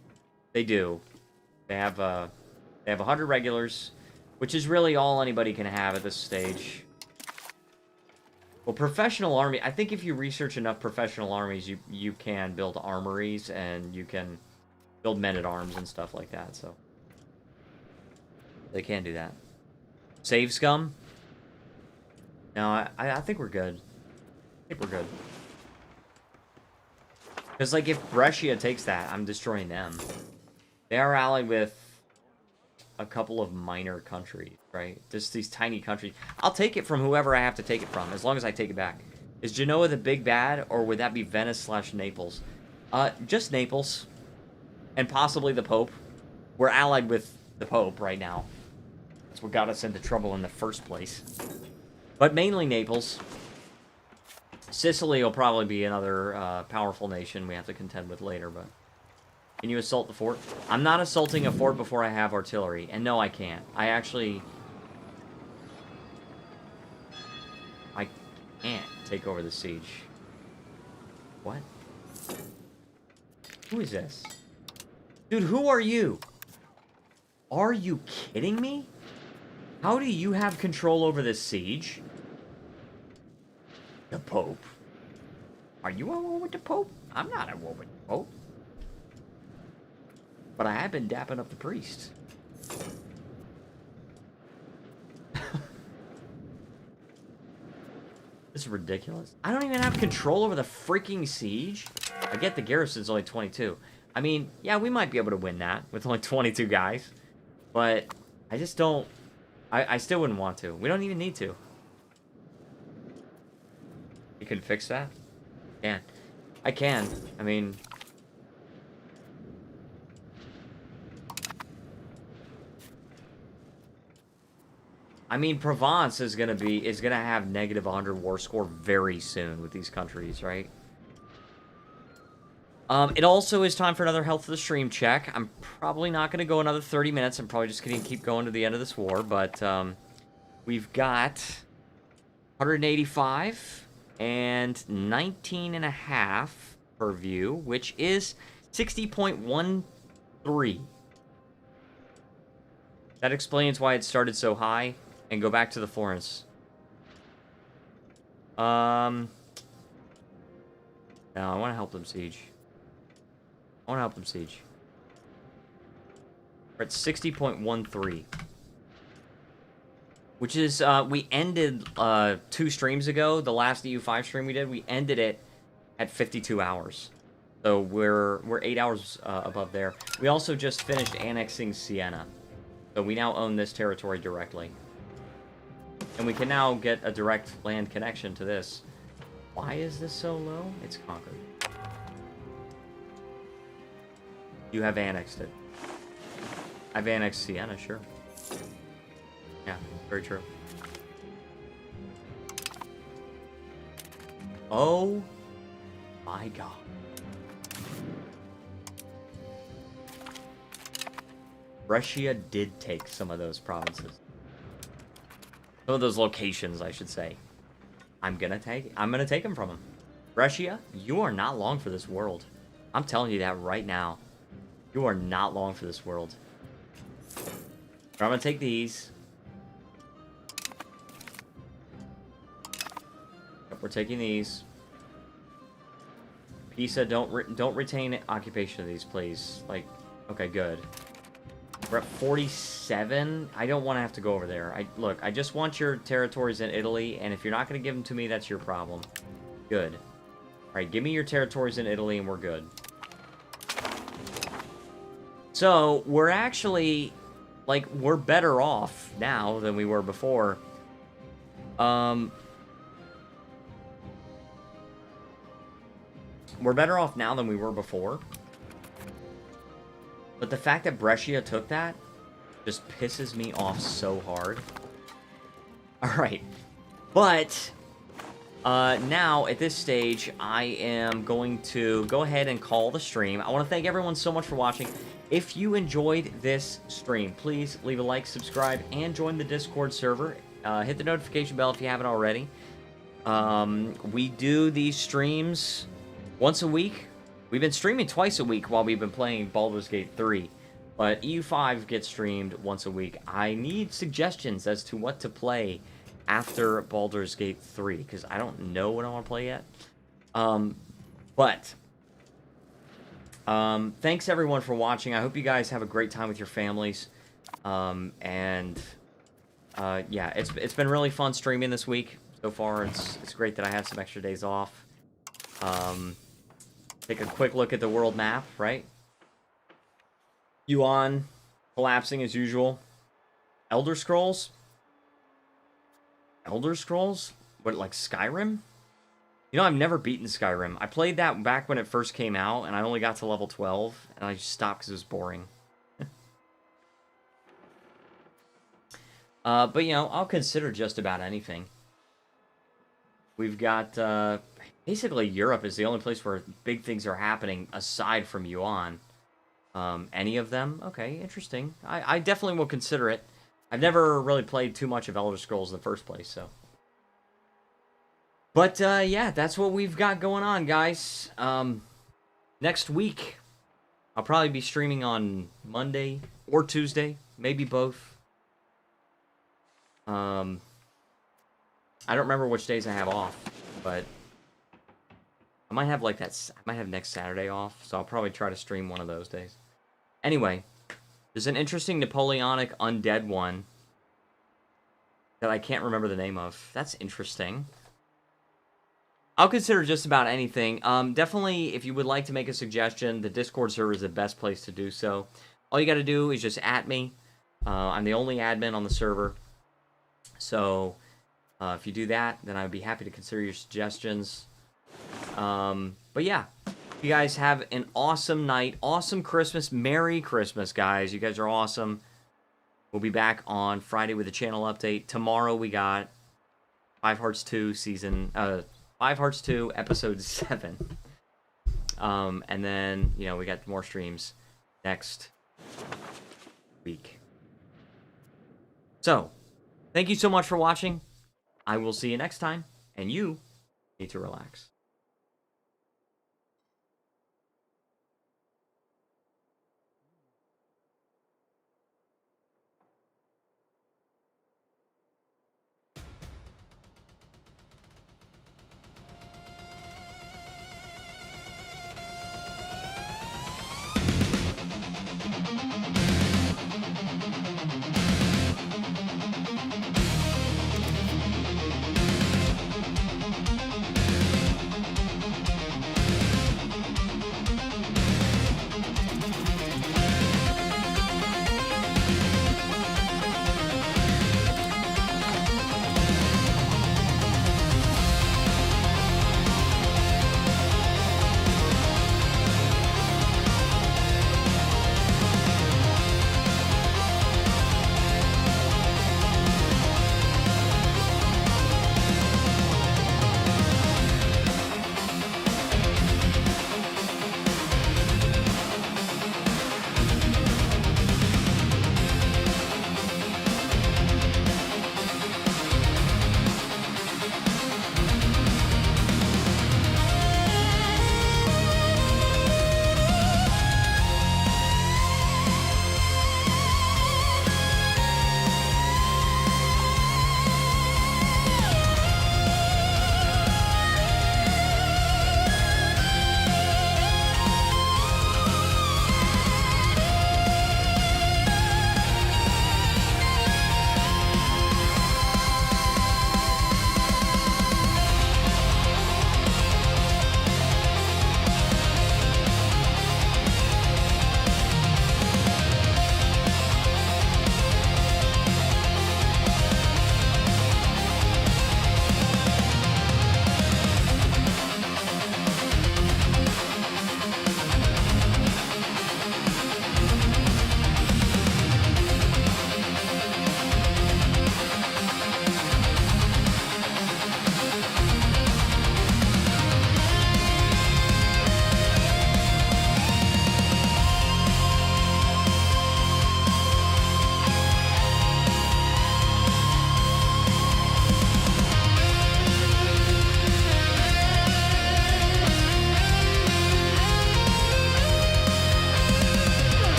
They do. They have 100 regulars, which is really all anybody can have at this stage. Well, professional army, I think if you research enough professional armies, you can build armories, and you can build men-at-arms and stuff like that, so. They can do that. Save scum? No, I think we're good. think we're good. Because, like, if Brescia takes that, I'm destroying them. They are allied with a couple of minor countries, right? Just these tiny countries. I'll take it from whoever I have to take it from, as long as I take it back. Is Genoa the big bad, or would that be Venice/Naples? Just Naples. And possibly the Pope. We're allied with the Pope right now. That's what got us into trouble in the first place. But mainly Naples. Sicily will probably be another powerful nation we have to contend with later, but... Can you assault the fort? I'm not assaulting a fort before I have artillery. And no, I can't. I actually... I can't take over the siege. What? Who is this? Dude, who are you? Are you kidding me? How do you have control over this siege? The Pope. Are you at war with the Pope? I'm not at war with the Pope. But I have been dapping up the priest. This is ridiculous. I don't even have control over the freaking siege. I get the garrison's only 22. I mean, yeah, we might be able to win that with only 22 guys. But I just don't... I still wouldn't want to. We don't even need to. You can fix that? Can. I can. I mean... Provence is gonna have negative 100 war score very soon with these countries, right? It also is time for another health of the stream check. I'm probably not gonna go another 30 minutes. I'm probably just gonna keep going to the end of this war, but we've got 185 and 19.5 per view, which is 60.13. That explains why it started so high. And go back to the Florence. No, I want to help them siege. I want to help them siege. We're at 60.13. Which is, we ended 2 streams ago. The last EU5 stream we did, we ended it at 52 hours. So we're 8 hours above there. We also just finished annexing Siena. So we now own this territory directly. And we can now get a direct land connection to this. Why is this so low? It's conquered. You have annexed it. I've annexed Siena, sure. Yeah, very true. Oh my god. Brescia did take some of those provinces. Some of those locations, I should say. I'm gonna take them from him. Brescia, you are not long for this world. I'm telling you that right now. You are not long for this world. But I'm gonna take these. Yep, we're taking these. Pisa, don't retain occupation of these, please. Like, okay, good. We're at 47. I don't want to have to go over there. Look, I just want your territories in Italy, and if you're not going to give them to me, that's your problem. Good. Alright, give me your territories in Italy, and we're good. So, we're actually, like, we're better off now than we were before. We're better off now than we were before. But the fact that Brescia took that just pisses me off so hard. Alright. But, now, at this stage, I am going to go ahead and call the stream. I want to thank everyone so much for watching. If you enjoyed this stream, please leave a like, subscribe, and join the Discord server. Hit the notification bell if you haven't already. We do these streams once a week. We've been streaming twice a week while we've been playing Baldur's Gate 3, but EU5 gets streamed once a week. I need suggestions as to what to play after Baldur's Gate 3, because I don't know what I want to play yet. Thanks everyone for watching. I hope you guys have a great time with your families. Yeah, it's been really fun streaming this week. So far, it's great that I have some extra days off. Take a quick look at the world map, right? Yuan collapsing as usual. Elder Scrolls? Elder Scrolls? What, like Skyrim? You know, I've never beaten Skyrim. I played that back when it first came out, and I only got to level 12, and I just stopped because it was boring. But, you know, I'll consider just about anything. We've got, basically Europe is the only place where big things are happening aside from Yuan. Any of them? Okay, interesting. I definitely will consider it. I've never really played too much of Elder Scrolls in the first place, so. But, yeah, that's what we've got going on, guys. Next week, I'll probably be streaming on Monday or Tuesday, maybe both. I don't remember which days I have off, but I might have, like, I might have next Saturday off, so I'll probably try to stream one of those days. Anyway, there's an interesting Napoleonic undead one that I can't remember the name of. That's interesting. I'll consider just about anything. Definitely, if you would like to make a suggestion, the Discord server is the best place to do so. All you got to do is just @me. Me. I'm the only admin on the server. So, if you do that, then I would be happy to consider your suggestions. But yeah, you guys have an awesome night, awesome Christmas, Merry Christmas, guys. You guys are awesome. We'll be back on Friday with a channel update. Tomorrow we got 5 Hearts 2 5 Hearts 2 episode 7. And then, you know, we got more streams next week. So, thank you so much for watching. I will see you next time, and you need to relax.